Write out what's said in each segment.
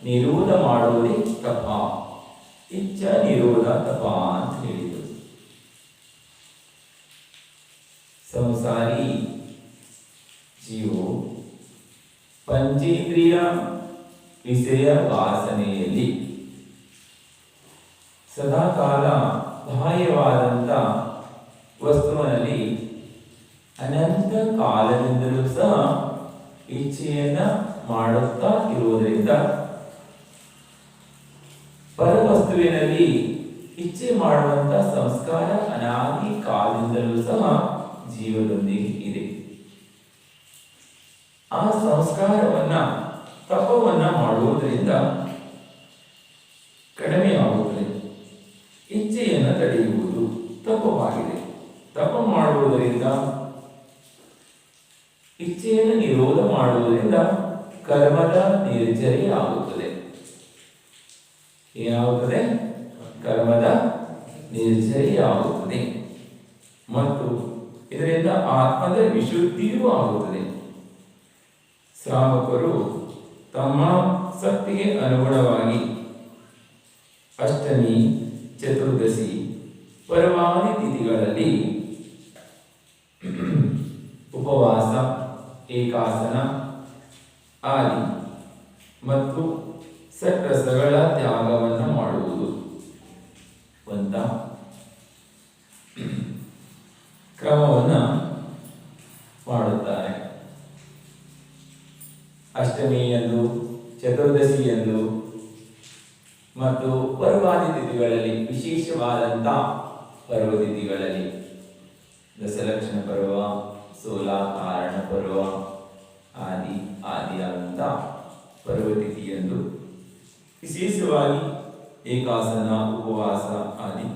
ನಿರೋಧ ಮಾಡುವುದೇ ತಪ. ಇಚ್ಛಾ ನಿರೋಧ ತಪ ಅಂತ ಹೇಳಿದರು. ಸಂಸಾರಿ ಜೀವು ಪಂಚೇಂದ್ರಿಯ ವಿಷಯ ವಾಸನೆಯಲ್ಲಿ ಸದಾಕಾಲ ಬಾಹ್ಯವಾದಂಥ ವಸ್ತುವಿನಲ್ಲಿ ಅನಂತ ಕಾಲದಿಂದಲೂ ಸಹ ಇಚ್ಛೆಯನ್ನ ಮಾಡುತ್ತಾ ಇರುವುದರಿಂದ ಪರವಸ್ತುವಿನಲ್ಲಿ ಇಚ್ಛೆ ಮಾಡುವಂತ ಸಂಸ್ಕಾರ ಅನಾದಿ ಕಾಲದಿಂದಲೂ ಸಹ ಜೀವದೊಂದಿಗೆ ಇದೆ. ಆ ಸಂಸ್ಕಾರವನ್ನ ತಪವನ್ನ ಮಾಡುವುದರಿಂದ ಕಡಿಮೆ ಆಗುತ್ತದೆ. ಇಚ್ಛೆಯನ್ನು ತಡೆಯುವುದು ತಪವಾಗಿದೆ. ತಪ ಮಾಡುವುದರಿಂದ ಇಚ್ಛೆಯನ್ನು ನಿರೋಧ ಮಾಡುವುದರಿಂದ ಕರ್ಮದ ನಿರ್ಜರಿ ಆಗುತ್ತದೆ. ಏನಾಗುತ್ತದೆ? ಕರ್ಮದ ನಿರ್ಜರಿ ಆಗುತ್ತದೆ ಮತ್ತು ಇದರಿಂದ ಆತ್ಮದ ವಿಶುದ್ಧಿಯೂ ಆಗುತ್ತದೆ. ಶ್ರಾವಕರು ತಮ್ಮ ಶಕ್ತಿಗೆ ಅನುಗುಣವಾಗಿ ಅಷ್ಟಮಿ, ಚತುರ್ದಶಿ, ಪರಮಾದಿ ತಿಥಿಗಳಲ್ಲಿ ಉಪವಾಸ, ಏಕಾಸನ ಆದಿ ಮತ್ತು ಸಟ್ರಸಗಳ ತ್ಯಾಗವನ್ನು ಮಾಡುವುದು ಅಂತ ಕ್ರಮವನ್ನು ಮಾಡುತ್ತಾರೆ. ಅಷ್ಟಮಿಯಂದು, ಚತುರ್ದಶಿಯಂದು ಮತ್ತು ಪರ್ವಾದಿ ತಿಥಿಗಳಲ್ಲಿ, ವಿಶೇಷವಾದಂಥ ಪರ್ವತಿಥಿಗಳಲ್ಲಿ ದಶಲಕ್ಷಣ ಪರ್ವ, ಸೋಲಾಕಾರಣ ಪರ್ವ ಆದಿಯಾದಂಥ ಪರ್ವತಿಥಿಯಂದು ವಿಶೇಷವಾಗಿ ಏಕಾಸನ, ಉಪವಾಸ ಆದಿ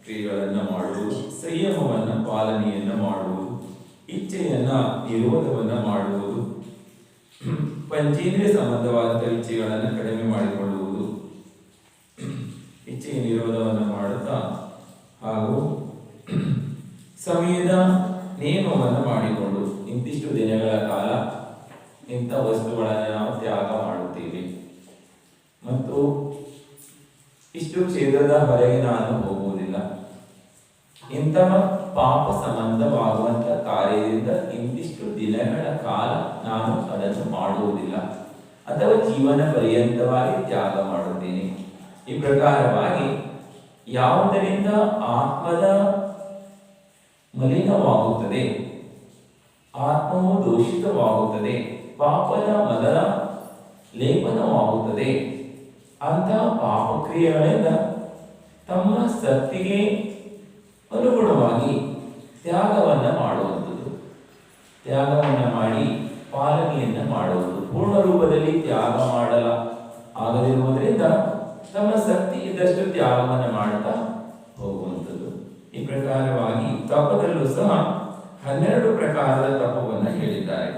ಕ್ರಿಯೆಗಳನ್ನು ಮಾಡುವುದು, ಸಂಯಮವನ್ನು ಪಾಲನೆಯನ್ನು ಮಾಡುವುದು, ಇಚ್ಛೆಯನ್ನು ನಿರೋಧವನ್ನು ಮಾಡುವುದು, ಪಂಚೇಂದ್ರಿಯ ಸಂಬಂಧವಾದ ಇಚ್ಛೆಗಳನ್ನು ಕಡಿಮೆ ಮಾಡಿಕೊಳ್ಳುವುದು, ಇಚ್ಛೆಯ ನಿರೋಧವನ್ನು ಮಾಡುತ್ತಾ ಹಾಗೂ ಸಮಯದ ನಿಯಮವನ್ನು ಮಾಡಿಕೊಂಡು ಇಂತಿಷ್ಟು ದಿನಗಳ ಕಾಲ ಇಂಥ ವಸ್ತುಗಳನ್ನು ನಾವು ತ್ಯಾಗ ಮಾಡುತ್ತೇವೆ ಮತ್ತು ಇಷ್ಟು ಕ್ಷೇತ್ರದ ಹೊರಗೆ ನಾನು ಹೋಗುವುದಿಲ್ಲ, ಇಂತಹ ಪಾಪ ಸಂಬಂಧವಾಗುವಂಥ ಕಾರ್ಯದಿಂದ ಇಂತಿಷ್ಟು ದಿನಗಳ ಕಾಲ ನಾನು ಅದನ್ನು ಮಾಡುವುದಿಲ್ಲ ಅಥವಾ ಜೀವನ ಪರ್ಯಂತವಾಗಿ ತ್ಯಾಗ ಮಾಡುತ್ತೇನೆ. ಈ ಪ್ರಕಾರವಾಗಿ ಯಾವುದರಿಂದ ಆತ್ಮದ ಮಲಿನವಾಗುತ್ತದೆ, ಆತ್ಮವು ದೂಷಿತವಾಗುತ್ತದೆ, ಪಾಪದ ಮೊದಲ ಲೇಪನವಾಗುತ್ತದೆ, ಅಂತಹ ಪಾಪಕ್ರಿಯೆಗಳಿಂದ ತಮ್ಮ ಶಕ್ತಿಗೆ ಅನುಗುಣವಾಗಿ ತ್ಯಾಗವನ್ನು ಮಾಡುವಂಥದ್ದು, ತ್ಯಾಗವನ್ನು ಮಾಡಿ ಪಾಲನೆಯನ್ನು ಮಾಡುವುದು. ಪೂರ್ಣ ರೂಪದಲ್ಲಿ ತ್ಯಾಗ ಮಾಡಲ ಆಗದಿರುವುದರಿಂದ ತಮ್ಮ ಶಕ್ತಿ ಇದ್ದಷ್ಟು ತ್ಯಾಗವನ್ನು ಮಾಡುತ್ತಾ ಹೋಗುವಂಥದ್ದು. ಈ ಪ್ರಕಾರವಾಗಿ ತಪದಲ್ಲೂ ಸಹ 12 ಪ್ರಕಾರದ ತಪವನ್ನು ಹೇಳಿದ್ದಾರೆ.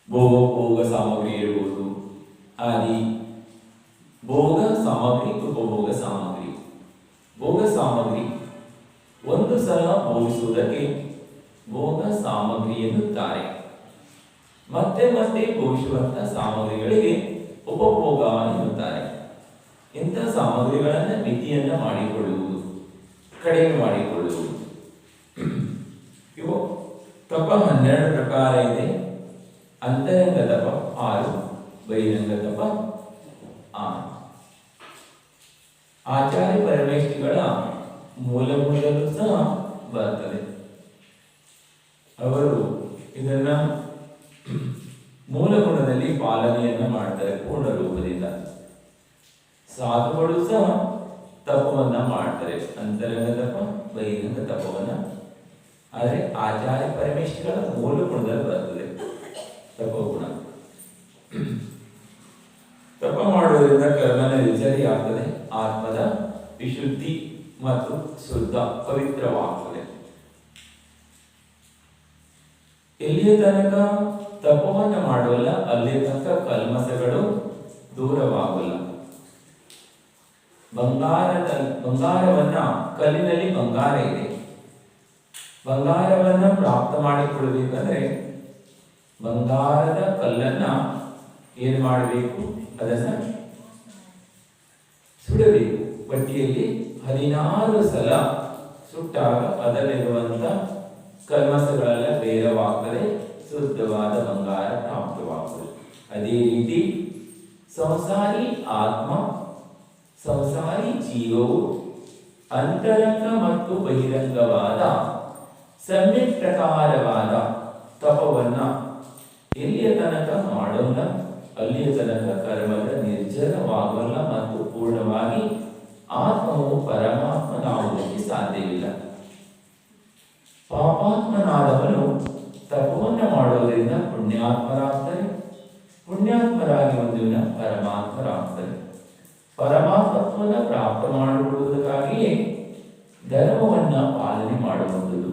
ಭೋಗ ಸಾಮಗ್ರಿ ಇರುವುದು, ಆದಿ ಭೋಗ ಸಾಮಗ್ರಿ, ಉಪಭೋಗ ಸಾಮಗ್ರಿ. ಭೋಗ ಸಾಮಗ್ರಿ ಒಂದು ಸಲ ಭೋಗಿಸುವುದಕ್ಕೆ ಭೋಗ ಸಾಮಗ್ರಿ ಎನ್ನುತ್ತಾರೆ. ಮತ್ತೆ ಮತ್ತೆ ಭೋಗಿಸುವಂತಹ ಸಾಮಗ್ರಿಗಳಿಗೆ ಉಪಭೋಗ ಎನ್ನುತ್ತಾರೆ. ಇಂಥ ಸಾಮಗ್ರಿಗಳನ್ನು ಮಿತಿಯನ್ನು ಮಾಡಿಕೊಳ್ಳುವುದು, ಕಡಿಮೆ ಮಾಡಿಕೊಳ್ಳುವುದು. ಇವು ತಪ 12 ಪ್ರಕಾರ ಇದೆ. ಅಂತರಂಗ ತಪ 6, ಬಹಿರಂಗ ತಪ 6. ಆಚಾರ್ಯ ಪರಮೇಷ್ಠಿಗಳ ಮೂಲದಲ್ಲೂ ಸಹ ಬರ್ತದೆ. ಅವರು ಇದನ್ನ ಮೂಲ ಗುಣದಲ್ಲಿ ಪಾಲನೆಯನ್ನು ಮಾಡ್ತಾರೆ ಪೂರ್ಣ ರೂಪದಿಂದ. ಸಾಧುಗಳು ಸಹ ತಪವನ್ನ ಮಾಡ್ತಾರೆ, ಅಂತರಂಗ ತಪ, ಬಹಿರಂಗ ತಪವನ್ನ. ಆದರೆ ಆಚಾರ್ಯ ಪರಮೇಶ್ವರ ಮೂಲ ಗುಣದಲ್ಲಿ ಬರ್ತದೆ ತಪಗುಣ. ತಪ ಮಾಡುವುದರಿಂದ ಕರ್ಮನ ವಿಚಾರಿ ಆಗ್ತದೆ, ಆತ್ಮದ ವಿಶುದ್ಧಿ ಮತ್ತು ಶುದ್ಧ ಪವಿತ್ರವಾಗ್ತದೆ. ಎಲ್ಲಿಯ ತನಕ ತಪವನ್ನು ಮಾಡುವಲ್ಲ ಅಲ್ಲಿಯ ತನಕ ಕಲ್ಮಸಗಳು ದೂರವಾಗಲ್ಲ. ಬಂಗಾರವನ್ನ ಕಲ್ಲಿನಲ್ಲಿ ಬಂಗಾರ ಇದೆ. ಬಂಗಾರವನ್ನ ಪ್ರಾಪ್ತ ಮಾಡಿಕೊಳ್ಳಬೇಕಂದ್ರೆ ಬಂಗಾರದ ಕಲ್ಲನ್ನ ಏನು ಮಾಡಬೇಕು? ಅದನ್ನು ಸುಡಬೇಕು. ಪಟ್ಟಿಯಲ್ಲಿ 16 ಸಲ ಸುಟ್ಟಾಗ ಅದರಲ್ಲಿರುವಂಥ ಕಲ್ಮಸಗಳೆಲ್ಲ ಬೇರವಾಗ್ತದೆ, ಶುದ್ಧವಾದ ಬಂಗಾರ ಪ್ರಾಪ್ತವಾಗ್ತದೆ. ಅದೇ ರೀತಿ ಸಂಸಾರಿ ಆತ್ಮ, ಸಂಸಾರಿ ಜೀವವು ಅಂತರಂಗ ಮತ್ತು ಬಹಿರಂಗವಾದ ಸಮ್ಯಕ್ ಪ್ರಕಾರವಾದ ತಪವನ್ನ ಎಲ್ಲಿಯ ತನಕ ಮಾಡೋಲ್ಲ ಅಲ್ಲಿಯ ತನಕ ಕರ್ಮದ ನಿರ್ಜರವಾಗಲ್ಲ ಮತ್ತು ಪೂರ್ಣವಾಗಿ ಆತ್ಮವು ಪರಮಾತ್ಮನಾಗುವುದಕ್ಕೆ ಸಾಧ್ಯವಿಲ್ಲ. ಪಾಪಾತ್ಮನಾದವನು ತಪವನ್ನು ಮಾಡೋದ್ರಿಂದ ಪುಣ್ಯಾತ್ಮರಾಗ್ತಾರೆ, ಪುಣ್ಯಾತ್ಮರಾಗಿ ಒಂದು ದಿನ ಪರಮಾತ್ಮರಾಗ್ತಾರೆ. ಪರಮಾತ್ಮತ್ವವನ್ನು ಪ್ರಾಪ್ತ ಮಾಡಿಕೊಳ್ಳುವುದಕ್ಕಾಗಿಯೇ ಧರ್ಮವನ್ನ ಪಾಲನೆ ಮಾಡುವಂಥದ್ದು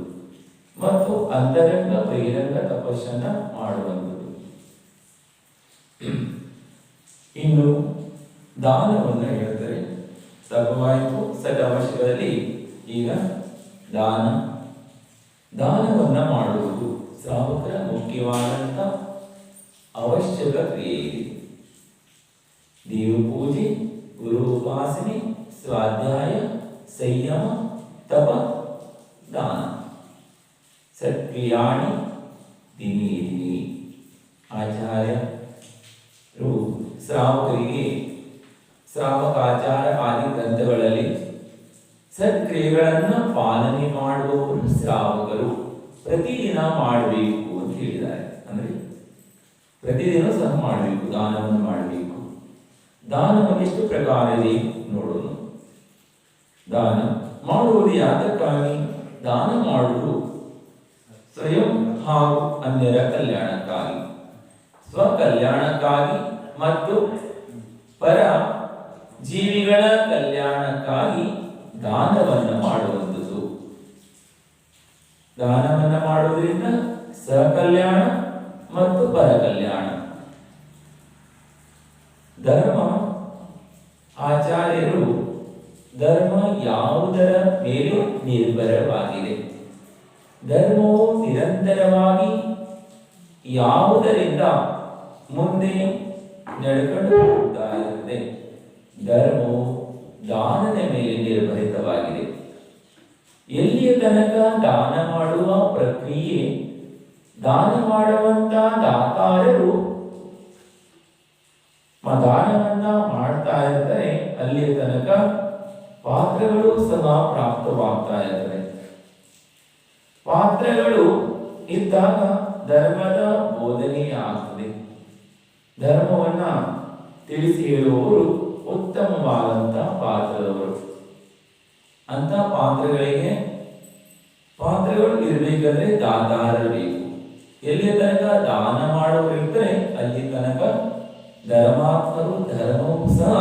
ಮತ್ತು ಅಂತರಂಗ ಬಹಿರಂಗ ತಪಸ್ಸನ್ನ ಮಾಡುವಂಥದ್ದು. ಇನ್ನು ದಾನವನ್ನು ಹೇಳ್ತಾರೆ. ತಪವಾಯಿತು ಸದಾವಶ್ಯದಲ್ಲಿ. ಈಗ ದಾನವನ್ನ ಮಾಡುವುದು ಶ್ರಾವಕರ ಮುಖ್ಯವಾದಂಥ ಅವಶ್ಯಕ ಕ್ರಿಯೆ ಇದೆ. ದೇವ ಪೂಜೆ, ಗುರು ಉಪಾಸನೆ, ಸ್ವಾಧ್ಯಾಯ, ಸಂಯಮ, ತಪ, ದಾನ. ಸತ್ಕ್ರಿಯಾಣಿ ದಿನೇ ದಿನೇ. ಆಚಾರ್ಯರು ಶ್ರಾವಕರಿಗೆ ಶ್ರಾವಕಾಚಾರ ಆದಿ ಗ್ರಂಥಗಳಲ್ಲಿ ಸತ್ಕ್ರಿಯೆಗಳನ್ನು ಪಾಲನೆ ಮಾಡುವವರು ಶ್ರಾವಕರು ಪ್ರತಿದಿನ ಮಾಡಬೇಕು ಅಂತ ಹೇಳಿದ್ದಾರೆ. ಅಂದರೆ ಪ್ರತಿದಿನ ಸಹ ಮಾಡಬೇಕು, ದಾನವನ್ನು ಮಾಡಬೇಕು. ದಾನವನ್ನು ಎಷ್ಟು ಪ್ರಕಾರ ಇದೆ ನೋಡೋಣ. ದಾನ ಮಾಡುವುದು ಯಾತಕ್ಕಾಗಿ? ದಾನ ಮಾಡುವುದು ಸ್ವಯಂ ಹಾಗೂ ಅನ್ಯರ ಕಲ್ಯಾಣಕ್ಕಾಗಿ, ಸ್ವಕಲ್ಯಾಣಕ್ಕಾಗಿ ಮತ್ತು ಪರ ಜೀವಿಗಳ ಕಲ್ಯಾಣಕ್ಕಾಗಿ ದಾನವನ್ನು ಮಾಡುವಂಥದ್ದು. ದಾನವನ್ನು ಮಾಡುವುದರಿಂದ ಸಕಲ್ಯಾಣ ಮತ್ತು ಪರ ಕಲ್ಯಾಣ. ಧರ್ಮ ಆಚಾರ್ಯರು ಧರ್ಮ ಯಾವುದರ ಮೇಲೆ ನಿರ್ಭರವಾಗಿದೆ? ಧರ್ಮವು ನಿರಂತರವಾಗಿ ಯಾವುದರಿಂದ ಮುಂದೆ ನಡ್ಕೊಂಡು ಹೋಗ್ತಾ ಇರುತ್ತೆ? ಧರ್ಮವು ದಾನದ ಮೇಲೆ ನಿರ್ಭರಿತವಾಗಿದೆ. ಎಲ್ಲಿಯ ತನಕ ದಾನ ಮಾಡುವ ಪ್ರಕ್ರಿಯೆ, ದಾನ ಮಾಡುವಂತ ದಾತಾರರು ದಾನವನ್ನ ಮಾಡ್ತಾ ಇರ್ತಾರೆ, ಅಲ್ಲಿಯ ತನಕ ಪಾತ್ರಗಳು ಸಹ ಪ್ರಾಪ್ತವಾಗ್ತಾ ಇರ್ತವೆ. ಪಾತ್ರಗಳು ಇದ್ದಾಗ ಧರ್ಮದ ಬೋಧನೆ ಆಗ್ತದೆ. ಧರ್ಮವನ್ನ ತಿಳಿಸಿ ಹೇಳುವವರು ಉತ್ತಮವಾದಂಥ ಪಾತ್ರದವರು. ಅಂತ ಪಾತ್ರಗಳು ಇರಬೇಕಾದ್ರೆ ದಾತಾರರು ಬೇಕು. ಎಲ್ಲಿಯ ತನಕ ದಾನ ಮಾಡುವವರು ಇರ್ತಾರೆ, ಅಲ್ಲಿ ತನಕ ಧರ್ಮಾತ್ಮರು ಧರ್ಮವೂ ಸಹ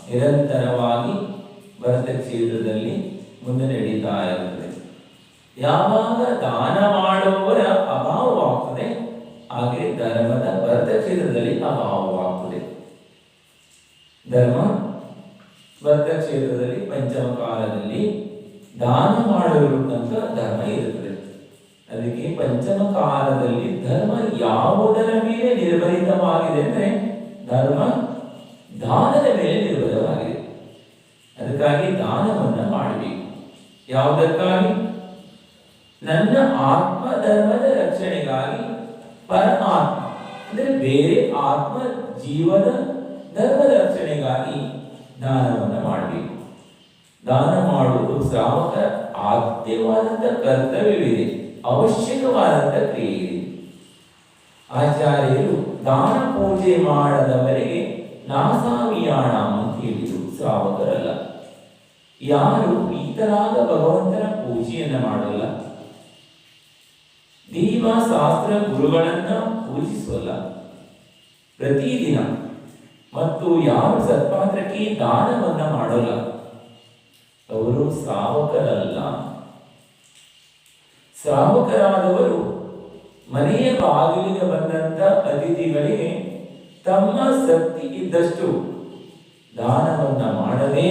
ನಿರಂತರವಾಗಿ ಭರತ ಕ್ಷೇತ್ರದಲ್ಲಿ ಮುಂದೆ ನಡೀತಾ ಇರುತ್ತದೆ. ಯಾವಾಗ ದಾನ ಮಾಡುವವರ ಅಭಾವವಾಗ್ತದೆ, ಹಾಗೆ ಧರ್ಮದ ಭರತ ಕ್ಷೇತ್ರದಲ್ಲಿ ಅಭಾವವಾಗ್ತದೆ. ಧರ್ಮ ಭರತ ಕ್ಷೇತ್ರದಲ್ಲಿ ಪಂಚಮ ಕಾಲದಲ್ಲಿ ದಾನ ಮಾಡುವ ತನಕ ಧರ್ಮ ಇರುತ್ತದೆ. ಅದಕ್ಕೆ ಪಂಚಮ ಕಾಲದಲ್ಲಿ ಧರ್ಮ ಯಾವುದರ ಮೇಲೆ ನಿರ್ಭರಿತವಾಗಿದೆ ಅಂದರೆ ಧರ್ಮ ದಾನದ ಮೇಲೆ ನಿರ್ಭರವಾಗಿದೆ. ಅದಕ್ಕಾಗಿ ದಾನವನ್ನು ಮಾಡಬೇಕು. ಯಾವುದಕ್ಕಾಗಿ? ನನ್ನ ಆತ್ಮ ಧರ್ಮದ ರಕ್ಷಣೆಗಾಗಿ, ಪರಮಾತ್ಮ ಅಂದರೆ ಬೇರೆ ಆತ್ಮ ಜೀವದ ಧರ್ಮದ ರಕ್ಷಣೆಗಾಗಿ ದಾನವನ್ನು ಮಾಡಬೇಕು. ದಾನ ಮಾಡುವುದು ಶ್ರಾವಕರ ಆದ್ಯವಾದಂಥ ಕರ್ತವ್ಯವಿದೆ, ಅವಶ್ಯಕವಾದಂಥ ಕ್ರಿಯೆ ಇದೆ. ಆಚಾರ್ಯರು ದಾನ ಪೂಜೆ ಮಾಡದವರಿಗೆ ನಾಸಾವಿಯಾಣ ಅಂತ ಹೇಳಿದರು. ಶ್ರಾವಕರಲ್ಲ. ಯಾರು ಈತರಾದ ಭಗವಂತನ ಪೂಜೆಯನ್ನು ಮಾಡಲ್ಲ, ದೈವ ಶಾಸ್ತ್ರ ಗುರುಗಳನ್ನ ಪೂಜಿಸೋಲ್ಲ ಪ್ರತಿದಿನ, ಮತ್ತು ಯಾರು ಸತ್ಪಾತ್ರಕ್ಕೆ ದಾನವನ್ನ ಮಾಡೋಲ್ಲ, ಅವರು ಶ್ರಾವಕರಲ್ಲ. ಶ್ರಾವಕರಾದವರು ಮನೆಯ ಬಾಗಿಲಿಗೆ ಬಂದಂತ ಅತಿಥಿಗಳಿಗೆ ತಮ್ಮ ಶಕ್ತಿ ಇದ್ದಷ್ಟು ದಾನವನ್ನ ಮಾಡದೆ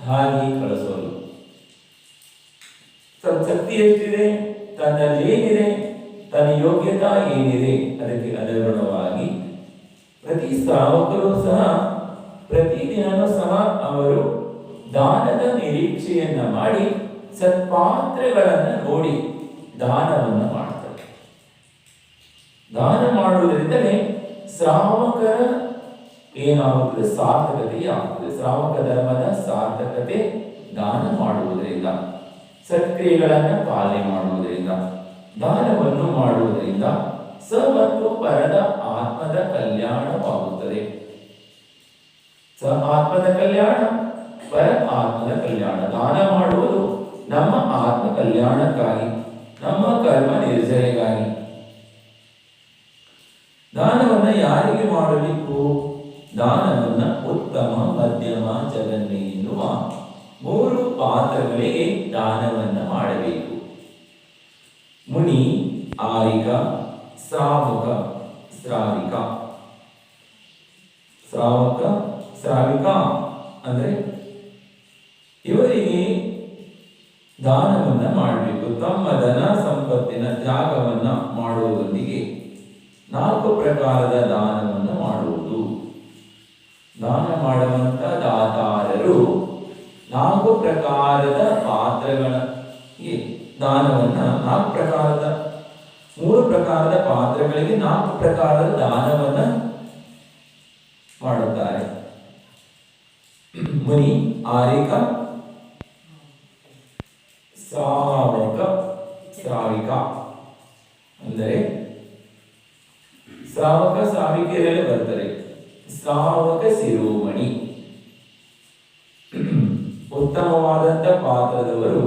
ಹಾಗೆ ಕಳಿಸೋರು. ತಮ್ಮ ಶಕ್ತಿ ಎಷ್ಟಿದೆ, ತನ್ನಲ್ಲಿ ಏನಿದೆ, ತನ್ನ ಯೋಗ್ಯತಾ ಏನಿದೆ, ಅದಕ್ಕೆ ಅನುಗುಣವಾಗಿ ಪ್ರತಿ ಶ್ರಾವಕರು ಸಹ ಪ್ರತಿದಿನನೂ ಸಹ ಅವರು ದಾನದ ನಿರೀಕ್ಷೆಯನ್ನ ಮಾಡಿ ಸತ್ಪಾತ್ರಗಳನ್ನು ನೋಡಿ ದಾನವನ್ನು ಮಾಡ್ತಾರೆ. ದಾನ ಮಾಡುವುದರಿಂದಲೇ ಶ್ರಾವಕರ ಏನಾಗುತ್ತದೆ? ಸಾರ್ಥಕತೆ ಆಗುತ್ತದೆ. ಶ್ರಾವಕ ಧರ್ಮದ ಸಾರ್ಥಕತೆ ದಾನ ಮಾಡುವುದರಿಂದ, ಸತ್ಕ್ರಿಯೆಗಳನ್ನು ಪಾಲನೆ ಮಾಡುವುದರಿಂದ, ದಾನವನ್ನು ಮಾಡುವುದರಿಂದ ಸ ಮತ್ತು ಪರದ ಆತ್ಮದ ಕಲ್ಯಾಣವಾಗುತ್ತದೆ. ಸ ಆತ್ಮದ ಕಲ್ಯಾಣ, ಪರ ಆತ್ಮದ ಕಲ್ಯಾಣ. ದಾನ ಮಾಡುವುದು ನಮ್ಮ ಆತ್ಮ ಕಲ್ಯಾಣಕ್ಕಾಗಿ, ನಮ್ಮ ಕರ್ಮ ನಿರ್ಜನೆಗಾಗಿ. ದಾನವನ್ನ ಯಾರಿಗೆ ಮಾಡಬೇಕು? ದಾನವನ್ನ ಉತ್ತಮ, ಮಧ್ಯಮ, ಜಗನ್ಯ ಎನ್ನುವ 3 ಪಾತ್ರಗಳಿಗೆ ದಾನವನ್ನ ಮಾಡಬೇಕು. ಮುನಿ, ಆರಿಕ, ಶ್ರಾವಕ, ಶ್ರಾವಿಕ. ಶ್ರಾವಕ, ಶ್ರಾವಿಕ ಅಂದ್ರೆ ಇವರಿಗೆ ದಾನವನ್ನ ಮಾಡಬೇಕು. ತಮ್ಮ ಧನ ಸಂಪತ್ತಿನ ತ್ಯಾಗವನ್ನ ಮಾಡುವುದರೊಂದಿಗೆ 4 ಪ್ರಕಾರದ ದಾನವನ್ನು ಮಾಡುವುದು. ದಾನ ಮಾಡುವಂತ ದಾತಾರರು 4 ಪ್ರಕಾರದ ಪಾತ್ರಗಳಿಗೆ ದಾನವನ್ನ 3 ಪ್ರಕಾರದ ಪಾತ್ರಗಳಿಗೆ 4 ಪ್ರಕಾರದ ದಾನವನ್ನ ಮಾಡುತ್ತಾರೆ. ಮುನಿ, ಆರಿಕ, ಶ್ರಾವಕ, ಶ್ರಾವಿಕ. ಅಂದರೆ ಶ್ರಾವಕ ಶ್ರಾವಿಕೆಯರಲ್ಲಿ ಬರ್ತಾರೆ. ಶ್ರಾವಕ ಶಿರೋಮಣಿ, ಉತ್ತಮವಾದಂಥ ಪಾತ್ರದವರು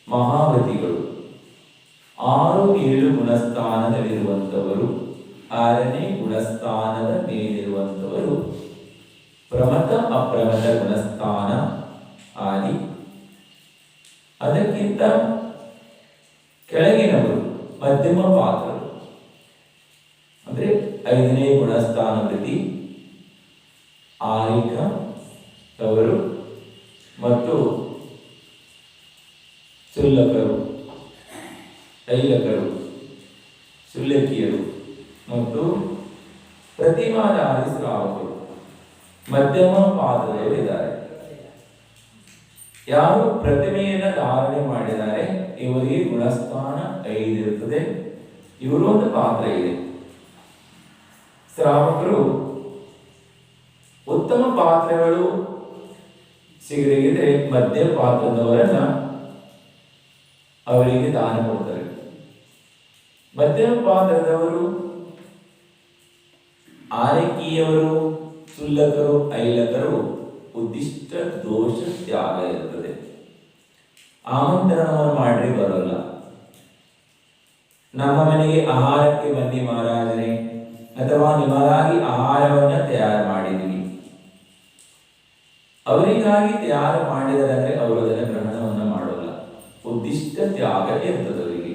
ಮಹಾವತಿಗಳು. 6-7 ಗುಣಸ್ಥಾನದಲ್ಲಿರುವಂಥವರು, 6ನೇ ಗುಣಸ್ಥಾನದ ಮೇಲಿರುವಂಥವರು, ಪ್ರಮಥ ಅಪ್ರಮಥ ಗುಣಸ್ಥಾನ ಆದಿ. ಅದಕ್ಕಿಂತ ಕೆಳಗಿನವರು ಮಧ್ಯಮ ಪಾತ್ರರು, ಅಂದ್ರೆ 5ನೇ ಗುಣಸ್ಥಾನ ವೃತ್ತಿ, ಆರಿಕ ಅವರು ಮತ್ತು ಶುಲ್ಲಕರು, ಐಲಕರು, ಶುಲ್ಲಕಿಯರು ಮತ್ತು ಪ್ರತಿಮಾಧಾರಿ ಶ್ರಾವಕರು ಮಧ್ಯಮ ಪಾತ್ರದವರು ಇದ್ದಾರೆ. ಯಾರು ಪ್ರತಿಮೆಯನ್ನು ಧಾರಣೆ ಮಾಡಿದ್ದಾರೆ ಇವರಿಗೆ ಗುಣಸ್ಥಾನ 5 ಇರುತ್ತದೆ. ಇವರು ಒಂದು ಪಾತ್ರ ಇದೆ. ಶ್ರಾವಕರು ಉತ್ತಮ ಪಾತ್ರಗಳು ಸಿಗದಿದ್ದರೆ ಮಧ್ಯ ಪಾತ್ರದವರನ್ನ ಅವರಿಗೆ ದಾನ ಕೊಡ್ತಾರೆ. ಮಧ್ಯಮ ಪಾತ್ರದವರು ಆರೈಕೆಯವರು, ಶುಲ್ಲಕರು, ಐಲಕರು ಉದ್ದಿಷ್ಟ ದೋಷ ತ್ಯಾಗ ಇರುತ್ತದೆ. ಆಮಂತ್ರಣವನ್ನು ಮಾಡಿ ಬರೋಲ್ಲ. ನಮ್ಮ ಮನೆಗೆ ಆಹಾರಕ್ಕೆ ಬನ್ನಿ ಮಹಾರಾಜರೇ, ಅಥವಾ ನಿಮಗಾಗಿ ಆಹಾರವನ್ನ ತಯಾರು ಮಾಡಿದ್ವಿ, ಅವರಿಗಾಗಿ ತಯಾರು ಮಾಡಿದರೆ ಅವರು ಅದನ್ನು ಗ್ರಹಣವನ್ನ ಮಾಡೋಲ್ಲ. ಉದ್ದಿಷ್ಟ ತ್ಯಾಗ ಇರ್ತದೆ ಅವರಿಗೆ.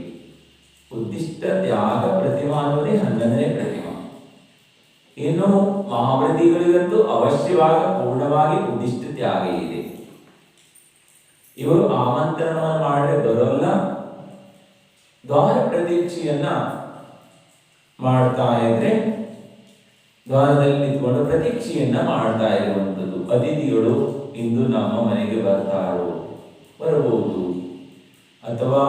ಉದ್ದಿಷ್ಟ ತ್ಯಾಗ ಪ್ರತಿಮಾ ಅನ್ನೋದೇ 11ನೇ ಪ್ರತಿಮಾ. ಇನ್ನು ಮಹಾವ್ರತಿಗಳಿಗಂತೂ ಅವಶ್ಯವಾಗಿ ಪೂರ್ಣವಾಗಿ ಉದ್ದಿಷ್ಟ ತ್ಯಾಗ ಇದೆ. ಇವರು ಆಮಂತ್ರಣವನ್ನು ಮಾಡಿ ಬರೋಲ್ಲ. ದ್ವಾರ ಪ್ರತೀಕ್ಷೆಯನ್ನ ಮಾಡ್ತಾ ಇದ್ರೆ ದ್ವಾರದಲ್ಲಿ ನಿಂತ್ಕೊಂಡು ಪ್ರತೀಕ್ಷೆಯನ್ನ ಮಾಡ್ತಾ ಇರುವಂಥದ್ದು. ಅತಿಥಿಗಳು ಇಂದು ನಮ್ಮ ಮನೆಗೆ ಬರ್ತಾರೋ, ಬರಬಹುದು ಅಥವಾ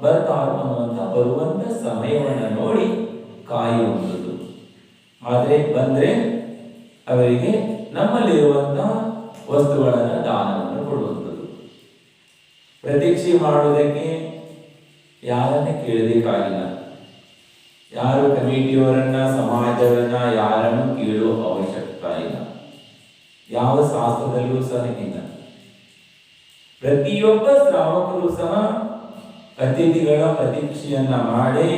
ಬರ್ತಾರೋ ಅನ್ನುವಂಥ ಬರುವಂತ ಸಮಯವನ್ನ ನೋಡಿ ಕಾಯುವಂಥದ್ದು. ಆದರೆ ಬಂದ್ರೆ ಅವರಿಗೆ ನಮ್ಮಲ್ಲಿರುವಂತಹ ವಸ್ತುಗಳನ್ನು ದಾನವನ್ನು ಕೊಡುವಂಥದ್ದು. ಪ್ರತೀಕ್ಷೆ ಮಾಡುವುದಕ್ಕೆ ಯಾರನ್ನ ಕೇಳಬೇಕಾಗಿಲ್ಲ. ಯಾರು ಕಮಿಟಿಯವರನ್ನ, ಸಮಾಜವನ್ನ ಯಾರನ್ನು ಕೇಳುವ ಅವಶ್ಯಕತೆ ಇಲ್ಲ. ಯಾವ ಶಾಸ್ತ್ರದಲ್ಲೂ ಸಹ ಇಲ್ಲ. ಪ್ರತಿಯೊಬ್ಬ ಶ್ರಾವಕರು ಸಹ ಅತಿಥಿಗಳ ಪ್ರತೀಕ್ಷೆಯನ್ನ ಮಾಡಿ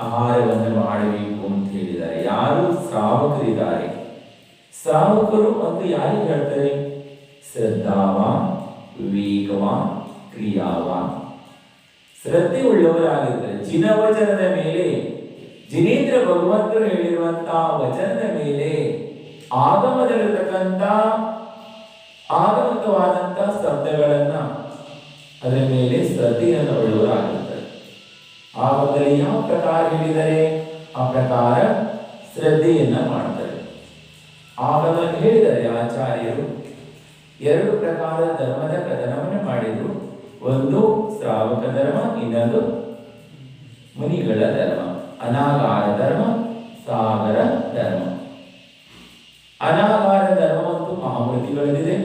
ಆಹಾರವನ್ನು ಮಾಡಬೇಕು ಅಂತ ಹೇಳಿದ್ದಾರೆ. ಯಾರು ಶ್ರಾವಕರಿದ್ದಾರೆ, ಶ್ರಾವಕರು ಅಂತ ಯಾರಿಗೆ ಹೇಳ್ತಾರೆ? ಶ್ರದ್ಧಾವಾನ್, ವಿವೇಕವಾನ್, ಕ್ರಿಯಾವಾನ್. ಶ್ರದ್ಧೆ ಉಳ್ಳವರಾಗಿರ್ತಾರೆ. ಜಿನವಚನದ ಮೇಲೆ, ಜಿನೇಂದ್ರ ಭಗವಂತರು ಹೇಳಿರುವಂತಹ ವಚನದ ಮೇಲೆ, ಆಗಮದಲ್ಲಿರತಕ್ಕಂಥ ಆಗಮಕವಾದಂತಹ ಶಬ್ದಗಳನ್ನ ಅದರ ಮೇಲೆ ಶ್ರದ್ಧೆಯನ್ನು ಉಳ್ಳವರಾಗಿರ್ತಾರೆ. ಆಗಮದಲ್ಲಿ ಯಾವ ಪ್ರಕಾರ ಹೇಳಿದರೆ ಆ ಪ್ರಕಾರ ಶ್ರದ್ಧೆಯನ್ನ ಮಾಡ್ತಾರೆ. ಆಗ ಹೇಳಿದರೆ ಆಚಾರ್ಯರು ಎರಡು ಪ್ರಕಾರ ಧರ್ಮದ ಕಥನವನ್ನು ಮಾಡಿದರು. ಒಂದು ಶ್ರಾವಕ ಧರ್ಮ, ಇನ್ನೊಂದು ಮುನಿಗಳ ಧರ್ಮ. ಅನಾಗಾರ ಧರ್ಮ, ಸಾಗರ ಧರ್ಮ. ಅನಾಗಾರ ಧರ್ಮ ಮತ್ತು ಮಹಾಮೂರ್ತಿಗಳಲ್ಲಿದೆ.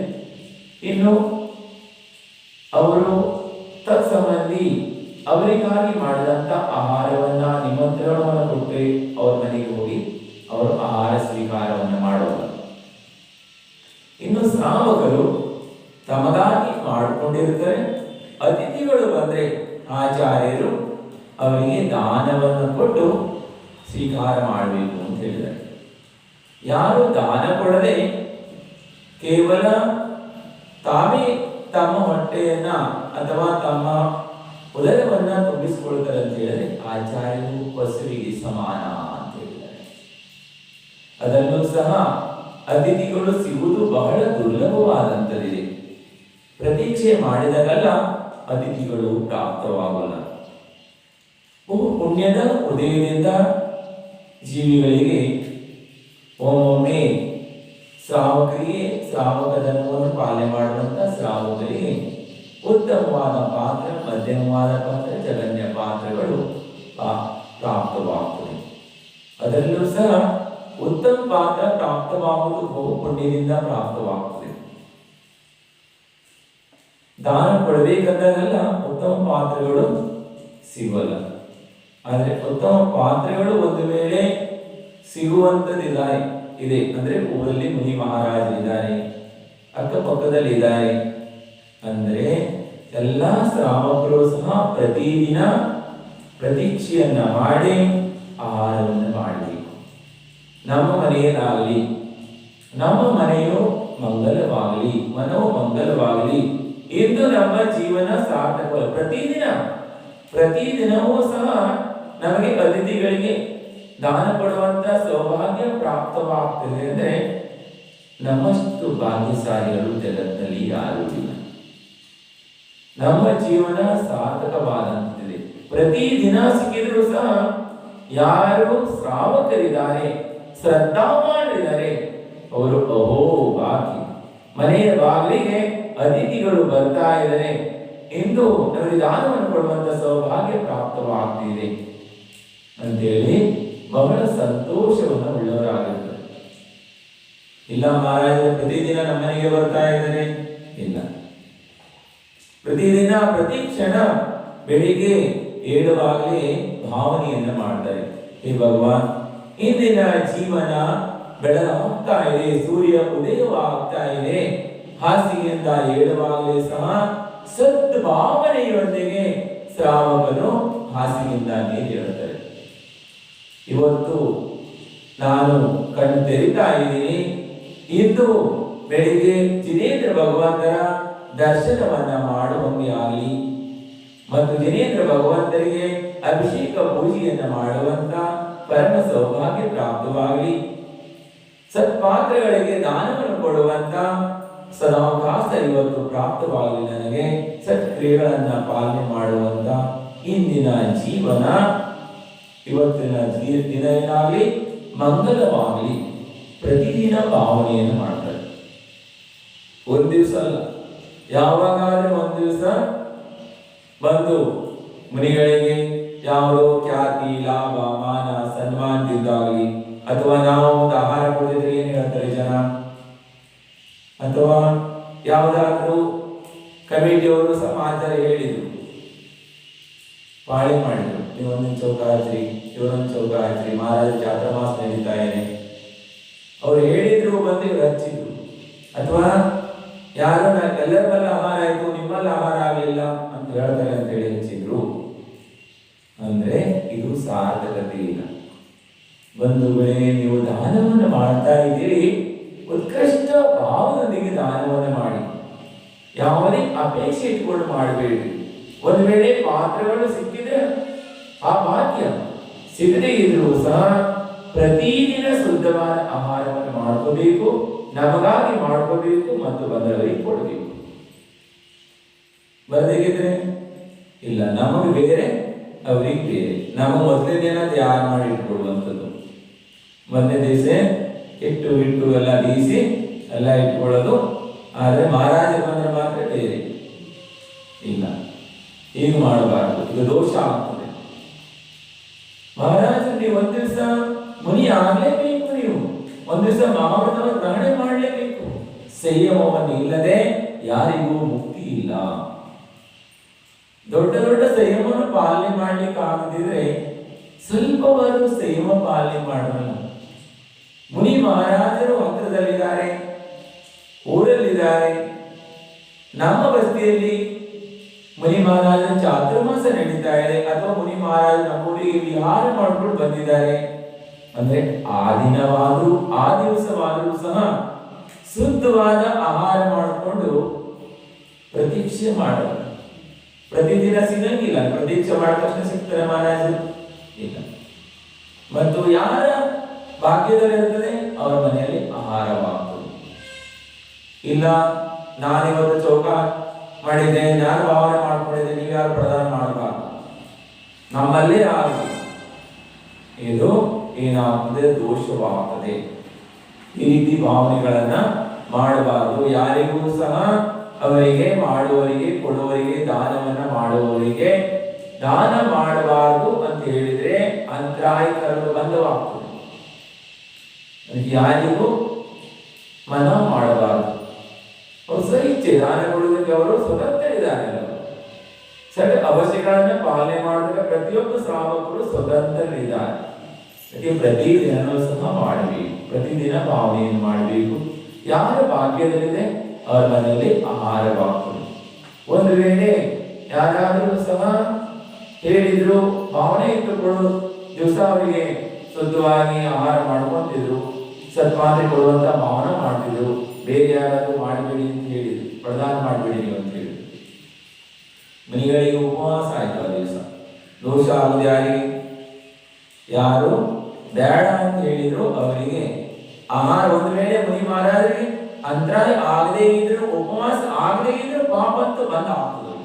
ಇನ್ನು ಅವರು ತತ್ಸಂಬಂಧಿ ಅವರಿಗಾಗಿ ಮಾಡಿದಂಥ ಆಹಾರವನ್ನ, ನಿಮಂತ್ರಣವನ್ನು ಕೊಟ್ಟು ಅವ್ರ ಮನೆಗೆ ಹೋಗಿ ಅವರು ಆಹಾರ ಸ್ವೀಕಾರವನ್ನು ಮಾಡೋದು. ಇನ್ನು ಶ್ರಾವಕರು ತಮಗಾಗಿ ಮಾಡಿಕೊಂಡಿರ್ತಾರೆ. ಅತಿಥಿಗಳು ಬಂದರೆ ಆಚಾರ್ಯರು ಅವರಿಗೆ ದಾನವನ್ನು ಕೊಟ್ಟು ಸ್ವೀಕಾರ ಮಾಡಬೇಕು ಅಂತ ಹೇಳಿದ್ದಾರೆ. ಯಾರು ದಾನ ಕೊಡದೆ ಕೇವಲ ತಾವೇ ತಮ್ಮ ಹೊಟ್ಟೆಯನ್ನ ಅಥವಾ ತಮ್ಮ ಉದರವನ್ನ ತುಂಬಿಸಿಕೊಳ್ತಾರೆ ಅಂತ ಹೇಳಿದ್ರೆ ಆಚಾರ್ಯರು ಪಶುವಿಗೆ ಸಮಾನ ಅಂತ ಹೇಳಿದ್ದಾರೆ. ಅದನ್ನು ಸಹ ಅತಿಥಿಗಳು ಸಿಗುವುದು ಬಹಳ ದುರ್ಲಭವಾದಂಥದ್ದಿದೆ. ಪ್ರತೀಕ್ಷೆ ಮಾಡಿದಾಗಲ್ಲ ಅತಿಥಿಗಳು ಪ್ರಾಪ್ತವಾಗಲ್ಲ. ಬಹು ಪುಣ್ಯದ ಹೃದಯದಿಂದ ಜೀವಿಗಳಿಗೆ ಒಮ್ಮೊಮ್ಮೆ ಶ್ರಾವಕರಿಗೆ, ಶ್ರಾವಕ ಧರ್ಮವನ್ನು ಪಾಲನೆ ಮಾಡುವಂಥ ಶ್ರಾವಕರಿಗೆ ಉತ್ತಮವಾದ ಪಾತ್ರ, ಮಧ್ಯಮವಾದ ಪಾತ್ರ, ಜಗನ್ಯ ಪಾತ್ರಗಳು ಪ್ರಾಪ್ತವಾಗುತ್ತದೆ. ಅದರಲ್ಲೂ ಸಹ ಉತ್ತಮ ಪಾತ್ರ ಪ್ರಾಪ್ತವಾಗುವುದು ಬಹು ಪುಣ್ಯದಿಂದ ಪ್ರಾಪ್ತವಾಗುತ್ತದೆ. ದಾನ ಕೊಡಬೇಕಂದಾಗೆಲ್ಲ ಉತ್ತಮ ಪಾತ್ರಗಳು ಸಿಗಲ್ಲ. ಆದರೆ ಉತ್ತಮ ಪಾತ್ರಗಳು ಒಂದು ವೇಳೆ ಸಿಗುವಂಥದ್ದಿದ್ದಾರೆ ಇದೆ ಅಂದ್ರೆ ಊರಲ್ಲಿ ಮುನಿ ಮಹಾರಾಜರಿದ್ದಾರೆ, ಅಕ್ಕಪಕ್ಕದಲ್ಲಿ ಇದ್ದಾರೆ ಅಂದ್ರೆ ಎಲ್ಲ ಶ್ರಾವಕರು ಸಹ ಪ್ರತಿದಿನ ಪ್ರತೀಕ್ಷೆಯನ್ನ ಮಾಡಿ ಆಹಾರವನ್ನು ಮಾಡಬೇಕು. ನಮ್ಮ ಮನೆಯಲ್ಲಾಗಲಿ, ನಮ್ಮ ಮನೆಯು ಮಂಗಲವಾಗಲಿ, ಮನೋ ಮಂಗಲವಾಗಲಿ ಎಂದು ನಮ್ಮ ಜೀವನ ಸಾರ್ಥಕವಲ್ಲ. ಪ್ರತಿದಿನವೂ ಸಹ ನಮಗೆ ಅತಿಥಿಗಳಿಗೆ ದಾನ ಕೊಡುವಂತ ಸೌಭಾಗ್ಯ ಪ್ರಾಪ್ತವಾಗ್ತದೆ ಅಂದ್ರೆ ನಮ್ಮಷ್ಟು ಭಾಗ್ಯಶಾಲಿಗಳು ಜಗತ್ತಿನಲ್ಲಿ ಯಾರೂ ಇಲ್ಲ. ನಮ್ಮ ಜೀವನ ಸಾರ್ಥಕವಾದಂತಿದೆ. ಪ್ರತಿದಿನ ಸಿಕ್ಕಿದ್ರು ಸಹ ಯಾರು ಶ್ರಾವಕರಿದ್ದಾರೆ, ಶ್ರದ್ಧಾವಾನರಿದ್ದಾರೆ, ಅವರು ಅಹೋ ಬಾಕಿ ಮನೆಯ ಬಾಗಿಲಿಗೆ ಅತಿಥಿಗಳು ಬರ್ತಾ ಇದ್ದಾರೆ ಎಂದು ನಮಗೆ ದಾನವನ್ನು ಕೊಡುವಂತ ಸೌಭಾಗ್ಯ ಪ್ರಾಪ್ತವಾಗ್ತಿದೆ ಅಂತೇಳಿ ಬಹಳ ಸಂತೋಷವನ್ನು ಉಳ್ಳವರಾಗಿರ್ತಾರೆ. ಇಲ್ಲ ಮಹಾರಾಜ ಪ್ರತಿದಿನ ನಮ್ಮನೆಗೆ ಬರ್ತಾ ಇದ್ದಾರೆ, ಇಲ್ಲ. ಪ್ರತಿದಿನ ಪ್ರತಿ ಕ್ಷಣ ಬೆಳಿಗ್ಗೆ ಏಳುವಾಗಲೇ ಭಾವನೆಯನ್ನ ಮಾಡ್ತಾರೆ. ಹೇ ಭಗವಾನ್, ಇಂದಿನ ಜೀವನ ಬೆಳಗಾಗ್ತಾ ಇದೆ, ಸೂರ್ಯ ಉದಯವಾಗ್ತಾ ಇದೆ. ಹಾಸಿಗೆಯಿಂದ ಏಳುವಾಗಲೇ ಸಹ ಸದ್ಭಾವನೆಯೊಂದಿಗೆ ಶ್ರಾವಕನು ಹಾಸಿಗೆಯಿಂದ ನೀಡುತ್ತಾರೆ. ಇವತ್ತು ನಾನು ಕಣ್ಣು ತೆರಿತಾ ಇದ್ದೀನಿ, ಇಂದು ಬೆಳಿಗ್ಗೆ ಜಿನೇಂದ್ರ ಭಗವಂತರ ದರ್ಶನವನ್ನ ಮಾಡುವಂತೆ ಆಗಲಿ ಮತ್ತು ಜಿನೇಂದ್ರ ಭಗವಂತರಿಗೆ ಅಭಿಷೇಕ ಪೂಜೆಯನ್ನ ಮಾಡುವಂತ ಪರಮ ಸೌಭಾಗ್ಯ ಪ್ರಾಪ್ತವಾಗಲಿ. ಸತ್ಪಾತ್ರಗಳಿಗೆ ದಾನವನ್ನು ಕೊಡುವಂತ ಸದಾವಕಾಶ ಇವತ್ತು ಪ್ರಾಪ್ತವಾಗಲಿ. ನನಗೆ ಸತ್ಕ್ರಿಯೆಗಳನ್ನ ಪಾಲನೆ ಮಾಡುವಂತ ಇಂದಿನ ಜೀವನ, ಇವತ್ತಿನ ದಿನ ಏನಾಗಲಿ ಮಂಗಲವಾಗಲಿ. ಪ್ರತಿದಿನ ಭಾವನೆಯನ್ನು ಮಾಡ್ತಾರೆ. ಒಂದು ದಿವಸ ಅಲ್ಲ, ಯಾವಾಗಾದ್ರೂ ಒಂದು ದಿವಸ ಬಂದು ಮುನಿಗಳಿಗೆ ಯಾವುದೋ ಖ್ಯಾತಿ, ಲಾಭ, ಮಾನ, ಸನ್ಮಾನದಿಂದಾಗಲಿ ಅಥವಾ ನಾವು ಒಂದು ಆಹಾರ ಕೊಡಿದ್ರೆ ಏನು ಹೇಳ್ತಾರೆ ಜನ, ಅಥವಾ ಯಾವುದಾದ್ರೂ ಕಮಿಟಿಯವರು ಸಮಾಚಾರ ಹೇಳಿದ್ರು, ಪಾಳೆ ಮಾಡಿದ್ರು, ನೀವೊಂದೊಂದು ಚೌಕ ಹಚ್ಚ್ರಿ, ಇವರೊಂದು ಚೌಕ ಹಚ್ಚ್ರಿ, ಮಹಾರಾಜ ಚಾತುರ್ಮಾಸ ನಡೀತಾ ಇದೆ, ಅವ್ರು ಹೇಳಿದ್ರು ಬಂದು ಇವ್ರು ಹಚ್ಚಿದ್ರು. ಅಥವಾ ಯಾರು ಎಲ್ಲರಲ್ಲ ಆಹಾರ ಆಯ್ತು ನಿಮ್ಮಲ್ಲಿ ಆಹಾರ ಆಗಲಿಲ್ಲ ಅಂತ ಹೇಳ್ತಾರೆ ಅಂತೇಳಿ ಹಚ್ಚಿದ್ರು ಅಂದ್ರೆ ಇದು ಸಾರ್ಥಕತೆ ಇಲ್ಲ. ಬಂಧುಗಳೇ, ನೀವು ದಾನವನ್ನು ಮಾಡ್ತಾ ಇದ್ದೀರಿ, ಉತ್ಕೃಷ್ಟ ಭಾವದೊಂದಿಗೆ ದಾನವನ್ನು ಮಾಡಿ, ಯಾವುದೇ ಅಪೇಕ್ಷೆ ಇಟ್ಕೊಂಡು ಮಾಡಬೇಡಿ. ಒಂದು ವೇಳೆ ಪಾತ್ರಗಳು ಸಿಕ್ಕಿದ್ರೆ ಆ ಭಾಗ್ಯ, ಸಿಗದೇ ಇದ್ರೂ ಸಹ ಪ್ರತಿದಿನ ಶುದ್ಧವಾದ ಆಹಾರವನ್ನು ಮಾಡ್ಕೋಬೇಕು, ನಮಗಾಗಿ ಮಾಡ್ಕೋಬೇಕು ಮತ್ತು ಬಂದವರಿಗೆ ಕೊಡಬೇಕು. ಬರದೇಗಿದ್ರೆ ಇಲ್ಲ, ನಮಗೆ ಬೇರೆ ಅವರಿಗೆ ಬೇರೆ, ನಮ್ಮ ಮೊದಲನೇನ ತಯಾರು ಮಾಡಿ ಇಟ್ಕೊಡುವಂಥದ್ದು. ಮೊದಲನೇ ದಿವಸ ಹಿಟ್ಟು ಎಲ್ಲ ಬೀಸಿ ಎಲ್ಲ ಇಟ್ಕೊಳ್ಳೋದು. ಆದರೆ ಮಹಾರಾಜ ಬಂದ್ರೆ ಮಾತ್ರ ಬೇರೆ ಇಲ್ಲ, ಹೀಗೆ ಮಾಡಬಾರ್ದು, ಇದು ದೋಷ ಆಗ್ತದೆ. ಮಹಾರಾಜ ನೀವು ಒಂದು ದಿವಸ ಮುನಿ ಆಗಲೇಬೇಕು, ನೀವು ಒಂದು ದಿವಸ ಮಹಾಭಾರತವನ್ನು ಗ್ರಹಣೆ ಮಾಡಲೇಬೇಕು. ಸಂಯಮವನ್ನು ಇಲ್ಲದೆ ಯಾರಿಗೂ ಮುಕ್ತಿ ಇಲ್ಲ. ದೊಡ್ಡ ದೊಡ್ಡ ಸಂಯಮವನ್ನು ಪಾಲನೆ ಮಾಡ್ಲಿಕ್ಕೆ ಆಗದಿದ್ರೆ ಸ್ವಲ್ಪವಾದರೂ ಸಂಯಮ ಪಾಲನೆ ಮಾಡೋಣ. ಮುನಿ ಮಹಾರಾಜರು ಹತ್ತಿರದಲ್ಲಿದ್ದಾರೆ, ಊರಲ್ಲಿದ್ದಾರೆ. ನಮ್ಮ ಬಸ್ತಿಯಲ್ಲಿ ಮುನಿ ಮಹಾರಾಜನ ಚಾತುರ್ಮಾಸ ನಡೀತಾ ಇದೆ, ಅಥವಾ ಮುನಿ ಮಹಾರಾಜ ನಮ್ಮೂರಿಗೆ ವಿಹಾರ ಮಾಡ್ಕೊಂಡು ಬಂದಿದ್ದಾರೆ ಅಂದ್ರೆ ಆ ದಿನವಾದರೂ ಆ ದಿವಸವಾದರೂ ಸಹ ಶುದ್ಧವಾದ ಆಹಾರ ಮಾಡಿಕೊಂಡು ಪ್ರತೀಕ್ಷೆ ಮಾಡೋದು. ಪ್ರತಿದಿನ ಸಿಗಂಗಿಲ್ಲ, ಪ್ರತೀಕ್ಷೆ ಮಾಡಿದ ತಕ್ಷಣ ಸಿಗ್ತಾರೆ ಮಹಾರಾಜರು ಇಲ್ಲ. ಮತ್ತು ಯಾರ ಭಾಗ್ಯದಲ್ಲಿರುತ್ತದೆ ಅವರ ಮನೆಯಲ್ಲಿ ಆಹಾರವಾಗ್ತದೆ. ಇಲ್ಲ ನಾನಿವತ್ತು ಚೌಕ ಮಾಡಿದ್ದೆ, ನಾನು ಭಾವನೆ ಮಾಡ್ಕೊಂಡಿದ್ದೆ, ನೀವ್ಯಾರು ಪ್ರದಾನ ಮಾಡಬಾರ್ದು, ನಮ್ಮಲ್ಲೇ ಆಗಿದೆ, ಇದು ಏನಾಗ್ತದೆ, ದೋಷವಾಗ್ತದೆ. ಈ ರೀತಿ ಭಾವನೆಗಳನ್ನ ಮಾಡಬಾರದು. ಯಾರಿಗೂ ಸಹ ಅವರಿಗೆ ಮಾಡುವವರಿಗೆ ಕೊಡುವವರಿಗೆ ದಾನವನ್ನ ಮಾಡುವವರಿಗೆ ದಾನ ಮಾಡಬಾರದು ಅಂತ ಹೇಳಿದ್ರೆ ಅಂತರಾಯಕರನ್ನು ಬಂಧವಾಗ್ತದೆ. ಯಾರಿಗೂ ಮನ ಮಾಡಬಾರದು. ಅವರು ಸ್ವಇಚ್ಛೆ ದಾನ ಕೊಡುವುದಕ್ಕೆ ಅವರು ಸ್ವತಂತ್ರ ಇದ್ದಾರೆ. ಸರಿ, ಅವಶ್ಯಗಳನ್ನ ಪಾಲನೆ ಮಾಡಿದಾಗ ಪ್ರತಿಯೊಬ್ಬ ಶ್ರಾವಕರು ಸ್ವತಂತ್ರರಿದ್ದಾರೆ. ಪ್ರತಿದಿನ ಸಹ ಮಾಡಬೇಕು, ಪ್ರತಿದಿನ ಭಾವನೆಯನ್ನು ಮಾಡಬೇಕು. ಯಾರ ಭಾಗ್ಯದಲ್ಲಿದೆ ಅವರ ಮನೆಯಲ್ಲಿ ಆಹಾರವಾಗ್ತದೆ. ಒಂದು ವೇಳೆ ಯಾರಾದರೂ ಸಹ ಹೇಳಿದ್ರು, ಭಾವನೆ ಇಟ್ಟುಕೊಳ್ಳೋ ದಿವಸ ಅವರಿಗೆ ಶುದ್ಧವಾಗಿ ಆಹಾರ ಮಾಡ್ಕೊಂತಿದ್ರು, ಸತ್ಮಾತ್ರೆ ಕೊಡುವಂತ ಭಾವನೆ ಮಾಡ್ತಿದ್ರು, ಬೇರೆ ಯಾರಾದ್ರೂ ಮಾಡಬೇಡಿ ಅಂತ ಹೇಳಿದ್ರು, ಪ್ರದಾನ ಮಾಡಬೇಡಿ ನೀವು ಅಂತ ಹೇಳಿದ್ರು. ಮನೆಗಳಿಗೆ ಉಪವಾಸ ಆಯ್ತು ಆ ದಿವಸ. ದೋಷ ಆಗುದು ಯಾರಿಗೆ? ಯಾರು ಬೇಡ ಅಂತ ಹೇಳಿದ್ರು ಅವರಿಗೆ ಆಹಾರ. ಒಂದು ವೇಳೆ ಮುನಿ ಮಹಾರಾಜರಿಗೆ ಅಂತರಾಯ ಆಗದೇ ಇದ್ರು, ಉಪವಾಸ ಆಗದೇ ಇದ್ರು ಪಾಪಂತೂ ಬಂದ ಆಗ್ತದೆ.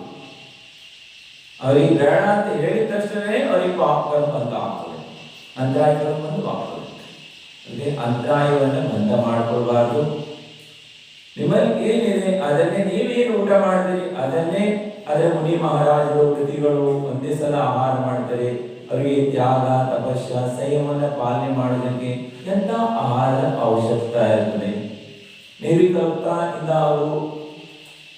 ಅವರಿಗೆ ಬೇಡ ಅಂತ ಹೇಳಿದ ತಕ್ಷಣವೇ ಅವರಿಗೆ ಪಾಪಗಳು ಬಂದ ಆಗ್ತದೆ, ಅಂತರಾಯಗಳು ಬಂದು ಆಗ್ತದೆ. ಅಂತರಾಯವನ್ನು ಬಂಧ ಮಾಡಿಕೊಳ್ಬಾರ್ದು. ನಿಮ್ಮಲ್ಲಿ ಏನಿದೆ ಅದನ್ನೇ ನೀವೇನು ಊಟ ಮಾಡಿದ್ರಿ ಅದನ್ನೇ ಅದರ ಮುನಿ ಮಹಾರಾಜರು ಕೃತಿಗಳು ಒಂದೇ ಸಲ ಆಹಾರ ಮಾಡ್ತಾರೆ. ಅವರಿಗೆ ತ್ಯಾಗ, ತಪಸ್ಯ, ಸಂಯಮನ ಪಾಲನೆ ಮಾಡೋದಕ್ಕೆ ಎಂತ ಆಹಾರದ ಅವಶ್ಯಕತೆ ಇರ್ತದೆ. ನಿರ್ವಿಕಲ್ಪದಿಂದ ಅವರು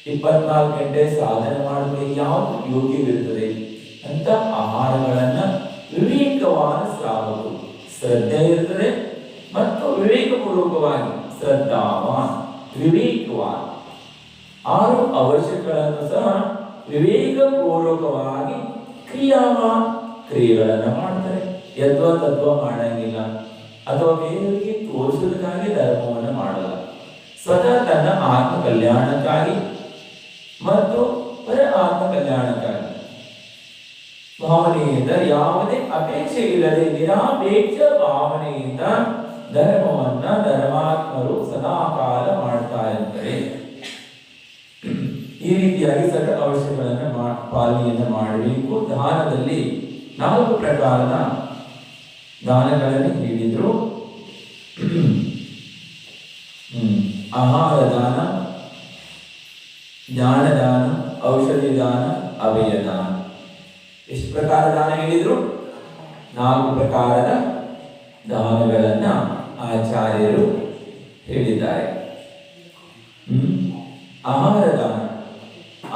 24 ಗಂಟೆ ಸಾಧನೆ ಮಾಡೋದಕ್ಕೆ ಯಾವುದು ಯೋಗ್ಯವಿರುತ್ತದೆ ಅಂತ ಆಹಾರಗಳನ್ನ ವಿವೇಕವಾದ ಶ್ರಾವಕರು, ಶ್ರದ್ಧೆ ಇರ್ತದೆ ಮತ್ತು ವಿವೇಕಪೂರ್ವಕವಾಗಿ ಶ್ರದ್ಧಾವಾನ್ ವಿವೇಕವಾದ 6 ಅವಶ್ಯಕಗಳನ್ನು ಸಹ ವಿವೇಕಪೂರ್ವಕವಾಗಿ ಕ್ರಿಯೆಗಳನ್ನು ಮಾಡ್ತಾರೆ. ಯದ್ವ ತತ್ವ ಮಾಡಂಗಿಲ್ಲ, ಅಥವಾ ಬೇರೆಯವರಿಗೆ ತೋರಿಸೋದಕ್ಕಾಗಿ ಧರ್ಮವನ್ನು ಮಾಡಲ್ಲ. ಸ್ವತಃ ತನ್ನ ಆತ್ಮ ಕಲ್ಯಾಣಕ್ಕಾಗಿ ಮತ್ತು ಪರ ಆತ್ಮ ಕಲ್ಯಾಣಕ್ಕಾಗಿ ಭಾವನೆಯಿಂದ, ಯಾವುದೇ ಅಪೇಕ್ಷೆ ಇಲ್ಲದೆ ನಿರಾಪೇಕ್ಷ ಭಾವನೆಯಿಂದ ಧರ್ಮವನ್ನ ಧರ್ಮಾತ್ಮರು ಸದಾಕಾಲ ಮಾಡ್ತಾ ಇರ್ತಾರೆ. ಈ ರೀತಿಯಾಗಿ ಸಕಲ ಅವಶ್ಯಗಳನ್ನು ಪಾಲನೆಯನ್ನು ಮಾಡಬೇಕು. ದಾನದಲ್ಲಿ 4 ಪ್ರಕಾರದ ದಾನಗಳನ್ನು ನೀಡಿದ್ರು. ಆಹಾರ ದಾನ, ಜ್ಞಾನ ದಾನ, ಔಷಧಿ ದಾನ, ಅಭಯ ದಾನ. ಎಷ್ಟು ಪ್ರಕಾರ ದಾನ ಹೇಳಿದ್ರು? 4 ಪ್ರಕಾರದ ದಾನಗಳನ್ನ ಆಚಾರ್ಯರು ಹೇಳಿದ್ದಾರೆ. ಆಹಾರ ದಾನ,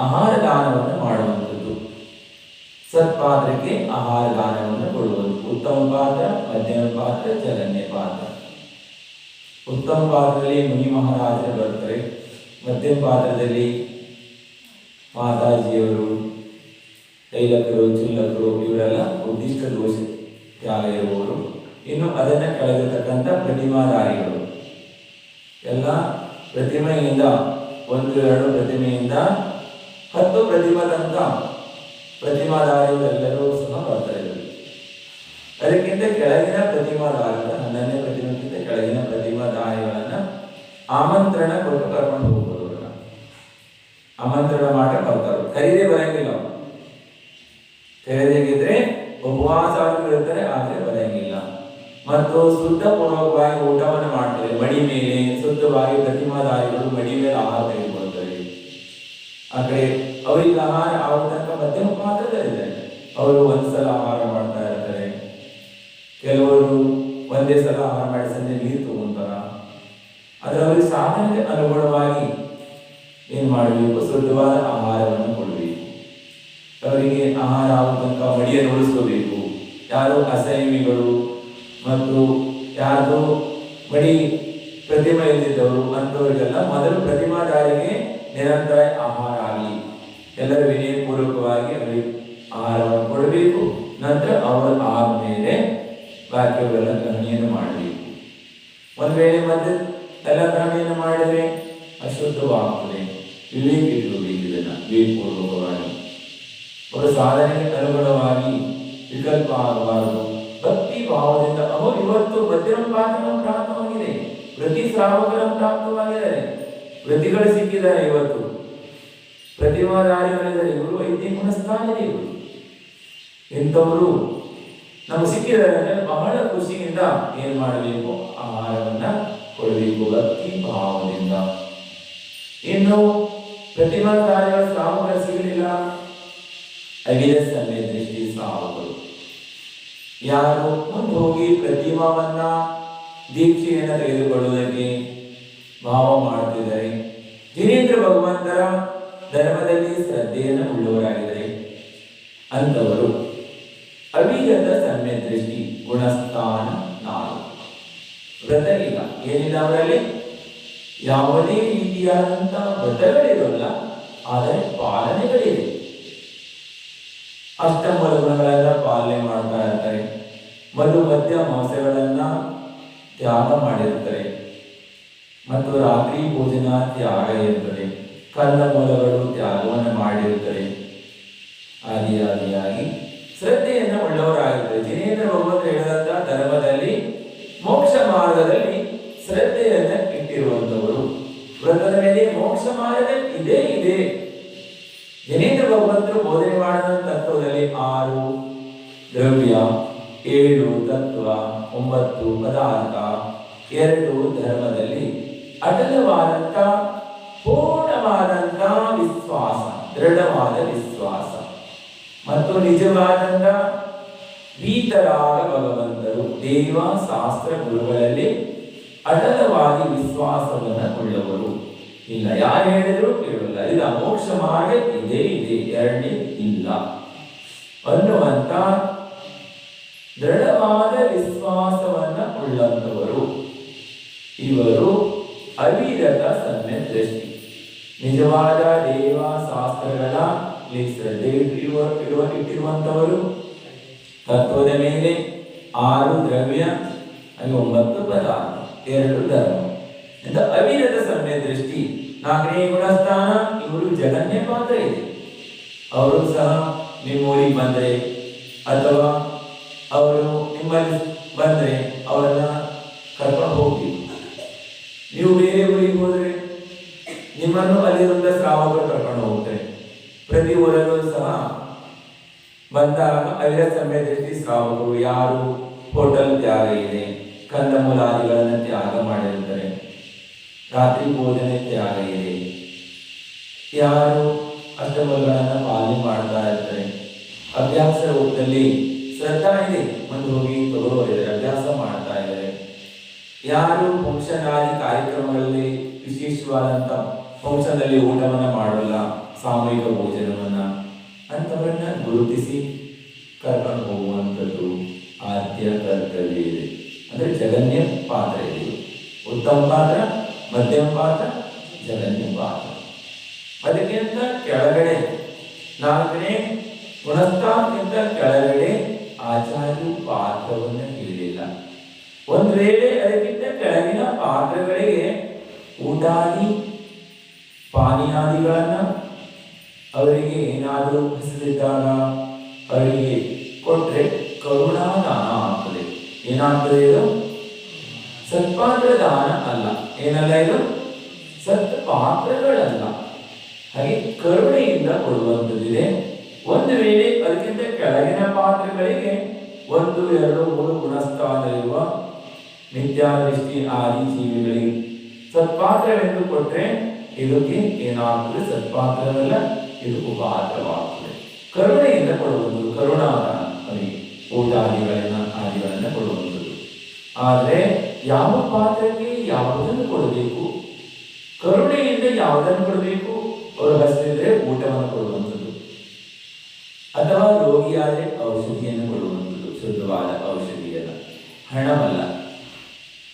ಆಹಾರ ದಾನವನ್ನು ಮಾಡುವಂಥದ್ದು. ಸತ್ಪಾತ್ರಕ್ಕೆ ಆಹಾರ ದಾನವನ್ನು ಕೊಡುವುದು. ಉತ್ತಮ ಪಾತ್ರ, ಮಧ್ಯಮ ಪಾತ್ರ, ಜಗನ್ಯ ಪಾತ್ರ. ಉತ್ತಮ ಪಾತ್ರದಲ್ಲಿ ಮುನಿ ಮಹಾರಾಜರು ಬರ್ತಾರೆ. ಮಧ್ಯಮ ಪಾತ್ರದಲ್ಲಿ ಮಾತಾಜಿಯವರು, ತೈಲಕರು, ಚುಲ್ಲಕರು ಇವರೆಲ್ಲ ಉದ್ದಿಷ್ಟ ದೋಷ ತ್ಯಾಗ ಇರುವವರು. ಇನ್ನು ಅದನ್ನು ಕೆಳಗಿರ್ತಕ್ಕಂಥ ಪ್ರತಿಮಾಧಾರಿಗಳು ಎಲ್ಲ ಪ್ರತಿಮೆಯಿಂದ 1-2 ಪ್ರತಿಮೆಯಿಂದ 10 ಪ್ರತಿಮಾ ತನಕ ಪ್ರತಿಮಾಧಾರಿಗಳೆಲ್ಲರೂ ಸಹ ಬರ್ತಾರೆ. ಅದಕ್ಕಿಂತ ಕೆಳಗಿನ ಪ್ರತಿಮಾಧಾರಿಗಳ 11ನೇ ಪ್ರತಿಮೆಗಿಂತ ಕೆಳಗಿನ ಪ್ರತಿಮಾಧಾರಿಗಳನ್ನ ಆಮಂತ್ರಣ ಕೊಟ್ಟು ಕರ್ಕೊಂಡು ಹೋಗ್ಬೋದು. ಅವ್ರನ್ನ ಆಮಂತ್ರಣ ಮಾಡಿ ಬರ್ತಾರೆ, ಕರೀದೇ ಬರಂಗಿಲ್ಲ. ಕರೀದೇಗಿದ್ರೆ ಉಪವಾಸ ಇರ್ತಾರೆ, ಆದ್ರೆ ಬರಂಗಿಲ್ಲ. ಮತ್ತು ಶುದ್ಧ ಪೂರ್ವಕ ಶುದ್ಧವಾಗಿ ಪ್ರತಿಮಾಧಾರಿಗಳು ಮಡಿ ಮೇಲೆ ಆಹಾರ ತೆಗೆದುಕೊಳ್ತಾರೆ. ಆ ಕಡೆ ಅವರಿಗೆ ಆಹಾರ ಆಗ ತನಕ ಮಧ್ಯಮ ಪಾತ್ರದಲ್ಲಿದೆ. ಅವರು ಒಂದ್ಸಲ ಆಹಾರ ಮಾಡ್ತಾ ಇರ್ತಾರೆ, ಕೆಲವರು ಒಂದೇ ಸಲ ಆಹಾರ ಮಾಡಿ ಸಂಜೆ ನೀರು ತಗೊಂತಾರ. ಆದ್ರೆ ಅವರಿಗೆ ಸಾಧನೆಗೆ ಅನುಗುಣವಾಗಿ ಏನ್ ಮಾಡಬೇಕು, ಶುದ್ಧವಾದ ಆಹಾರವನ್ನು ಕೊಡಬೇಕು. ಅವರಿಗೆ ಆಹಾರ ಆಗ ತನಕ ಮಡಿಯನ್ನು ಉಳಿಸ್ಕೋಬೇಕು. ಯಾರು ಅಸಂಯಮಿಗಳು ಮತ್ತು ಯಾರು ಮಡಿ ಪ್ರತಿಮೆ ಇದ್ದಿದ್ದವರು ಅಂತವರಿಗೆಲ್ಲ ಮೊದಲು ಪ್ರತಿಮಾಧಾರಿಗೆ ನಿರಂತರ ಆಹಾರ ಆಗಲಿ, ಎಲ್ಲರೂ ವಿನಯಪೂರ್ವಕವಾಗಿ ಅವರಿಗೆ ಆಹಾರವನ್ನು ಕೊಡಬೇಕು. ನಂತರ ಅವರು ಆದ್ಮೇಲೆ ಬಾಕಿಯವರೆಲ್ಲ ಗ್ರಹಣೆಯನ್ನು ಮಾಡಬೇಕು. ಒಂದ್ ವೇಳೆ ಮತ್ತೆ ಎಲ್ಲ ಗ್ರಹಣೆಯನ್ನು ಮಾಡಿದ್ರೆ ಅಶುದ್ಧವಾಗ್ತದೆ. ವಿವೇಕ ಇಟ್ಕೋಬೇಕು, ಇದನ್ನ ವಿವೇಕಪೂರ್ವಕವಾಗಿ ಅವರ ಸಾಧನೆಗೆ ಅನುಗುಣವಾಗಿ ವಿಕಲ್ಪ ಆಗಬಾರದು. ಭಕ್ತಿ ಭಾವದಿಂದ ಅವರು ಇವತ್ತು ಮಧ್ಯಮ ಪಾತ್ರ ಪ್ರಾಪ್ತವಾಗಿದೆ, ಪ್ರತಿ ಶ್ರಾವಕರ ಪ್ರಾಪ್ತವಾಗಿದ್ದಾರೆ, ಪ್ರತಿಗಳು ಸಿಕ್ಕಿದ್ದಾರೆ. ಇವತ್ತು ಪ್ರತಿಮಾಧಾರಿಗಳಿದ್ದಾರೆ, ಇವರು ವೈದ್ಯ ಗುಣಸ್ಥಾನಿದೆ. ಇವರು ಇಂಥವರು ನಮಗೆ ಸಿಕ್ಕಿದ್ದಾರೆ, ಬಹಳ ಖುಷಿಯಿಂದ ಏನ್ ಮಾಡಬೇಕು, ಆಹಾರವನ್ನ ಕೊಡಬೇಕು ಭಕ್ತಿ ಭಾವದಿಂದ. ಇನ್ನು ಪ್ರತಿಮಾಧಾರಿಗಳ ಶ್ರಾವಕರು ಸಿಗಲಿಲ್ಲ, ಅವಿರತ ಸಮಯ ದೃಷ್ಟಿ ಶ್ರಾವಕರು ಯಾರು ಮುಂದೆ ಹೋಗಿ ಪ್ರತಿಮಾವನ್ನ ದೀಕ್ಷೆಯನ್ನು ತೆಗೆದುಕೊಳ್ಳುವುದಕ್ಕೆ ಭಾವ ಮಾಡುತ್ತಿದ್ದಾರೆ, ಜಿನೇಂದ್ರ ಭಗವಂತರ ಧರ್ಮದಲ್ಲಿ ಶ್ರದ್ಧೆಯನ್ನು ಉಳ್ಳವರಾಗಿದ್ದಾರೆ, ಅಂತವರು ಅವಿರತ ಸಮ್ಯ ದೃಷ್ಟಿ ಗುಣಸ್ಥಾನ 4 ವ್ರತ ಇಲ್ಲ, ಏನಿಲ್ಲ ಅವರಲ್ಲಿ ಯಾವುದೇ ರೀತಿಯಾದಂತಹ ವ್ರತಗಳಿರೋಲ್ಲ, ಆದರೆ ಪಾಲನೆಗಳಿವೆ. ಅಷ್ಟಮೂಲ ಗುಣಗಳೆಲ್ಲ ಪಾಲನೆ ಮಾಡ್ತಾ ಇರ್ತಾರೆ, ಮಧು ಮಧ್ಯ ಮಾಂಸಗಳನ್ನ ತ್ಯಾಗ ಮಾಡಿರ್ತಾರೆ, ಮತ್ತು ರಾತ್ರಿ ಭೋಜನ ತ್ಯಾಗ ಇರುತ್ತದೆ, ಕಂದ ಮೂಲಗಳು ತ್ಯಾಗವನ್ನು ಮಾಡಿರುತ್ತಾರೆ. ಆದಿಯಾಗಿ ಶ್ರದ್ಧೆಯನ್ನು ಉಳ್ಳವರಾಗಿರ್ತಾರೆ. ಜಿನೇಂದ್ರ ಭಗವಂತ ಹೇಳಿದಂತ ಧರ್ಮದಲ್ಲಿ ಮೋಕ್ಷ ಮಾರ್ಗದಲ್ಲಿ ಶ್ರದ್ಧೆಯನ್ನು ಇಟ್ಟಿರುವಂತವರು, ವ್ರತದ ಮೇಲೆ ಮೋಕ್ಷ ಮಾರ್ಗ ಇದೇ ಇದೆ. ಜಿನೇಂದ್ರ ಭಗವಂತರು ಬೋಧನೆ ಮಾಡಿದ ತತ್ವದಲ್ಲಿ 6 ದ್ರವ್ಯ, 7 ತತ್ವ, 9 ಪದಾರ್ಥ, 2 ಧರ್ಮದಲ್ಲಿ ಅಟಲವಾದಂತ ಪೂರ್ಣವಾದಂತ ವಿಶ್ವಾಸ, ದೃಢವಾದ ವಿಶ್ವಾಸ ಮತ್ತು ನಿಜವಾದಂತ ವೀತರಾಗ ಭಗವಂತರು ದೇವ ಶಾಸ್ತ್ರ ಗುರುಗಳಲ್ಲಿ ಅಟಲವಾಗಿ ವಿಶ್ವಾಸವನ್ನು ಉಳ್ಳವರು. ಇಲ್ಲ, ಯಾರು ಹೇಳಿದ್ರು ಕೇಳಲ್ಲ, ಇಲ್ಲ ಮೋಕ್ಷ ಮಾರ್ಗ ಇದೇ ಇದೆ, ಎರಡನೇ ಇಲ್ಲ ಅನ್ನುವಂತ ದೃಢವಾದ ವಿಶ್ವಾಸವನ್ನ ಉಳ್ಳಂತವರು ಇವರು ಅವಿರತ ಸಮ್ಯ ದೃಷ್ಟಿ. ನಿಜವಾದ ದೇವ ಶಾಸ್ತ್ರಗಳ ಶ್ರದ್ಧೆ ಇಟ್ಟಿರುವಂತವರು, ತತ್ವದ ಮೇಲೆ 6 ದ್ರವ್ಯ, 9 ಪದಾರ್ಥ, 2 ಧರ್ಮ ಇಂದ ಅವಿರತ ಸಮ್ಯ ದೃಷ್ಟಿ. 4ನೇ ಗುಣಸ್ಥಾನ ಇವರು ಜಗನ್ಯ ಪಾತ್ರ ಇದೆ. ಅವರು ಸಹ ನಿಮ್ಮೂರಿಗೆ ಬಂದ್ರೆ ಅಥವಾ ಅವರು ನಿಮ್ಮಲ್ಲಿ ಬಂದ್ರೆ ಅವರನ್ನ ಕರ್ಕೊಂಡು ಹೋಗ್ತೀವಿ. ನೀವು ಬೇರೆ ಊರಿಗೆ ಹೋದ್ರೆ ನಿಮ್ಮನ್ನು ಅಲ್ಲಿರುವಂತ ಶ್ರಾವಕರು ಕರ್ಕೊಂಡು ಹೋಗ್ತಾರೆ. ಪ್ರತಿ ಊರಲ್ಲೂ ಸಹ ಬಂದಾಗ ಅವಿರತ ಸಮ್ಯ ದೃಷ್ಟಿ ಶ್ರಾವಕರು ಯಾರು ಹೋಟೆಲ್ ತ್ಯಾಗ ಇದೆ, ಕಂದಮೂಲಾದಿಗಳನ್ನು ತ್ಯಾಗ ಮಾಡಿರುತ್ತಾರೆ, ರಾತ್ರಿ ಭೋಜನ ತ್ಯಾಗ ಇದೆ, ಯಾರು ಅಷ್ಟಮೂಲಗಳನ್ನು ಪಾಲನೆ ಮಾಡ್ತಾ ಇರ್ತಾರೆ, ಅಭ್ಯಾಸ ರೂಪದಲ್ಲಿ ಶ್ರದ್ಧಾ ಇದೆ, ಮುಂದೆ ಹೋಗಿ ತಗೊಳ್ಳೋರಿದ್ದಾರೆ, ಅಭ್ಯಾಸ ಮಾಡ್ತಾ ಇದ್ದಾರೆ, ಯಾರು ಫಂಕ್ಷನಾದಿ ಕಾರ್ಯಕ್ರಮಗಳಲ್ಲಿ ವಿಶೇಷವಾದಂತ ಫಂಕ್ಷನ್ನಲ್ಲಿ ಊಟವನ್ನ ಮಾಡಲ್ಲ, ಸಾಮೂಹಿಕ ಭೋಜನವನ್ನ, ಅಂತವರನ್ನ ಗುರುತಿಸಿ ಕರ್ಕೊಂಡು ಹೋಗುವಂಥದ್ದು ಆದ್ಯ ಕರ್ತವ್ಯ ಇದೆ. ಅಂದ್ರೆ ಜಗನ್ಯ ಪಾತ್ರ ಇದೆ, ಉತ್ತಮ ಪಾತ್ರ, ಮಧ್ಯಮ ಪಾತ್ರ, ಜಗನ್ಯ ಪಾತ್ರ. ಅದಕ್ಕಿಂತ ಕೆಳಗಡೆ 4ನೇ ಗುಣಸ್ಥಾನಕ್ಕಿಂತ ಕೆಳಗಡೆ ಆಚಾರ್ಯ ಪಾತ್ರವನ್ನು ಹೇಳಿಲ್ಲ. ಒಂದು ವೇಳೆ ಅದಕ್ಕಿಂತ ಕೆಳಗಿನ ಪಾತ್ರಗಳಿಗೆ ಊಟಾದಿ ಪಾನೀಯಾದಿಗಳನ್ನ ಅವರಿಗೆ ಏನಾದರೂ ಹಸಿದಿದ್ದಾಗ ಅವರಿಗೆ ಕೊಟ್ರೆ ಕರುಣಾದಾನ ಆಗ್ತದೆ. ಏನಾಗ್ತದೆ ಇದು? ಸತ್ಪಾತ್ರ ದಾನ ಅಲ್ಲ. ಏನಲ್ಲ ಇದು? ಸತ್ಪಾತ್ರಗಳಲ್ಲ. ಹಾಗೆ ಕರುಣೆಯಿಂದ ಕೊಡುವಂಥದ್ದಿದೆ. ಒಂದು ವೇಳೆ ಅದಕ್ಕಿಂತ ಕೆಳಗಿನ ಪಾತ್ರಗಳಿಗೆ 1, 2, 3 ಗುಣಸ್ಥಾನದಲ್ಲಿರುವ ಮಿಥ್ಯಾದೃಷ್ಟಿ ಆದಿ ಜೀವಿಗಳಿಗೆ ಸತ್ಪಾತ್ರವೆಂದು ಕೊಟ್ರೆ ಇದಕ್ಕೆ ಏನಾಗ್ತದೆ? ಸತ್ಪಾತ್ರವಲ್ಲ, ಇದು ಉಪಾತ್ರವಾಗ್ತದೆ. ಕರುಣೆಯಿಂದ ಕೊಡುವುದು ಕರುಣಾದಾನ, ಅವರಿಗೆ ಆದಿಗಳನ್ನ ಕೊಡುವಂಥದ್ದು. ಆದರೆ ಯಾವ ಪಾತ್ರಕ್ಕೆ ಯಾವುದನ್ನು ಕೊಡಬೇಕು? ಕರುಣೆಯಿಂದ ಯಾವುದನ್ನು ಕೊಡಬೇಕು? ಅವರು ಹಸಿದ್ರೆ ಊಟವನ್ನು ಕೊಡುವಂಥದ್ದು, ಅಥವಾ ರೋಗಿಯಾದರೆ ಔಷಧಿಯನ್ನು ಕೊಡುವಂಥದ್ದು, ಶುದ್ಧವಾದ ಔಷಧಿಯಲ್ಲ, ಹಣವಲ್ಲ.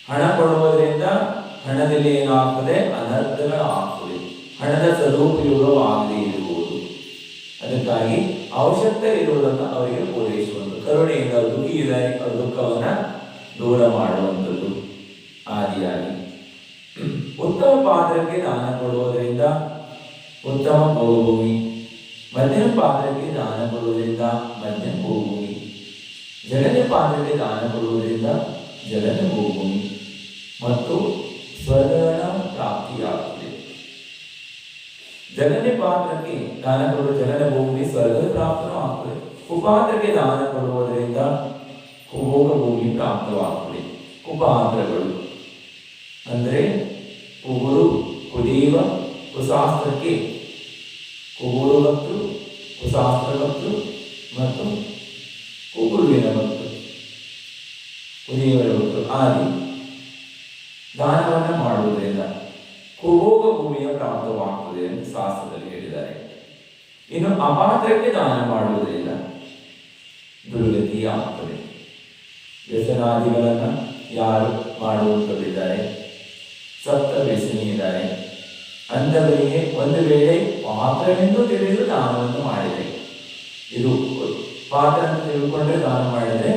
ಹಣ ಕೊಡುವುದರಿಂದ ಹಣದಲ್ಲಿ ಏನಾಗ್ತದೆ? ಅನರ್ಥಗಳು ಆಗ್ತದೆ, ಹಣದ ಸದುಪಯೋಗವಾಗದೇ ಇರುವುದು. ಅದಕ್ಕಾಗಿ ಅವಶ್ಯಕತೆ ಇರುವುದನ್ನು ಅವರಿಗೆ ಪೂರೈಸುವಂಥದ್ದು, ಕರುಣೆಯಿಂದ ಅವರು ದುಃಖಿ ಇದ್ದಾರೆ, ಅವರ ದುಃಖವನ್ನ ದೂರ ಮಾಡುವಂಥದ್ದು ಆದಿಯಾಗಿ. ಉತ್ತಮ ಪಾತ್ರಕ್ಕೆ ದಾನ ಕೊಡುವುದರಿಂದ ಉತ್ತಮ ಭೋಗಭೂಮಿ, ಮಧ್ಯಮ ಪಾತ್ರಕ್ಕೆ ದಾನ ಕೊಡುವುದರಿಂದ ಮಧ್ಯಮ ಭೋಗಭೂಮಿ, ಜಗನ್ಯ ಪಾತ್ರಕ್ಕೆ ದಾನ ಕೊಡುವುದರಿಂದ ಜಗನ್ಯ ಭೋಗಭೂಮಿ ಮತ್ತು ಸ್ವರ್ಗಗಳ ಪ್ರಾಪ್ತಿಯಾಗುತ್ತದೆ. ಜಗನ್ಯ ಪಾತ್ರಕ್ಕೆ ದಾನ ಕೊಡುವ ಜಗನ್ಯ ಭೂಮಿ ಸ್ವರ್ಗದ ಪ್ರಾಪ್ತನೂ ಆಗ್ತದೆ. ಕುಪಾತ್ರಕ್ಕೆ ದಾನ ಕೊಡುವುದರಿಂದ ಕುಭೋಗ ಭೂಮಿ ಪ್ರಾಪ್ತವಾಗ್ತದೆ. ಕುಪಾತ್ರಗಳು ಅಂದರೆ ಕುಗುರು, ಕುದೀವ, ಕುಶಾಸ್ತ್ರಕ್ಕೆ ಕುಗುರು ಭಕ್ತರು, ಕುಶಾಸ್ತ್ರ ಭಕ್ತರು ಮತ್ತು ಕುಗುರುವಿನ ಭಕ್ತರು, ಕುದೀವರ ಭಕ್ತರು ಆದಿ ದಾನವನ್ನು ಮಾಡುವುದರಿಂದ ಕುಭೋಗ ಭೂಮಿಯ ಪ್ರಾಪ್ತವಾಗ್ತದೆ ಎಂದು ಶಾಸ್ತ್ರದಲ್ಲಿ ಹೇಳಿದ್ದಾರೆ. ಇನ್ನು ಅಪಾತ್ರಕ್ಕೆ ದಾನ ಮಾಡುವುದರಿಂದ ದುರ್ಗತಿ ಆಗ್ತದೆ. ವ್ಯಸನಾದಿಗಳನ್ನು ಯಾರು ಮಾಡುವಂಥದ್ದಿದ್ದಾರೆ, ಸಪ್ತ ವ್ಯಸನಿ ಇದ್ದಾರೆ, ಅಂಥವರಿಗೆ ಒಂದು ವೇಳೆ ಪಾತ್ರವೆಂದು ತಿಳಿದು ದಾನವನ್ನು ಮಾಡಿದೆ, ಇದು ಪಾತ್ರ ಅಂತ ತಿಳ್ಕೊಂಡ್ರೆ ದಾನ ಮಾಡಿದರೆ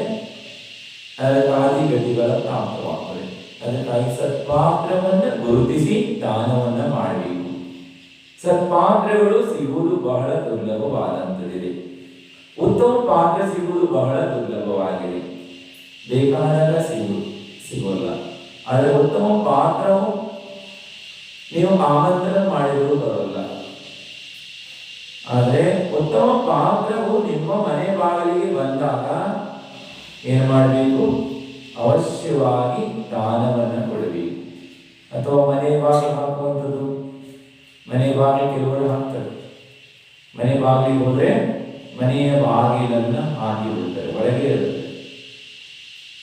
ಅದಕ್ಕಾದಿ ಗತಿಗಳ ಪ್ರಾಪ್ತವಾಗ್ತದೆ. ಅದಕ್ಕಾಗಿ ಸತ್ಪಾತ್ರವನ್ನು ಗುರುತಿಸಿ ದಾನವನ್ನು ಮಾಡಬೇಕು. ಸತ್ಪಾತ್ರಗಳು ಸಿಗುವುದು ಬಹಳ ದುರ್ಲಭವಾದಂಥದ್ದಿದೆ. ಉತ್ತಮ ಪಾತ್ರ ಸಿಗುವುದು ಬಹಳ ದುರ್ಲಭವಾಗಿದೆ, ಬೇಕಾದಾಗ ಸಿಗೋಲ್ಲ. ಆದರೆ ಉತ್ತಮ ಪಾತ್ರವು ನೀವು ಆಮಂತ್ರಣ ಮಾಡಿದರೂ ಬರೋಲ್ಲ. ಆದರೆ ಉತ್ತಮ ಪಾತ್ರವು ನಿಮ್ಮ ಮನೆ ಬಾಗಿಲಿಗೆ ಬಂದಾಗ ಏನು ಮಾಡಬೇಕು? ಅವಶ್ಯವಾಗಿ ದಾನವನ್ನು ಕೊಡಬೇಕು. ಅಥವಾ ಮನೆ ಬಾಗಿಲು ಹಾಕುವಂಥದ್ದು, ಮನೆ ಬಾಗಿಲು ಕೆಲವರು ಹಾಕ್ತಾರೆ, ಮನೆ ಬಾಗಿಲಿಗೆ ಹೋದರೆ ಮನೆಯ ಬಾಗಿಲನ್ನು ಹಾಕಿ ಬಿಡ್ತಾರೆ, ಒಳಗೆ ಇರುತ್ತೆ.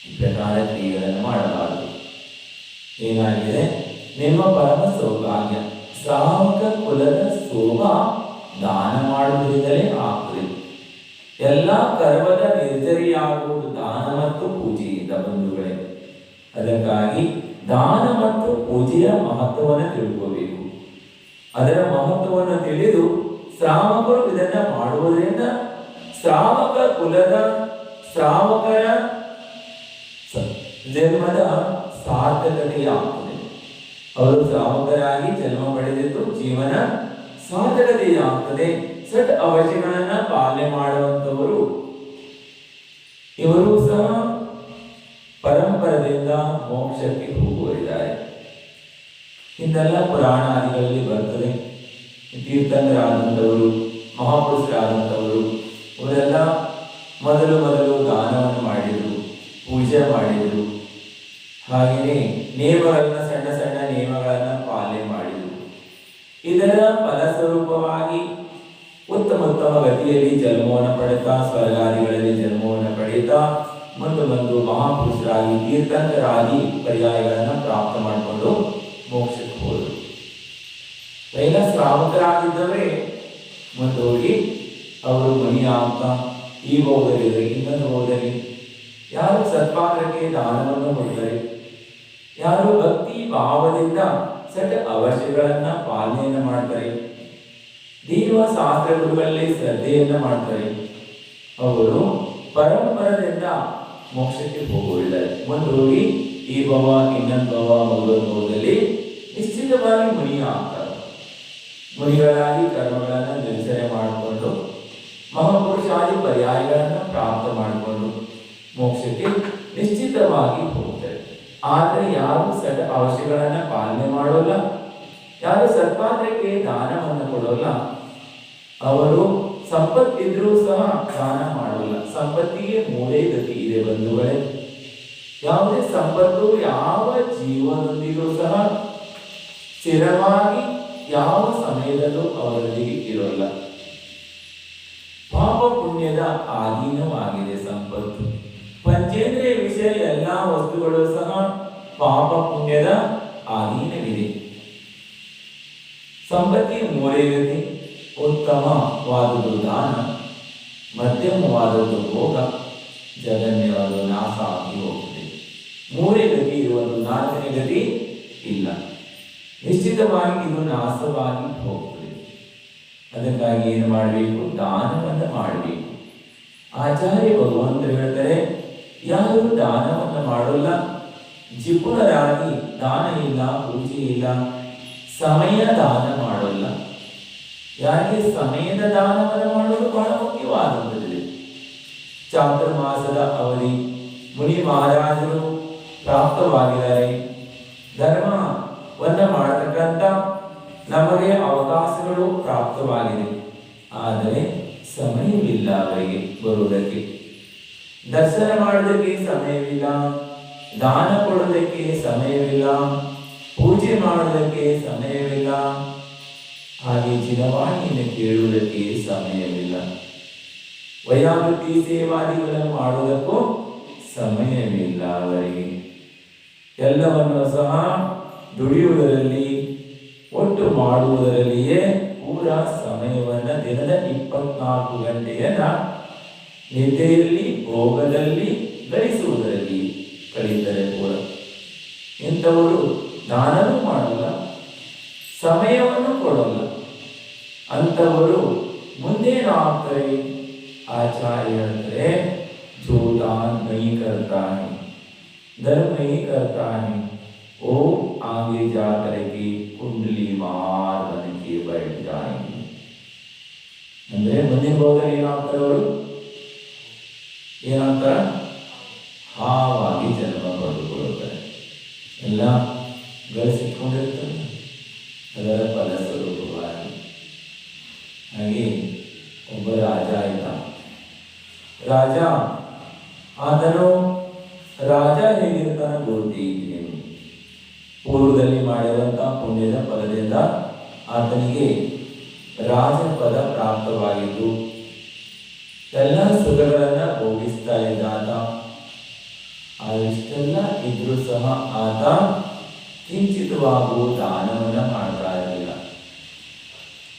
ಈ ಪ್ರಕಾರ ಕ್ರಿಯೆಗಳನ್ನು ಮಾಡಬಾರದು. ಏನಾಗಿದೆ? ನಿಮ್ಮ ಪರಮ ಸೌಭಾಗ್ಯ ಶ್ರಾವಕ ಕುಲದ ಶೋಭಾ ದಾನ ಮಾಡುವುದರಿಂದಲೇ ಆಗ್ತದೆ. ಎಲ್ಲ ಕರ್ಮದ ನಿರ್ಜರಿಯಾಗುವುದು ದಾನ ಮತ್ತು ಪೂಜೆಯಿಂದ ಬಂಧುಗಳೇ. ಅದಕ್ಕಾಗಿ ದಾನ ಮತ್ತು ಪೂಜೆಯ ಮಹತ್ವವನ್ನು ತಿಳ್ಕೋಬೇಕು. ಅದರ ಮಹತ್ವವನ್ನು ತಿಳಿದು ಶ್ರಾವಕರು ಇದನ್ನ ಮಾಡುವುದರಿಂದ ಶ್ರಾವಕ ಕುಲದ ಶ್ರಾವಕರ ಜನ್ಮದ ಸಾರ್ಥಕತೆಯಾಗುತ್ತದೆ. ಅವರು ಶ್ರಾವಕರಾಗಿ ಜನ್ಮ ಪಡೆದಿದ್ದು ಜೀವನ ಸಾರ್ಥಕತೆಯಾಗುತ್ತದೆ. ಸಟ್ ಅವಶ್ಯಗಳನ್ನು ಪಾಲನೆ ಮಾಡುವಂಥವರು ಇವರು ಸಹ ಪರಂಪರೆಯಿಂದ ಮೋಕ್ಷಕ್ಕೆ ಹೋಗುವರಿದ್ದಾರೆ. ಇದೆಲ್ಲ ಪುರಾಣಾದಿಗಳಲ್ಲಿ ಬರ್ತದೆ. ತೀರ್ಥಂಕರಾದಂಥವರು, ಮಹಾಪುರುಷರಾದಂಥವರು ಇವರೆಲ್ಲ ಮೊದಲು ದಾನವನ್ನು ಮಾಡಿದರು, ಪೂಜೆ ಮಾಡಿದರು. ಹಾಗೆಯೇ ನಿಯಮಗಳನ್ನು, ಸಣ್ಣ ಸಣ್ಣ ನಿಯಮಗಳನ್ನು ಪಾಲನೆ ಮಾಡಿದರು. ಇದರ ಫಲಸ್ವರೂಪವಾಗಿ ಉತ್ತಮ ಗತಿಯಲ್ಲಿ ಜನ್ಮವನ್ನು ಪಡೆತಾ, ಸ್ವರ್ಗಾದಿಗಳಲ್ಲಿ ಜನ್ಮವನ್ನು ಪಡೆಯುತ್ತಾ ಮುಂದೆ ಮಹಾಪುರುಷರಾಗಿ ತೀರ್ಥಂಕರಾಗಿ ಪರ್ಯಾಯಗಳನ್ನು ಪ್ರಾಪ್ತ ಮಾಡಿಕೊಂಡು ಮೋಕ್ಷಕ್ಕೆ ಹೋದರು. ಎಲ್ಲ ಶ್ರಾವಕರಾಗಿದ್ದವರೇ ಮುಂದೆ ಹೋಗಿ ಅವರು ಮುನಿಯಾಗ್ತಾ ಈ ಹೋಗಲಿದ್ದಾರೆ, ಇನ್ನೊಂದು ಹೋಗಲಿ. ಯಾರು ಸತ್ಪಾತ್ರಕ್ಕೆ ದಾನವನ್ನು ಕೊಡ್ತಾರೆ, ಯಾರು ಭಕ್ತಿ ಭಾವದಿಂದ ಸಟ್ ಅವಶ್ಯಗಳನ್ನು ಪಾಲನೆಯನ್ನು ಮಾಡ್ತಾರೆ, ದೈವ ಶಾಸ್ತ್ರ ಗುರುಗಳಲ್ಲಿ ಶ್ರದ್ಧೆಯನ್ನ ಮಾಡ್ತಾರೆ, ಅವರು ಪರಂಪರೆಯಿಂದ ಮೋಕ್ಷಕ್ಕೆ ಹೋಗುವುದಿದ್ದಾರೆ. ಮುಂದೆ ಹೋಗಿ ಈ ಭವ, ಇನ್ನೊಂದು ಭವ, ಮೊದಲೊಂದು ಭವದಲ್ಲಿ ನಿಶ್ಚಿತವಾಗಿ ಮುನಿ ಆಗ್ತಾರೆ. ಮುನಿಗಳಾಗಿ ಕರ್ಮಗಳನ್ನು ನಿರ್ಚರಣೆ ಮಾಡಿಕೊಂಡು ಮಹಾಪುರುಷಾದಿ ಪರ್ಯಾಯಗಳನ್ನು ಪ್ರಾಪ್ತ ಮಾಡಿಕೊಂಡು ಮೋಕ್ಷಕ್ಕೆ ನಿಶ್ಚಿತವಾಗಿ ಹೋಗ್ತಾರೆ. ಆದರೆ ಯಾರು ಸಟ್ ಅವಶ್ಯಗಳನ್ನು ಪಾಲನೆ ಮಾಡೋಲ್ಲ, ಯಾರು ಸತ್ಪಾತ್ರಕ್ಕೆ ದಾನವನ್ನು ಕೊಡೋಲ್ಲ, ಅವರು ಸಂಪತ್ತಿದ್ರೂ ಸಹ ದಾನ ಮಾಡೋಲ್ಲ. ಸಂಪತ್ತಿಗೆ ಮೂರೇ ಗತಿ ಇದೆ ಬಂಧುಗಳೇ. ಯಾವುದೇ ಸಂಪತ್ತು ಯಾವ ಜೀವನದೊಂದಿಗೂ ಸಹ ಸ್ಥಿರವಾಗಿ ಯಾವ ಸಮಯದಲ್ಲೂ ಅವರೊಂದಿಗೆ ಇರೋಲ್ಲ. ಪಾಪ ಪುಣ್ಯದ ಅಧೀನವಾಗಿದೆ ಸಂಪತ್ತು. ಪಂಚೇಂದ್ರಿಯ ವಿಷಯ ಎಲ್ಲ ವಸ್ತುಗಳು ಸಹ ಪಾಪ ಪುಣ್ಯದ ಅಧೀನವಿದೆ. ಸಂಪತ್ತಿ ಮೂರೇ ಗತಿ. ಉತ್ತಮವಾದುದು ದಾನ, ಮಧ್ಯಮವಾದದ್ದು ಭೋಗ, ಜಗನ್ಯವಾದ ನಾಶ ಆಗಿ ಹೋಗುತ್ತದೆ. ಮೂರೇ ಗತಿ ಇರುವುದು, ನಾಲ್ಕನೇ ಗತಿ ಇಲ್ಲ. ನಿಶ್ಚಿತವಾಗಿ ಇದು ನಾಶವಾಗಿ ಹೋಗ್ತದೆ. ಅದಕ್ಕಾಗಿ ಏನು ಮಾಡಬೇಕು? ದಾನವನ್ನು ಮಾಡಬೇಕು. ಆಚಾರ್ಯ ಭಗವಂತರು ಹೇಳ್ತಾರೆ, ಯಾರು ದಾನವನ್ನು ಮಾಡೋಲ್ಲ, ಜಿಪುಣರಾಗಿ ದಾನ ಇಲ್ಲ, ಪೂಜೆ ಇಲ್ಲ, ಸಮಯ ದಾನ ಮಾಡೋಲ್ಲ. ಯಾಕೆ ಸಮಯದ ದಾನವನ್ನು ಮಾಡೋದು ಬಹಳ ಮುಖ್ಯವಾದಂಥದ್ದು. ಚಾತುರ್ಮಾಸದ ಅವಧಿ ಮುನಿ ಮಹಾರಾಜರು ಪ್ರಾಪ್ತವಾಗಿದ್ದಾರೆ. ಧರ್ಮವನ್ನು ಮಾಡತಕ್ಕಂಥ ನಮಗೆ ಅವಕಾಶಗಳು ಪ್ರಾಪ್ತವಾಗಿದೆ. ಆದರೆ ಸಮಯವಿಲ್ಲ ಅವರಿಗೆ ಬರುವುದಕ್ಕೆ. ದರ್ಶನ ಮಾಡೋದಕ್ಕೆ ಸಮಯವಿಲ್ಲ, ದಾನ ಕೊಡೋದಕ್ಕೆ ಸಮಯವಿಲ್ಲ, ಪೂಜೆ ಮಾಡೋದಕ್ಕೆ ಸಮಯವಿಲ್ಲ, ಹಾಗೆ ಚಿರವಾಣಿಯನ್ನು ಕೇಳುವುದಕ್ಕೆ ಸಮಯವಿಲ್ಲ, ವೈಯಾವೃತ್ತಿ ಸೇವಾದಿಗಳನ್ನು ಮಾಡುವುದಕ್ಕೂ ಸಮಯವಿಲ್ಲ ಅವರಿಗೆ. ಎಲ್ಲವನ್ನು ಸಹ ದುಡಿಯುವುದರಲ್ಲಿ, ಒಟ್ಟು ಮಾಡುವುದರಲ್ಲಿಯೇ ಪೂರಾ ಸಮಯವನ್ನು ದಿನದ 24 ಗಂಟೆಯನ್ನ ನಿದ್ದೆಯಲ್ಲಿ, ಭೋಗದಲ್ಲಿ, ಗಳಿಸುವುದರಲ್ಲಿ ಕಳೀತಾರೆ ಪೂರ. ಇಂಥವರು ದಾನವೂ ಮಾಡಲ್ಲ, ಸಮಯವನ್ನು ಕೊಡಲ್ಲ. ಅಂಥವರು ಮುಂದೇನಾಗ್ತಾರೆ? ಆಚಾರ್ಯ ಹೇಳ್ತಾರೆ, ಜೋದಾನ್ ನೈ ಕರ್ತಾನೆ, धर्म नहीं करता है वो आगे जाकर के कुंडली मार बन के बैठ जाएंगे. ಅಂದ್ರೆ ಮುಂದಿನ ಭಾಗದಲ್ಲಿ ಏನಾಗ್ತಾರೆ ಅವರು? ಏನಾಗ್ತಾರೆ? ಹಾವಾಗಿ ಜನ್ಮ ಪಡೆದುಕೊಳ್ಳುತ್ತಾರೆ. ಎಲ್ಲ ಗಳಿಸಿಕೊಂಡಿರ್ತಾರೆ ಅದರ ಫಲ ಸ್ವರೂಪವಾಗಿ. ಹಾಗೆ ಒಬ್ಬ ರಾಜ ಇದ್ದ. ರಾಜ ಆತನು ರಾಜ ಹೇಗಿರ್ತಾನೆ ಗೊತ್ತಿದ್ದೇನೆ. ಪೂರ್ವದಲ್ಲಿ ಮಾಡಿರುವಂತಹ ಪುಣ್ಯದ ಫಲದಿಂದ ಆತನಿಗೆ ರಾಜಪದ ಪ್ರಾಪ್ತವಾಗಿದ್ದು ಎಲ್ಲ ಸುಖಗಳನ್ನ ಭೋಗಿಸ್ತಾ ಇದ್ದ ಆತ. ಇಷ್ಟೆಲ್ಲ ಇದ್ರೂ ಸಹ ಆತ ಕಿಂಚಿತವಾಗೂ ದಾನವನ್ನ ಮಾಡ್ತಾ ಇರಲಿಲ್ಲ,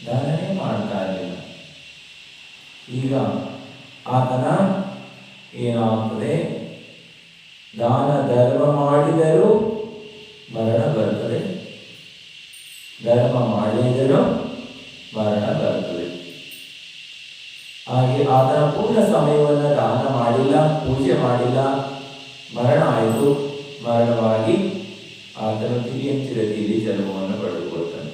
ದಾನನೇ ಮಾಡ್ತಾ ಇರಲಿಲ್ಲ. ಈಗ ಆತನ ಏನಾಗ್ತದೆ? ದಾನ ಧರ್ಮ ಮಾಡಿದರೂ ಮರಣ ಬರ್ತದೆ, ಧರ್ಮ ಮಾಡಿದರೂ ಮರಣ ಬರ್ತದೆ. ಹಾಗೆ ಆತನ ಪೂರ್ಣ ಸಮಯವನ್ನು ದಾನ ಮಾಡಿಲ್ಲ, ಪೂಜೆ ಮಾಡಿಲ್ಲ, ಮರಣ ಆಯಿತು. ಮರಣವಾಗಿ ಆತನು ಚಿರತಿಯಲ್ಲಿ ಜನ್ಮವನ್ನು ಪಡೆದುಕೊಳ್ತಾನೆ.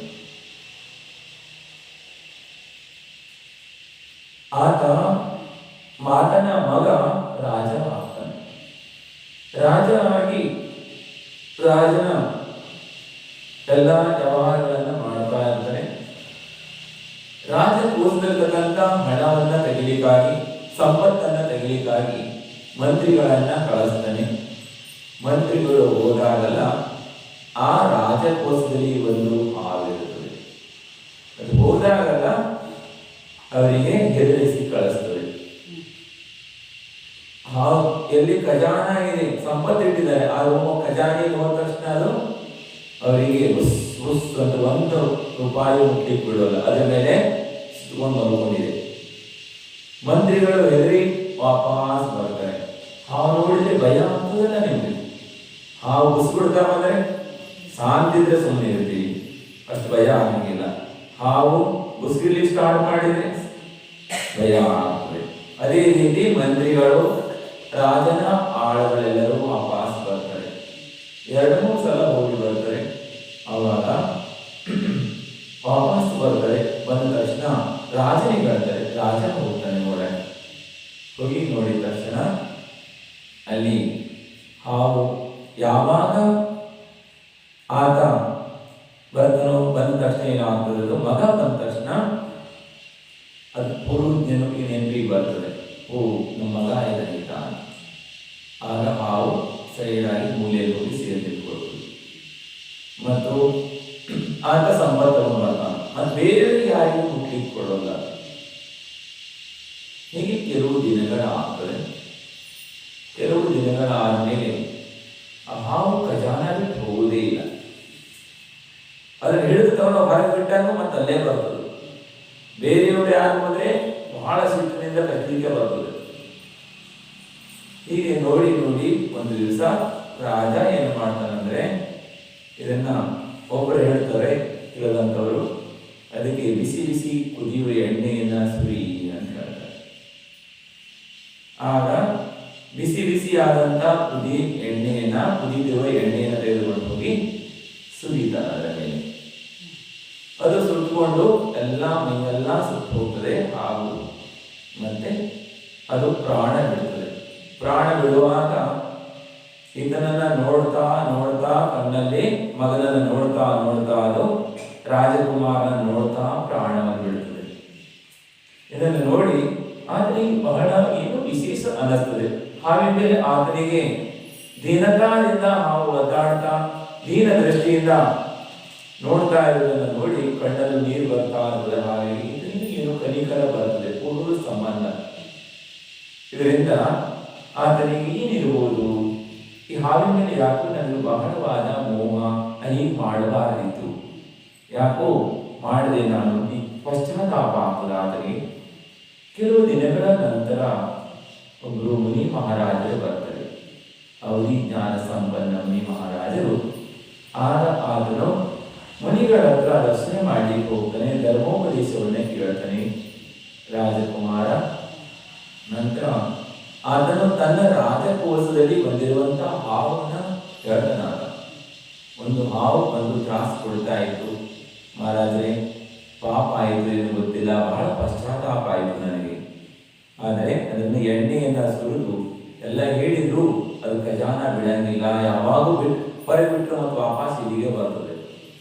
ಆತ ಮಾತನ ಮಗ ರಾಜ ಆಗ್ತಾನೆ. ರಾಜ ಆಗಿ ರಾಜನ ಎಲ್ಲ ವ್ಯವಹಾರಗಳನ್ನು ಮಾಡ್ತಾ ಇರ್ತಾನೆ. ರಾಜ ಕೂಸಿರ್ತಕ್ಕಂಥ ಹಣವನ್ನ ತೆಗಿಲಿಕ್ಕಾಗಿ, ಸಂಪತ್ತನ್ನ ತೆಗಿಲಿಕ್ಕಾಗಿ ಮಂತ್ರಿಗಳನ್ನ ಕಳಿಸ್ತಾನೆ. ಮಂತ್ರಿಗಳು ಹೋದಾಗಲ್ಲ ಆ ರಾಜಕೋಶದಲ್ಲಿ ಒಂದು ಹಾವಿರುತ್ತದೆ. ಅದು ಹೋದಾಗಲ್ಲ ಅವರಿಗೆ ಹೆದರಿಸಿ ಕಳಿಸ್ತದೆ. ಎಲ್ಲಿ ಖಜಾನ ಇದೆ, ಸಂಪತ್ತಿಟ್ಟಿದ್ದಾರೆ, ಆ ಖಜಾನೆ ಹೋದ ತಕ್ಷಣ ಅದು ಅವರಿಗೆ ಉಸ್ ಉಸ್ ಅಂತ 1 ರೂಪಾಯಿ ಮುಟ್ಲಿಕ್ಕೆ ಬಿಡೋಲ್ಲ, ಅದರ ಮೇಲೆ ಸುತ್ತಕೊಂಡು ಮಲ್ಕೊಂಡಿದೆ. ಮಂತ್ರಿಗಳು ಹೆದರಿ ವಾಪಸ್ ಬರ್ತಾರೆ. ಹಾವು ನೋಡಿದ್ರೆ ಭಯ ಆಗ್ತದಲ್ಲ ನಿಮ್ಗೆ. ಹಾವು ಉಸ್ಬಿಡ್ತಾ ಬಂದ್ರೆ ಶಾಂತಿದ್ರೆ ಸುಮ್ಮನೆ ಇರ್ತೀವಿ, ಅಷ್ಟು ಭಯ ಆಗಂಗಿಲ್ಲ. ಹಾವು ಉಸ್ಕಿರ್ಲಿ ಸ್ಟಾರ್ಟ್ ಮಾಡಿದ್ರೆ ಭಯ ಆಗ್ತದೆ. ಅದೇ ರೀತಿ ಮಂತ್ರಿಗಳು, ರಾಜನ ಆಳುಗಳೆಲ್ಲರೂ ವಾಪಸ್ ಬರ್ತಾರೆ. 2-3 ಸಲ ಹೋಗಿ ಬರ್ತಾರೆ. ಅವಾಗ ವಾಪಸ್ ಬರ್ತಾರೆ. ಬಂದ ತಕ್ಷಣ ರಾಜನಿಗೆ ಹೇಳ್ತಾರೆ. ರಾಜ ಹೋಗ್ತಾನೆ ನೋಡೋಣ. ಹೋಗಿ ನೋಡಿದ ತಕ್ಷಣ ಅಲ್ಲಿ ಹಾವು ಯಾವಾಗ ಆತ ಬರ್ತಾನೋ, ಬಂದ ತಕ್ಷಣ ಏನಾಗ್ತದೆ, ಮಗ ಬಂದ ತಕ್ಷಣ ಅದು ಪೂರ್ವ ನೆನಪಿಗೆ ಬರ್ತದೆ. ಓ, ನಮ್ಮ ಮಗ ಇದ್ದಾಗಿದ್ದ. ಆಗ ಹಾವು ಸೈಡಾಗಿ ಮೂಲೆಯಲ್ಲಿ ಹೋಗಿ ಸೇರಿಕೊಳ್ತದೆ. ಮತ್ತು ಆತ ಸಂಪತ್ತನ್ನು ಬರ್ತಾನೆ. ಅದು ಬೇರೆಯವರಿಗೆ ಯಾರಿಗೂ ಮುಟ್ಲಿಕ್ಕೆ ಕೊಡೋಲ್ಲ. ಹೀಗೆ ಕೆಲವು ದಿನಗಳಾಗ್ತದೆ. ಕೆಲವು ದಿನಗಳಾದ್ಮೇಲೆ ಆ ಹಾವು ಖಜಾನ ಬಿಟ್ಟು ಹೋಗುವುದೇ ಇಲ್ಲ. ಅದನ್ನು ಹಿಡಿದು ತಗೊಂಡು ಹೊರಗೆ ಬಿಟ್ಟಾಗ ಮತ್ತೆ ಅಲ್ಲೇ ಬರ್ತದೆ. ಬೇರೆಯವರು ಯಾರು ಬಂದ್ರೆ ಬಹಳ ಸಿಟ್ಟಿನಿಂದ ಕಟ್ಟಲಿಕ್ಕೆ ಬರ್ತದೆ. ಹೀಗೆ ನೋಡಿ ನೋಡಿ ಒಂದು ದಿವಸ ರಾಜ ಏನು ಮಾಡ್ತಾನಂದ್ರೆ, ಇದನ್ನ ಒಬ್ಬರು ಹೇಳ್ತಾರೆ ತಿಳಿದಂಥವರು, ಅದಕ್ಕೆ ಬಿಸಿ ಬಿಸಿ ಕುದಿಯುವ ಎಣ್ಣೆಯನ್ನ ಸುರಿ ಅಂತ ಹೇಳ್ತಾರೆ. ಆಗ ಬಿಸಿ ಬಿಸಿ ಆದಂತ ಕುದಿತಿರುವ ಎಣ್ಣೆಯನ್ನು ತೆಗೆದುಕೊಂಡು ಹೋಗಿ ಸುರಿತಾನೆ ಅದರ ಮೇಲೆ. ಅದು ಸುಟ್ಟುಕೊಂಡು ಮೈಯೆಲ್ಲ ಸುಟ್ಟು ಹೋಗ್ತದೆ ಹಾಗೂ ಮತ್ತೆ ಅದು ಪ್ರಾಣ ಬಿಡುತ್ತದೆ. ಪ್ರಾಣ ಬಿಡುವಾಗ ಇದನ್ನ ನೋಡ್ತಾ ನೋಡ್ತಾ ಕಣ್ಣಲ್ಲಿ ಮಗನನ್ನು ನೋಡ್ತಾ ನೋಡ್ತಾ ಅದು ರಾಜಕುಮಾರನ ನೋಡ್ತಾ ಪ್ರಾಣವನ್ನು ಬಿಡುತ್ತದೆ. ಇದನ್ನು ನೋಡಿ ಆತನಿಗೆ ಬಹಳ ಏನು ವಿಶೇಷ ಅನ್ನಿಸ್ತದೆ. ಹಾವಿನ ಮೇಲೆ ಆತನಿಗೆ ದೀನತಾದಿಂದ ಹಾವು ಒದ್ದಾಡ್ತಾ ದೀನ ದೃಷ್ಟಿಯಿಂದ ನೋಡ್ತಾ ಇರುವುದನ್ನು ನೋಡಿ ಕಣ್ಣಲ್ಲಿ ನೀರು ಬರ್ತಾ ಇರ್ತದೆ. ಹಾಗಾಗಿ ಇದರಿಂದ ಏನು ಕನಿಕರ ಬರ್ತದೆ, ಪೂರ್ವ ಸಂಬಂಧ. ಇದರಿಂದ ಆತನಿಗೆ ಏನಿರ್ಬೋದು, ಈ ಹಾವಿನ ಮೇಲೆ ಯಾಕೋ ನನಗೆ ಬಹಳವಾದ ಮೋಹ, ಹೀಗೆ ಮಾಡಬಾರದಿತ್ತು, ಯಾಕೋ ಮಾಡದೆ ನಾನು ಪಶ್ಚಾತ್ತಾಪ ಆಗ್ತದೆ ಆತನಿಗೆ. ಕೆಲವು ದಿನಗಳ ನಂತರ ಒಬ್ಬರು ಮುನಿ ಮಹಾರಾಜರು ಬರ್ತಾರೆ. ಅವಧಿ ಜ್ಞಾನ ಸಂಪನ್ನ ಮುನಿ ಮಹಾರಾಜರು. ಆತನು ಮುನಿಗಳ ಹತ್ರ ದರ್ಶನ ಮಾಡಲಿಕ್ಕೆ ಹೋಗ್ತಾನೆ, ಧರ್ಮೋಪದೇಶವನ್ನೇ ಕೇಳ್ತಾನೆ ರಾಜಕುಮಾರ. ನಂತರ ಆತನು ತನ್ನ ರಾಜಕೋಶದಲ್ಲಿ ಬಂದಿರುವಂತಹ ಹಾವನ್ನ ಹೇಳ್ತಾನ. ಒಂದು ಹಾವು ಬಂದು ತ್ರಾಸು ಕೊಡ್ತಾ ಇತ್ತು, ಮಹಾರಾಜರೇ ಪಾಪ ಆಯಿತು ಎಂದು ಗೊತ್ತಿಲ್ಲ, ಬಹಳ ಪಶ್ಚಾತ್ತಾಪ ಆಯಿತು ನನಗೆ. ಆದರೆ ಅದನ್ನು ಎಣ್ಣೆಯನ್ನ ಸುರಿದು ಎಲ್ಲ ಹೇಳಿದ್ರು ಅದು ಖಜಾನ ಬಿಡಂಗಿಲ್ಲ, ಯಾವಾಗೂ ಹೊರಬಿಟ್ರು ಮತ್ತು ವಾಪಸ್ ಇಲ್ಲಿಗೆ ಬರ್ತದೆ.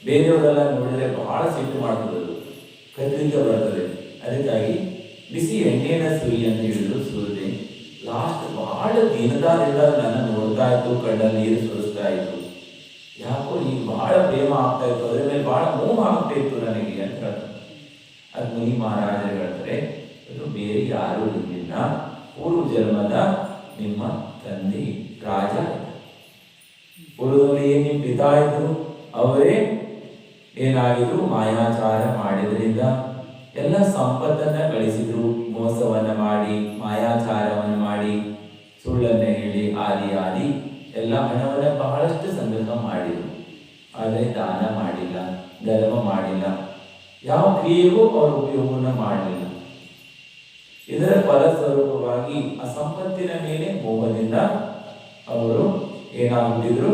ಬೇರೆಯವರೆಲ್ಲ ನೋಡಿದ್ರೆ ಬಹಳ ಸಿಟ್ಟು ಮಾಡ್ತದೆ, ಅದು ಕತ್ತಲಿಗೆ ಬರ್ತದೆ. ಅದಕ್ಕಾಗಿ ಬಿಸಿ ಎಣ್ಣೆನ ಸುರಿ ಅಂತ ಹೇಳಿದ್ರು, ಸುರಿದೆ. ಲಾಸ್ಟ್ ಬಹಳ ದೀನದಾದಿಂದ ನನ್ನ ನೋಡ್ತಾ ಇತ್ತು, ಕಣ್ಣಲ್ಲಿ ನೀರು ಸುರಿಸ್ತಾ ಇತ್ತು. ಯಾಕೋ ಈಗ ಬಹಳ ಪ್ರೇಮ ಆಗ್ತಾ ಇತ್ತು, ಅದ್ರ ಮೇಲೆ ಬಹಳ ಮೋಹ ಆಗ್ತಾ ಇತ್ತು ನನಗೆ ಅಂತ ಹೇಳ್ತಾರೆ. ಅದು ಮುನಿ ಮಹಾರಾಜರು ಹೇಳ್ತಾರೆ, ಅದು ಬೇರೆ ಯಾರು ಇಲ್ಲ, ಪೂರ್ವ ಜನ್ಮದ ನಿಮ್ಮ ತಂದೆ ರಾಜ, ಪೂರ್ವದಲ್ಲಿ ಏನ್ ನಿಮ್ಮ ಪಿತಾ ಇದ್ರು ಅವರೇ ಏನಾಗಿದ್ರು ಮಾಯಾಚಾರ ಮಾಡಿದ್ರಿಂದ ಎಲ್ಲ ಸಂಪತ್ತನ್ನ ಗಳಿಸಿದ್ರು. ಮೋಸವನ್ನ ಮಾಡಿ, ಮಾಯಾಚಾರವನ್ನು ಮಾಡಿ, ಸುಳ್ಳನ್ನ ಹೇಳಿ, ಆದಿ ಎಲ್ಲ ಹಣವನ್ನ ಬಹಳಷ್ಟು ಸಂಗ್ರಹ ಮಾಡಿದ್ರು. ಆದರೆ ದಾನ ಮಾಡಿಲ್ಲ, ಧರ್ಮ ಮಾಡಿಲ್ಲ, ಯಾವ ಕ್ರಿಯೆಗೂ ಅವರ ಉಪಯೋಗವನ್ನು ಮಾಡಲಿಲ್ಲ. ಇದರ ಫಲಸ್ವರೂಪವಾಗಿ ಆ ಸಂಪತ್ತಿನ ಮೇಲೆ ಮೋಹದಿಂದ ಅವರು ಏನಾಗುತ್ತಿದ್ರು,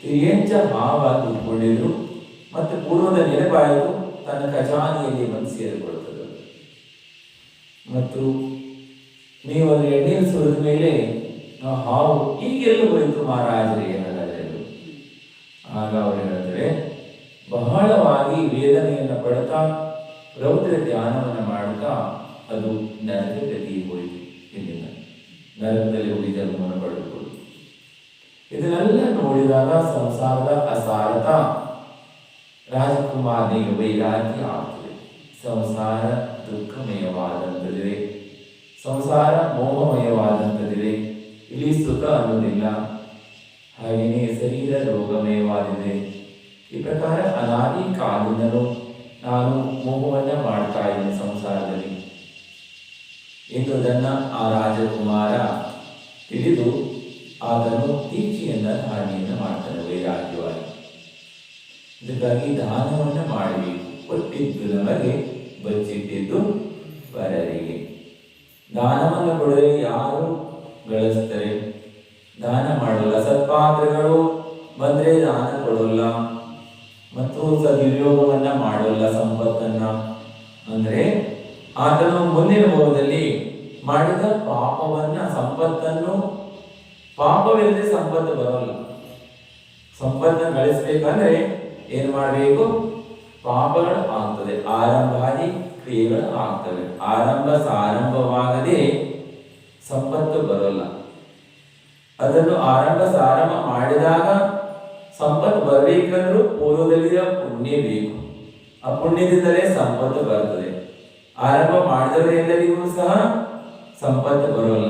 ತಿರಿಯಂಚ ಹಾವಾಗಿ ಉಟ್ಕೊಂಡಿದ್ರು. ಮತ್ತೆ ಪೂರ್ವದ ನೆನಪಾಯಿತು, ತನ್ನ ಖಜಾನೆಯಲ್ಲಿ ಬಂದು ಸೇರಿಕೊಳ್ಳುತ್ತದೆ. ಮತ್ತು ನೀವು ಅದರ ಎಣ್ಣೆಯಲ್ಲಿ ಸುರಿದ ಮೇಲೆ ಹಾವು ಈಗೆಲ್ಲ ಹೋಯಿತು ಮಹಾರಾಜರೇ ಹೇಳಲು. ಆಗ ಅವರು ಹೇಳಿದ್ರೆ, ಬಹಳವಾಗಿ ವೇದನೆಯನ್ನು ಪಡ್ತಾ ರೌದ್ರ ಧ್ಯಾನವನ್ನು ಮಾಡುತ್ತಾ ಅದು ನರಕ ಗತಿ ಹೋಯಿತು. ಇಲ್ಲಿಂದ ನರಕದಲ್ಲಿ ಹೋಗಿ ಜನ್ಮವನ್ನು ಪಡೆದುಕೊಳ್ಳು. ಇದನ್ನೆಲ್ಲ ನೋಡಿದಾಗ ಸಂಸಾರದ ಅಸಾರತ ರಾಜಕುಮಾರನಿಗೆ ವೈರಾಗ್ಯ ಆಗ್ತದೆ. ಸಂಸಾರ ದುಃಖಮಯವಾದಂಥದ್ದಿದೆ, ಸಂಸಾರ ಮೋಹಮಯವಾದಂಥದ್ದಿದೆ, ಇಲ್ಲಿ ಸುಖ ಅನ್ನೋದಿಲ್ಲ. ಹಾಗೆಯೇ ಶರೀರ ರೋಗಮಯವಾದಿದೆ. ಈ ಪ್ರಕಾರ ಅನಾದಿ ಕಾಲಿನನು ನಾನು ಮೋಹವನ್ನ ಮಾಡ್ತಾ ಇದ್ದೇನೆ ಸಂಸಾರದಲ್ಲಿ ಎನ್ನುವುದನ್ನ ಆ ರಾಜಕುಮಾರ ತಿಳಿದು ಆತನು ದೀಕ್ಷೆಯನ್ನ ಧಾರಣೆಯನ್ನು ಮಾಡ್ತಾನೆ ವೈರಾಗ್ಯವಾಗಿ. ಇದಕ್ಕಾಗಿ ದಾನವನ್ನು ಮಾಡಬೇಕು. ಕೊಟ್ಟಿದ್ದು ನಮಗೆ, ಬಚ್ಚಿಟ್ಟಿದ್ದು ಪರರಿಗೆ. ದಾನವನ್ನು ಕೊಡದೆ ಯಾರು ಗಳಿಸ್ತಾರೆ? ದಾನ ಮಾಡಲ್ಲ. ಸತ್ಪಾತ್ರಗಳು ಬಂದ್ರೆ ದಾನ ಕೊಡಲ್ಲ ಮತ್ತು ಸದುಪಯೋಗವನ್ನ ಮಾಡಲ್ಲ ಸಂಪತ್ತನ್ನ. ಅಂದ್ರೆ ಆತನು ಮುಂದಿನ ಭವದಲ್ಲಿ ಮಾಡಿದ ಪಾಪವನ್ನ, ಸಂಪತ್ತನ್ನು, ಪಾಪವಿಲ್ಲದೆ ಸಂಪತ್ತು ಬರಲ್ಲ. ಸಂಪತ್ತನ್ನು ಗಳಿಸ್ಬೇಕಂದ್ರೆ ಏನ್ ಮಾಡಬೇಕು? ಪಾಪಗಳು ಆಗ್ತದೆ, ಆರಂಭಾದಿ ಕ್ರಿಯೆಗಳು ಆಗ್ತವೆ. ಸಾರಂಭವಾಗದೆ ಸಂಪತ್ತು ಬರೋಲ್ಲ. ಅದನ್ನು ಸಾರಂಭ ಮಾಡಿದಾಗ ಸಂಪತ್ತು ಬರಬೇಕಂದ್ರೂ ಪೂರ್ವದಲ್ಲಿರೋ ಪುಣ್ಯ ಬೇಕು. ಆ ಪುಣ್ಯದಿಂದಲೇ ಸಂಪತ್ತು ಬರ್ತದೆ. ಆರಂಭ ಮಾಡಿದವರೆಲ್ಲರಿಗೂ ಸಹ ಸಂಪತ್ತು ಬರೋಲ್ಲ.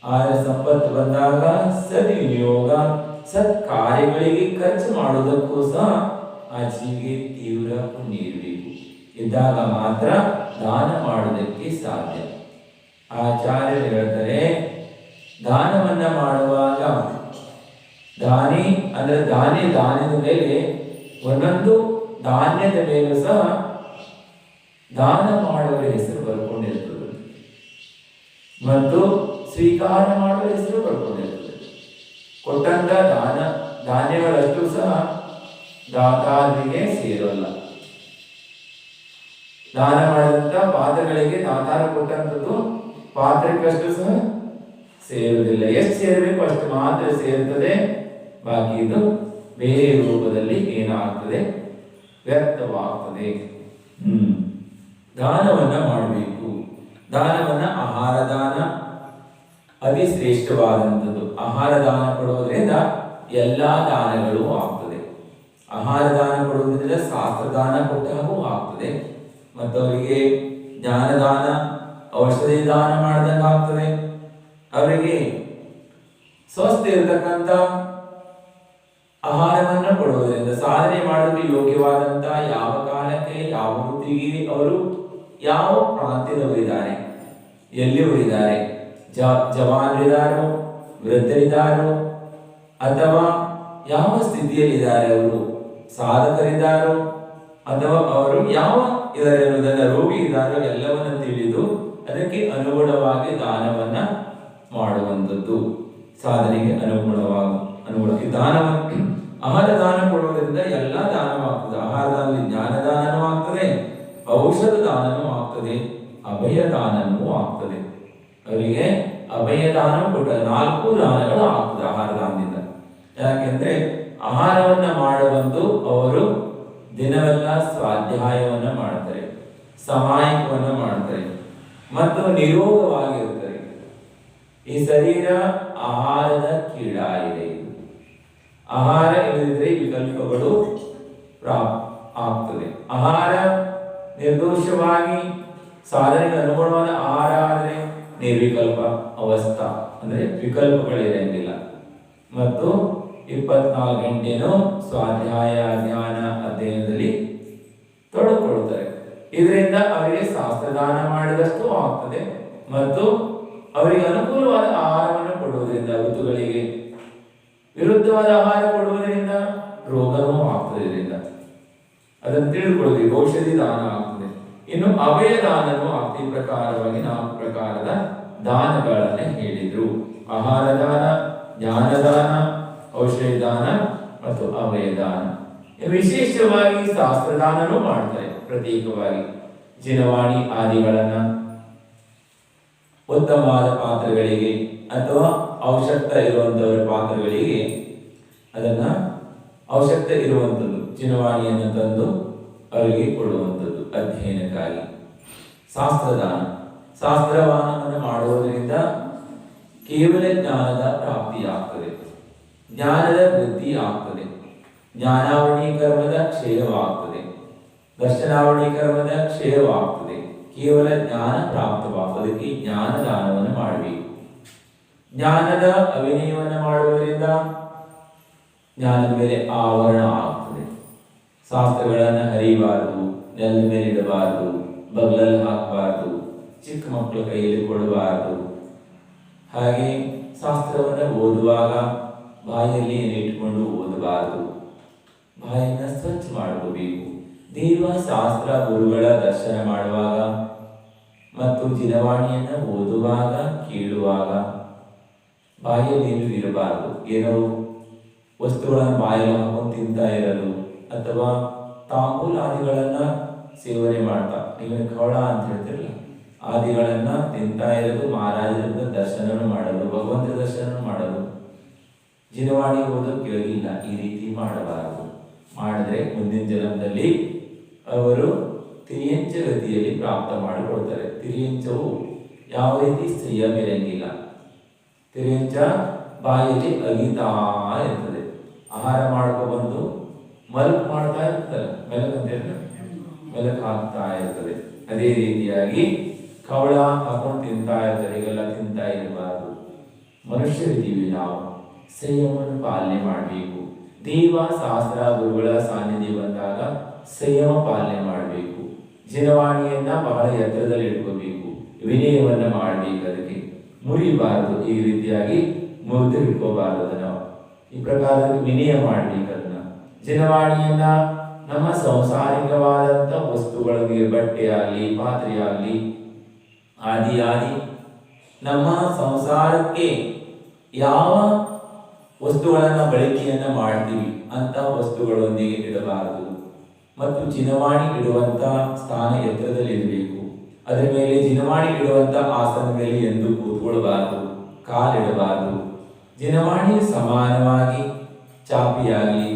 ಆದರೆ ಸಂಪತ್ತು ಬಂದಾಗ ಸದ್ವಿನಿಯೋಗ, ಸತ್ ಕಾರ್ಯಗಳಿಗೆ ಖರ್ಚು ಮಾಡುವುದಕ್ಕೂ ಸಹ ಆ ಜೀವಿಗೆ ತೀವ್ರ ಪುಣ್ಯ ಇರಬೇಕು. ಇದ್ದಾಗ ಮಾತ್ರ ದಾನ ಮಾಡುವುದಕ್ಕೆ ಸಾಧ್ಯ. ಆಚಾರ್ಯರು ಹೇಳ್ತಾರೆ, ದಾನವನ್ನ ಮಾಡುವಾಗ ದಾನಿ ಅಂದ್ರೆ ಧಾನ್ಯದ ಮೇಲೆ ಒಂದೊಂದು ಧಾನ್ಯದ ಮೇಲೂ ಸಹ ದಾನ ಮಾಡುವ ಹೆಸರು ಬರ್ಕೊಂಡಿರ್ತದೆ ಮತ್ತು ಸ್ವೀಕಾರ ಮಾಡುವ ಹೆಸರು ಬರ್ಕೊಂಡಿರ್ತದೆ. ಕೊಟ್ಟಂತ ಧಾನ್ಯಗಳಷ್ಟು ಸಹ ದಾತಾರರಿಗೆ ಸೇರೋಲ್ಲ. ದಾನ ಮಾಡಿದಂತ ಪಾತ್ರೆಗಳಿಗೆ ದಾತಾರ ಕೊಟ್ಟಂಥದ್ದು ಪಾತ್ರೆಗಷ್ಟು ಸಹ ಸೇರುವುದಿಲ್ಲ. ಎಷ್ಟು ಸೇರಬೇಕು ಅಷ್ಟು ಮಾತ್ರ ಸೇರುತ್ತದೆ. ಬಾಕಿ ಇದು ಬೇರೆ ರೂಪದಲ್ಲಿ ಏನಾಗ್ತದೆ, ವ್ಯರ್ಥವಾಗ್ತದೆ. ದಾನವನ್ನ ಮಾಡಬೇಕು. ದಾನವನ್ನ ಆಹಾರ ದಾನ ಅತಿ ಶ್ರೇಷ್ಠವಾದಂಥದ್ದು. ಆಹಾರ ದಾನ ಕೊಡುವುದರಿಂದ ಎಲ್ಲಾ ದಾನಗಳು ಆಗ್ತದೆ. ಆಹಾರ ದಾನ ಕೊಡುವುದರಿಂದ ಶಾಸ್ತ್ರ ದಾನ ಕೊಟ್ಟಾಗೂ ಆಗ್ತದೆ. ಮತ್ತು ಅವರಿಗೆ ಜ್ಞಾನದಾನ, ಔಷಧಿ ದಾನ ಮಾಡಿದಂಗೆ ಆಗ್ತದೆ. ಅವರಿಗೆ ಸ್ವಸ್ಥ ಇರತಕ್ಕಂಥ ಆಹಾರವನ್ನು ಕೊಡುವುದರಿಂದ ಸಾಧನೆ ಮಾಡಲು ಯೋಗ್ಯವಾದಂತಹ ಯಾವ ಕಾಲಕ್ಕೆ, ಯಾವ ವೃತ್ತಿಗೆ, ಅವರು ಯಾವ ಪ್ರಾಂತ್ಯದವರಿದ್ದಾರೆ, ಎಲ್ಲಿಯವರಿದ್ದಾರೆ, ಜವಾನರಿದ್ದಾರೋ, ವೃದ್ಧರಿದ್ದಾರೋ, ಅಥವಾ ಯಾವ ಸ್ಥಿತಿಯಲ್ಲಿದ್ದಾರೆ, ಅವರು ಸಾಧಕರಿದ್ದಾರೋ, ಅಥವಾ ಅವರು ಯಾವ ಇದ್ದಾರೆ ಎನ್ನುವುದನ್ನ, ರೋಗಿ ಇದ್ದಾರೋ, ಎಲ್ಲವನ್ನ ತಿಳಿದು ಅದಕ್ಕೆ ಅನುಗುಣವಾಗಿ ದಾನವನ್ನ ಮಾಡುವಂಥದ್ದು. ಸಾಧನೆಗೆ ಅನುಗುಣವಾಗಿ ಆಹಾರ ದಾನ ಕೊಡುವುದರಿಂದ ಎಲ್ಲ ದಾನವಾಗ್ತದೆ. ಆಹಾರ ದಾನದಲ್ಲಿ ಜ್ಞಾನದಾನವೂ ಆಗ್ತದೆ, ಔಷಧ ದಾನವೂ ಆಗ್ತದೆ, ಅಭಯ ದಾನವೂ ಆಗ್ತದೆ. ಅವರಿಗೆ ಅಭಯ ದಾನ ಕೊಟ್ಟ 4 ದಾನಗಳು ಆಗ್ತದೆ ಆಹಾರ ದಾನದಿಂದ. ಯಾಕೆಂದ್ರೆ ಆಹಾರವನ್ನ ಮಾಡುವಂದು ಅವರು ದಿನವೆಲ್ಲ ಸ್ವಾಧ್ಯಾಯವನ್ನ ಮಾಡ್ತಾರೆ, ಸಾಮಾಯಿಕವನ್ನ ಮಾಡ್ತಾರೆ ಮತ್ತು ನಿರೋಗವಾಗಿರುತ್ತಾರೆ. ಈ ಶರೀರ ಆಹಾರದ ಕೀಡಾಗಿದೆ. ಆಹಾರ ಇಲ್ಲದಿದ್ರೆ ವಿಕಲ್ಪಗಳು ಆಗ್ತದೆ. ಆಹಾರ ನಿರ್ದೋಷವಾಗಿ ಸಾಧನೆಗೆ ಅನುಗುಣವಾದ ಆಹಾರ ಆದರೆ ನಿರ್ವಿಕಲ್ಪ ಅವಸ್ಥಾ, ಅಂದ್ರೆ ವಿಕಲ್ಪಗಳಿರಂಗಿಲ್ಲ. ಮತ್ತು 24 ಗಂಟೆನೂ ಸ್ವಾಧ್ಯಾಯ, ಜ್ಞಾನ, ಅಧ್ಯಯನದಲ್ಲಿ ತೊಡಗಿಕೊಳ್ಳುತ್ತಾರೆ. ಇದರಿಂದ ಅವರಿಗೆ ಶಾಸ್ತ್ರದಾನ ಮಾಡಿದಷ್ಟು ಆಗ್ತದೆ ಮತ್ತು ಅವರಿಗೆ ಅನುಕೂಲವಾದ ಆಹಾರವನ್ನು ಕೊಡುವುದರಿಂದ, ಋತುಗಳಿಗೆ ವಿರುದ್ಧವಾದ ಆಹಾರ ಕೊಡುವುದರಿಂದ ರೋಗನೂ ಆಗ್ತದೆ. ಇದರಿಂದ ಅದನ್ನು ತಿಳಿದುಕೊಳ್ಳಬೇಕು. ಔಷಧಿ ದಾನ ಆಗ್ತದೆ. ಇನ್ನು ಅಭಯ ದಾನನೂ ಆಗ್ತದೆ. ಈ ಪ್ರಕಾರವಾಗಿ 4 ಪ್ರಕಾರದ ದಾನಗಳನ್ನೇ ಹೇಳಿದ್ರು: ಆಹಾರ ದಾನ, ಜ್ಞಾನದಾನ, ಔಷಧಿ ದಾನ ಮತ್ತು ಅಭಯ ದಾನ. ವಿಶೇಷವಾಗಿ ಶಾಸ್ತ್ರದಾನನೂ ಮಾಡ್ತಾರೆ. ಪ್ರತ್ಯೇಕವಾಗಿ ಜಿನವಾಣಿ ಆದಿಗಳನ್ನ ಉತ್ತಮವಾದ ಪಾತ್ರಗಳಿಗೆ ಅಥವಾ ಅವಶ್ಯಕತೆ ಇರುವಂತವರ ಪಾತ್ರಗಳಿಗೆ ಅದನ್ನ ಅವಶ್ಯಕತೆ ಇರುವಂಥದ್ದು ಜಿನವಾಣಿಯನ್ನು ತಂದು ಅವರಿಗೆ ಕೊಡುವಂಥದ್ದು ಅಧ್ಯಯನಕ್ಕಾಗಿ. ಶಾಸ್ತ್ರದಾನ, ಶಾಸ್ತ್ರದಾನವನ್ನು ಮಾಡುವುದರಿಂದ ಕೇವಲ ಜ್ಞಾನದ ಪ್ರಾಪ್ತಿಯಾಗ್ತದೆ, ಜ್ಞಾನದ ವೃದ್ಧಿ ಆಗ್ತದೆ, ಜ್ಞಾನಾವಣಿ ಕರ್ಮದ ಕ್ಷಯವಾಗ್ತದೆ, ದರ್ಶನಾವಣಿ ಕರ್ಮದ ಕ್ಷಯವಾಗ್ತದೆ, ಕೇವಲ ಜ್ಞಾನ ಪ್ರಾಪ್ತವಾಗ್ತದೆ. ಈ ಜ್ಞಾನ ದಾನವನ್ನು ಮಾಡಬೇಕು. ಜ್ಞಾನದ ಅಭಿನಯವನ್ನು ಮಾಡುವುದರಿಂದ ಜ್ಞಾನದ ಮೇಲೆ ಆವರಣ ಆಗ್ತದೆ. ಶಾಸ್ತ್ರಗಳನ್ನು ಹರಿಬಾರದು, ನೆಲದ ಮೇಲೆ ಇಡಬಾರದು, ಬಗ್ಲಲ್ಲಿ ಹಾಕಬಾರದು, ಚಿಕ್ಕ ಮಕ್ಕಳ ಕೈಯಲ್ಲಿ ಕೊಡಬಾರದು. ಹಾಗೆ ಶಾಸ್ತ್ರವನ್ನು ಓದುವಾಗ ಬಾಯಲ್ಲಿ ಇಟ್ಕೊಂಡು ಓದಬಾರದು, ಬಾಯನ್ನು ಸ್ವಚ್ಛ ಮಾಡ್ಕೋಬೇಕು. ದೇವ ಶಾಸ್ತ್ರ ಗುರುಗಳ ದರ್ಶನ ಮಾಡುವಾಗ ಮತ್ತು ಜಿನವಾಣಿಯನ್ನು ಓದುವಾಗ, ಕೇಳುವಾಗ ಬಾಯಲ್ಲಿ ಏನು ಇರಬಾರದು. ಏನೋ ವಸ್ತುಗಳನ್ನು ಬಾಯಲ್ಲಿ ಹಾಕೊಂಡು ತಿಂತಾ ಇರೋದು ಅಥವಾ ತಾಂಬೂಲಾದಿಗಳನ್ನ ಸೇವನೆ ಮಾಡ್ತಾ, ನೀವು ಕವಳ ಅಂತ ಹೇಳ್ತಿರಲ್ಲ, ಆದಿಗಳನ್ನ ತಿಂತಾ ಇರೋದು, ಮಹಾರಾಜರಿಂದ ದರ್ಶನ ಮಾಡೋದು, ಭಗವಂತ ದರ್ಶನ ಮಾಡೋದು, ಜಿನವಾಣಿ ಓದೋದು ಕೇಳಿಲ್ಲ. ಈ ರೀತಿ ಮಾಡಬಾರದು. ಮಾಡಿದ್ರೆ ಮುಂದಿನ ಜನ್ಮದಲ್ಲಿ ಅವರು ತಿರಿಯಂಚ ಗತಿಯಲ್ಲಿ ಪ್ರಾಪ್ತ ಮಾಡಿಕೊಡ್ತಾರೆ. ತಿರಿಯಂಚವು ಯಾವ ರೀತಿ ಸಂಯಮ ಇರಂಗಿಲ್ಲ. ತಿರಿಯಂಚ ಬಾಯಲ್ಲಿ ಅಗಿತಾ ಇರ್ತದೆ. ಆಹಾರ ಮಾಡ್ಕೊ ಬಂದು ಮಲ್ಕ್ ಮಾಡ್ತಾ ಇರ್ತಾರೆ. ಮೆಲಕ್ ಅಂತ ಮೆಲುಕು ಹಾಕ್ತಾ ಇರ್ತದೆ. ಅದೇ ರೀತಿಯಾಗಿ ಕವಳ ಹಾಕೊಂಡು ತಿಂತಾ ಇರ್ತಾರೆ, ಈಗೆಲ್ಲ ತಿಂತಾ ಇರಬಾರ್ದು. ಮನುಷ್ಯರಿದ್ದೀವಿ ನಾವು, ಸಂಯಮವನ್ನು ಪಾಲನೆ ಮಾಡಬೇಕು. ದೇವ ಶಾಸ್ತ್ರ ಗುರುಗಳ ಸಾನ್ನಿಧ್ಯ ಬಂದಾಗ ಸಂಯಮ ಪಾಲನೆ ಮಾಡಬೇಕು. ಜನವಾಣಿಯನ್ನ ಬಹಳ ಎತ್ತರದಲ್ಲಿ ಇಟ್ಕೋಬೇಕು. ವಿನಯವನ್ನ ಮಾಡಬೇಕು. ಅದಕ್ಕೆ ಮುರಿಬಾರದು, ಈ ರೀತಿಯಾಗಿ ಮುರಿದು ಇಟ್ಕೋಬಾರದು. ನಾವು ಈ ಪ್ರಕಾರ ವಿನಯ ಮಾಡಬೇಕು. ಅದನ್ನ ಜನವಾಣಿಯನ್ನ ನಮ್ಮ ಸಂಸಾರಿಕವಾದಂಥ ವಸ್ತುಗಳಿಗೆ, ಬಟ್ಟೆ ಆಗಲಿ, ಪಾತ್ರೆ ಆಗಲಿ, ಆದಿ ನಮ್ಮ ಸಂಸಾರಕ್ಕೆ ಯಾವ ವಸ್ತುಗಳನ್ನ ಬಳಕೆಯನ್ನ ಮಾಡ್ತೀವಿ ಅಂತ ವಸ್ತುಗಳೊಂದಿಗೆ ಇಡಬಾರದು. ಮತ್ತು ಜಿನವಾಣಿ ಇಡುವಂತ ಸ್ಥಾನ ಎತ್ತರದಲ್ಲಿ ಇರಬೇಕು. ಅದರ ಮೇಲೆ ಜಿನವಾಣಿ ಇಡುವಂತ ಆಸನ ಮೇಲೆ ಎಂದು ಕೂತ್ಕೊಳ್ಬಾರದು, ಕಾಲಿಡಬಾರದು. ಜಿನವಾಣಿ ಸಮಾನವಾಗಿ ಚಾಪೆಯಾಗಲಿ,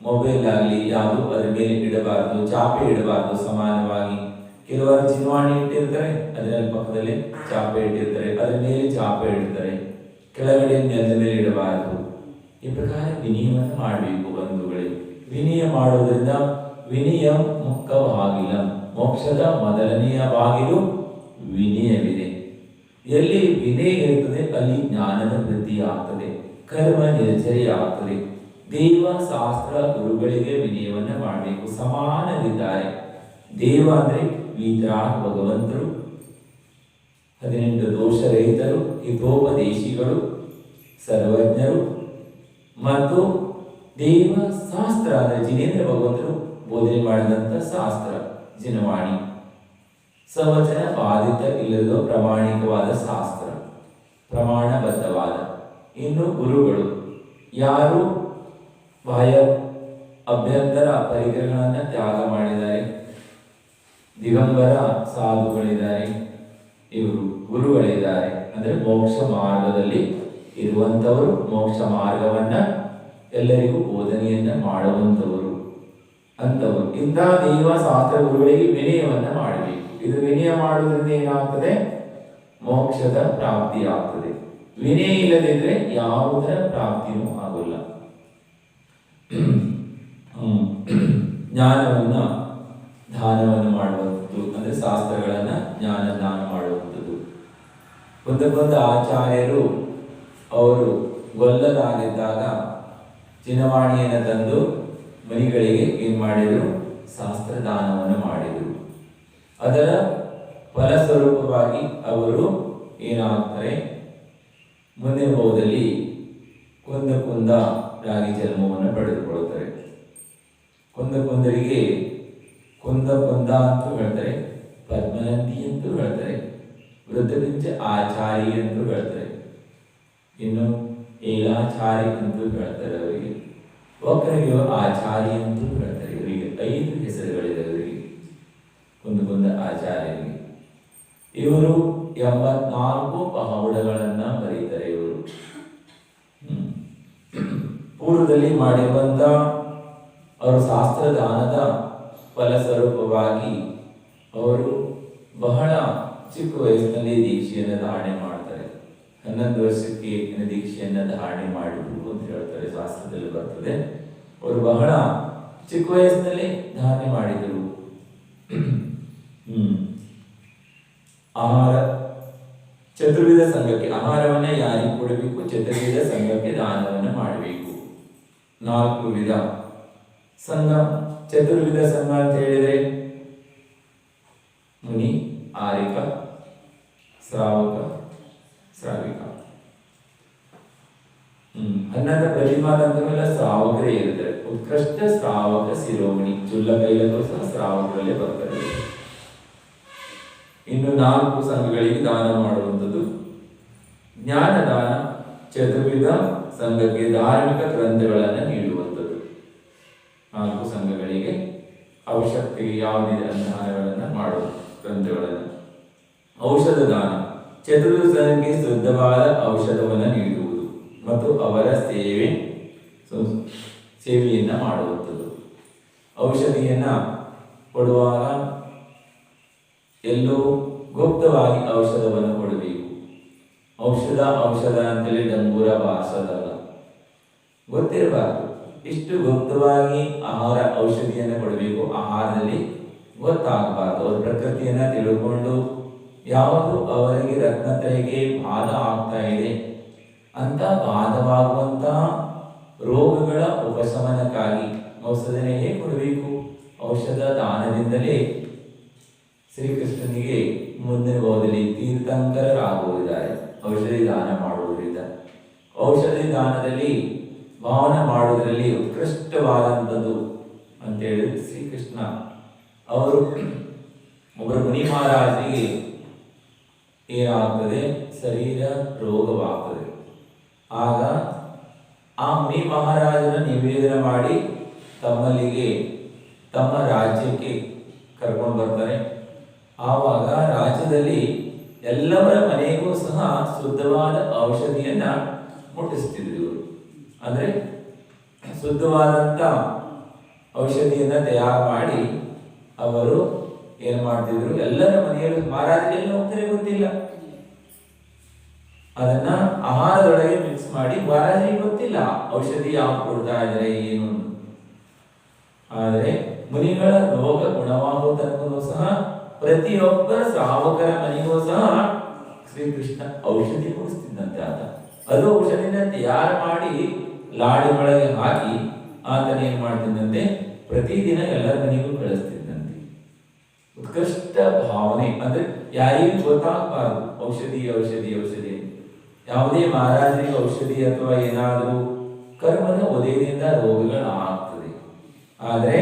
ಮೊಬೈಲ್ ಆಗಲಿ ಯಾವುದು ಅದರ ಮೇಲೆ ಇಡಬಾರದು, ಚಾಪೆ ಇಡಬಾರದು. ಸಮಾನವಾಗಿ ಕೆಲವರು ಜಿನವಾಣಿ ಇಟ್ಟಿರ್ತಾರೆ, ಅದರಲ್ಲಿ ಪಕ್ಕದಲ್ಲಿ ಚಾಪೆ ಇಟ್ಟಿರ್ತಾರೆ, ಅದರ ಮೇಲೆ ಚಾಪೆ ಇಡ್ತಾರೆ, ಕೆಳಗಡೆ ನೆಲದ ಮೇಲೆ ಇಡಬಾರದು. ಈ ಪ್ರಕಾರ ವಿನಯವನ್ನು ಮಾಡಬೇಕು ಬಂಧುಗಳೇ. ವಿನಯ ಮಾಡುವುದರಿಂದ ವಿನಯ ಮುಖ್ಯ ಬಾಗಿಲ, ಮೋಕ್ಷದ ಮೊದಲನೆಯ ಬಾಗಿಲು ವಿನಯವಿದೆ. ಎಲ್ಲಿ ವಿನಯ ಇರುತ್ತದೆ ಅಲ್ಲಿ ಜ್ಞಾನದ ವೃದ್ಧಿ ಆಗ್ತದೆ, ಕರ್ಮ ನಿರ್ಜರಿ ಆಗ್ತದೆ. ದೇವ ಶಾಸ್ತ್ರ ಗುರುಗಳಿಗೆ ವಿನಯವನ್ನು ಮಾಡಬೇಕು. ಸಮಾನರಿದ್ದಾರೆ. ದೇವ ಅಂದ್ರೆ ವೀತರಾಗ ಭಗವಂತರು, 18 ದೋಷರಹಿತರು, ಹಿತೋಪದೇಶಿಗಳು, ಸರ್ವಜ್ಞರು. ಮತ್ತು ದೇವ ಶಾಸ್ತ್ರ ಅಂದರೆ ಜಿನೇಂದ್ರ ಭಗವಂತರು ಬೋಧನೆ ಮಾಡಿದಂಥ ಶಾಸ್ತ್ರ ಜಿನವಾಣಿ, ಸವಚನ ಬಾಧಿತ ಇಲ್ಲದ ಪ್ರಾಮಾಣಿಕವಾದ ಶಾಸ್ತ್ರ, ಪ್ರಮಾಣಬದ್ಧವಾದ. ಇನ್ನು ಗುರುಗಳು ಯಾರು ಬಾಹ್ಯ ಅಭ್ಯಂತರ ಪರಿಕರಗಳನ್ನು ತ್ಯಾಗ ಮಾಡಿದ್ದಾರೆ, ದಿಗಂಬರ ಸಾಧುಗಳಿದ್ದಾರೆ, ಇವರು ಗುರುಗಳಿದ್ದಾರೆ. ಅಂದರೆ ಮೋಕ್ಷ ಮಾರ್ಗದಲ್ಲಿ ಇರುವಂಥವರು, ಮೋಕ್ಷ ಮಾರ್ಗವನ್ನ ಎಲ್ಲರಿಗೂ ಬೋಧನೆಯನ್ನ ಮಾಡುವಂಥವರು ಅಂಥವರು. ಇಂಥ ದೈವ ಶಾಸ್ತ್ರ ಗುರುಗಳಿಗೆ ವಿನಯವನ್ನ ಮಾಡಬೇಕು. ಇದು ವಿನಯ ಮಾಡುವುದರಿಂದ ಏನಾಗ್ತದೆ? ಮೋಕ್ಷದ ಪ್ರಾಪ್ತಿ ಆಗ್ತದೆ. ವಿನಯ ಇಲ್ಲದಿದ್ರೆ ಯಾವುದರ ಪ್ರಾಪ್ತಿಯೂ ಆಗೋಲ್ಲ. ಜ್ಞಾನವನ್ನ ದಾನವನ್ನು ಮಾಡುವಂಥದ್ದು, ಅಂದರೆ ಶಾಸ್ತ್ರಗಳನ್ನ ಜ್ಞಾನ ದಾನ ಮಾಡುವಂಥದ್ದು. ಒಂದಕ್ಕೊಂದು ಆಚಾರ್ಯರು ಅವರು ಗೊಲ್ಲರಾಗಿದ್ದಾಗ ಚಿನ್ನವಾಣಿಯನ್ನು ತಂದು ಮನಿಗಳಿಗೆ ಏನು ಮಾಡಿದರು? ಶಾಸ್ತ್ರ ದಾನವನ್ನು ಮಾಡಿದರು. ಅದರ ಫಲಸ್ವರೂಪವಾಗಿ ಅವರು ಏನಾಗ್ತಾರೆ? ಮುಂದಿನ ಭಾವದಲ್ಲಿ ಕುಂದರಾಗಿ ಜನ್ಮವನ್ನು ಪಡೆದುಕೊಳ್ಳುತ್ತಾರೆ. ಕುಂದರಿಗೆ ಕುಂದ ಅಂತೂ ಹೇಳ್ತಾರೆ, ಪದ್ಮನಂದಿ ಅಂತೂ ಹೇಳ್ತಾರೆ, ವೃದ್ಧಪಿಂಚ ಆಚಾರಿ ಅಂತೂ ಹೇಳ್ತಾರೆ, ಇನ್ನು ಏಲಾಚಾರಿ ಅಂತೂ ಹೇಳ್ತಾರೆ. ಅವರಿಗೆ ಒಕ್ಕರಿಗೆ ಆಚಾರಿ ಅಂತೂ ಹೇಳ್ತಾರೆ. ಇವರಿಗೆ 5 ಹೆಸರುಗಳಿದೆ. ಅವರಿಗೆ ಕುಂದ ಆಚಾರ್ಯರಿಗೆ ಇವರು 84 ಪಹವಡಗಳನ್ನ ಬರೀತಾರೆ. ಇವರು ಪೂರ್ವದಲ್ಲಿ ಮಾಡಿರುವಂತ ಅವರ ಶಾಸ್ತ್ರ ದಾನದ ಫಲಸ್ವರೂಪವಾಗಿ ಅವರು ಬಹಳ ಚಿಕ್ಕ ವಯಸ್ಸಿನಲ್ಲಿ ದೀಕ್ಷೆಯನ್ನು ಧಾರಣೆ ಮಾಡ್ತಾರೆ. 11 ವರ್ಷಕ್ಕೆ ದೀಕ್ಷೆಯನ್ನು ಧಾರಣೆ ಮಾಡಿದ್ರು ಅಂತ ಹೇಳ್ತಾರೆ, ಶಾಸ್ತ್ರದಲ್ಲಿ ಬರ್ತದೆ. ಅವರು ಬಹಳ ಚಿಕ್ಕ ವಯಸ್ಸಿನಲ್ಲಿ ಧಾರಣೆ ಮಾಡಿದರು. ಆಹಾರ ಚತುರ್ವಿಧ ಸಂಘಕ್ಕೆ ಆಹಾರವನ್ನ ಯಾರಿಗೆ ಕೊಡಬೇಕು? ಚತುರ್ವಿಧ ಸಂಘಕ್ಕೆ ದಾನವನ್ನು ಮಾಡಬೇಕು. 4 ವಿಧ ಸಂಘ. ಚತುರ್ವಿಧ ಸಂಘ ಅಂತ ಹೇಳಿದ್ರೆ ಮುನಿ, ಆರಿಕ, ಶ್ರಾವಕ, ಶ್ರಾವಿಕ. 11 ಪ್ರತಿಮಾದಂತವೆಲ್ಲ ಶ್ರಾವಕರೇ ಇರ್ತಾರೆ. ಉತ್ಕೃಷ್ಟ ಶ್ರಾವಕ ಶಿರೋಮಣಿ, ಚುಲ್ಲ ಕೈಲೂ ಸಹ ಶ್ರಾವಕರಲ್ಲೇ ಬರ್ತಾರೆ. ಇನ್ನು 4 ಸಂಘಗಳಿಗೆ ದಾನ ಮಾಡುವಂಥದ್ದು. ಜ್ಞಾನದಾನ ಚತುರ್ವಿಧ ಸಂಘಕ್ಕೆ ಧಾರ್ಮಿಕ ಗ್ರಂಥಗಳನ್ನು ನೀಡುವಂಥದ್ದು. 4 ಸಂಘಗಳಿಗೆ ಅವಶ್ಯಕತೆಗೆ ಯಾವುದೇ ದಾನಗಳನ್ನು ಮಾಡುವ ಗ್ರಂಥಗಳನ್ನು. ಔಷಧ ದಾನ ಚತುರ್ವಿಧ ಸಂಘಕ್ಕೆ ಶುದ್ಧವಾದ ಔಷಧವನ್ನು ನೀಡುವುದು ಮತ್ತು ಅವರ ಸೇವೆಯನ್ನ ಮಾಡುವಂಥದ್ದು. ಔಷಧಿಯನ್ನ ಕೊಡುವಾಗ ಎಲ್ಲೋ ಗುಪ್ತವಾಗಿ ಔಷಧವನ್ನು ಕೊಡಬೇಕು. ಔಷಧ ಅಂತೇಳಿ ಡಂಗೂರ ಬಾರಿಸೋದಲ್ಲ, ಗೊತ್ತಿರಬಾರ್ದು. ಇಷ್ಟು ಗುಪ್ತವಾಗಿ ಆಹಾರ ಔಷಧಿಯನ್ನು ಕೊಡಬೇಕು. ಆಹಾರದಲ್ಲಿ ಗೊತ್ತಾಗಬಾರ್ದು. ಅವ್ರ ಪ್ರಕೃತಿಯನ್ನ ತಿಳ್ಕೊಂಡು ಯಾವುದು ಅವರಿಗೆ ರತ್ನತ್ರಯಕ್ಕೆ ಬಾಧ ಆಗ್ತಾ ಇದೆ ಅಂತ ಬಾಧವಾಗುವಂತ ರೋಗಗಳ ಉಪಶಮನಕ್ಕಾಗಿ ಔಷಧನೆ ಹೇಗೆ ಕೊಡಬೇಕು? ಔಷಧ ದಾನದಿಂದಲೇ ಶ್ರೀಕೃಷ್ಣನಿಗೆ ಮುಂದಿನ ಭಾಗದಲ್ಲಿ ತೀರ್ಥಂಕರರಾಗುವುದಿದ್ದಾರೆ ಔಷಧಿ ದಾನ ಮಾಡುವುದರಿಂದ. ಔಷಧಿ ದಾನದಲ್ಲಿ ಭಾವನೆ ಮಾಡುವುದರಲ್ಲಿ ಉತ್ಕೃಷ್ಟವಾದಂಥದ್ದು ಅಂತೇಳಿ ಶ್ರೀಕೃಷ್ಣ ಅವರು ಒಬ್ಬರು ಮುನಿ ಮಹಾರಾಜನಿಗೆ ಏನಾಗ್ತದೆ? ಶರೀರ ರೋಗವಾಗ್ತದೆ. ಆಗ ಆ ಮುನಿ ಮಹಾರಾಜನ ನಿವೇದನೆ ಮಾಡಿ ತಮ್ಮಲ್ಲಿಗೆ ತಮ್ಮ ರಾಜ್ಯಕ್ಕೆ ಕರ್ಕೊಂಡು ಬರ್ತಾರೆ. ಆವಾಗ ರಾಜ್ಯದಲ್ಲಿ ಎಲ್ಲವರ ಮನೆಗೂ ಸಹ ಶುದ್ಧವಾದ ಔಷಧಿಯನ್ನ ಮುಟ್ಟಿಸ್ತಿದ್ರು ಇವರು. ಅಂದ್ರೆ ಶುದ್ಧವಾದಂತ ಔಷಧಿಯನ್ನ ತಯಾರು ಮಾಡಿ ಅವರು ಏನ್ ಮಾಡ್ತಿದ್ರು? ಎಲ್ಲರ ಮನೆಯಲ್ಲೂ ಮಹಾರಾಜರಿಗೆ ಹೋಗ್ತಾರೆ ಗೊತ್ತಿಲ್ಲ. ಅದನ್ನ ಆಹಾರದೊಳಗೆ ಮಿಕ್ಸ್ ಮಾಡಿ ಮಹಾರಾಜರಿಗೆ ಗೊತ್ತಿಲ್ಲ ಔಷಧಿ ಯಾವ ಕೊಡ್ತಾ ಇದ್ದಾರೆ ಏನು. ಆದರೆ ಮುನಿಗಳ ರೋಗ ಗುಣವಾಗುವ ತನಕನೂ ಸಹ ಪ್ರತಿಯೊಬ್ಬ ಶ್ರಾವಕರ ಮನೆಗೂ ಸಹ ಶ್ರೀಕೃಷ್ಣ ಔಷಧಿ ಕೊಡಿಸ್ತಿದ್ದಂತೆ. ಅದು ಔಷಧಿನ ತಯಾರು ಮಾಡಿ ಲಾಡಿನೊಳಗೆ ಹಾಕಿ ಆತನ ಏನ್ ಮಾಡ್ತಿದ್ದಂತೆ? ಪ್ರತಿದಿನ ಎಲ್ಲರ ಮನೆಗೂ ಕಳಿಸ್ತಿದ್ದಂತೆ. ಉತ್ಕೃಷ್ಟ ಭಾವನೆ ಅಂದ್ರೆ ಯಾರಿಗೂ ಗೊತ್ತಾಗಬಾರ್ದು ಔಷಧಿ ಔಷಧಿ ಔಷಧಿ. ಯಾವುದೇ ಮಹಾರಾಜರಿಗೆ ಔಷಧಿ ಅಥವಾ ಏನಾದರೂ ಕರ್ಮದ ಉದಯದಿಂದ ರೋಗಗಳು ಆಗ್ತದೆ. ಆದರೆ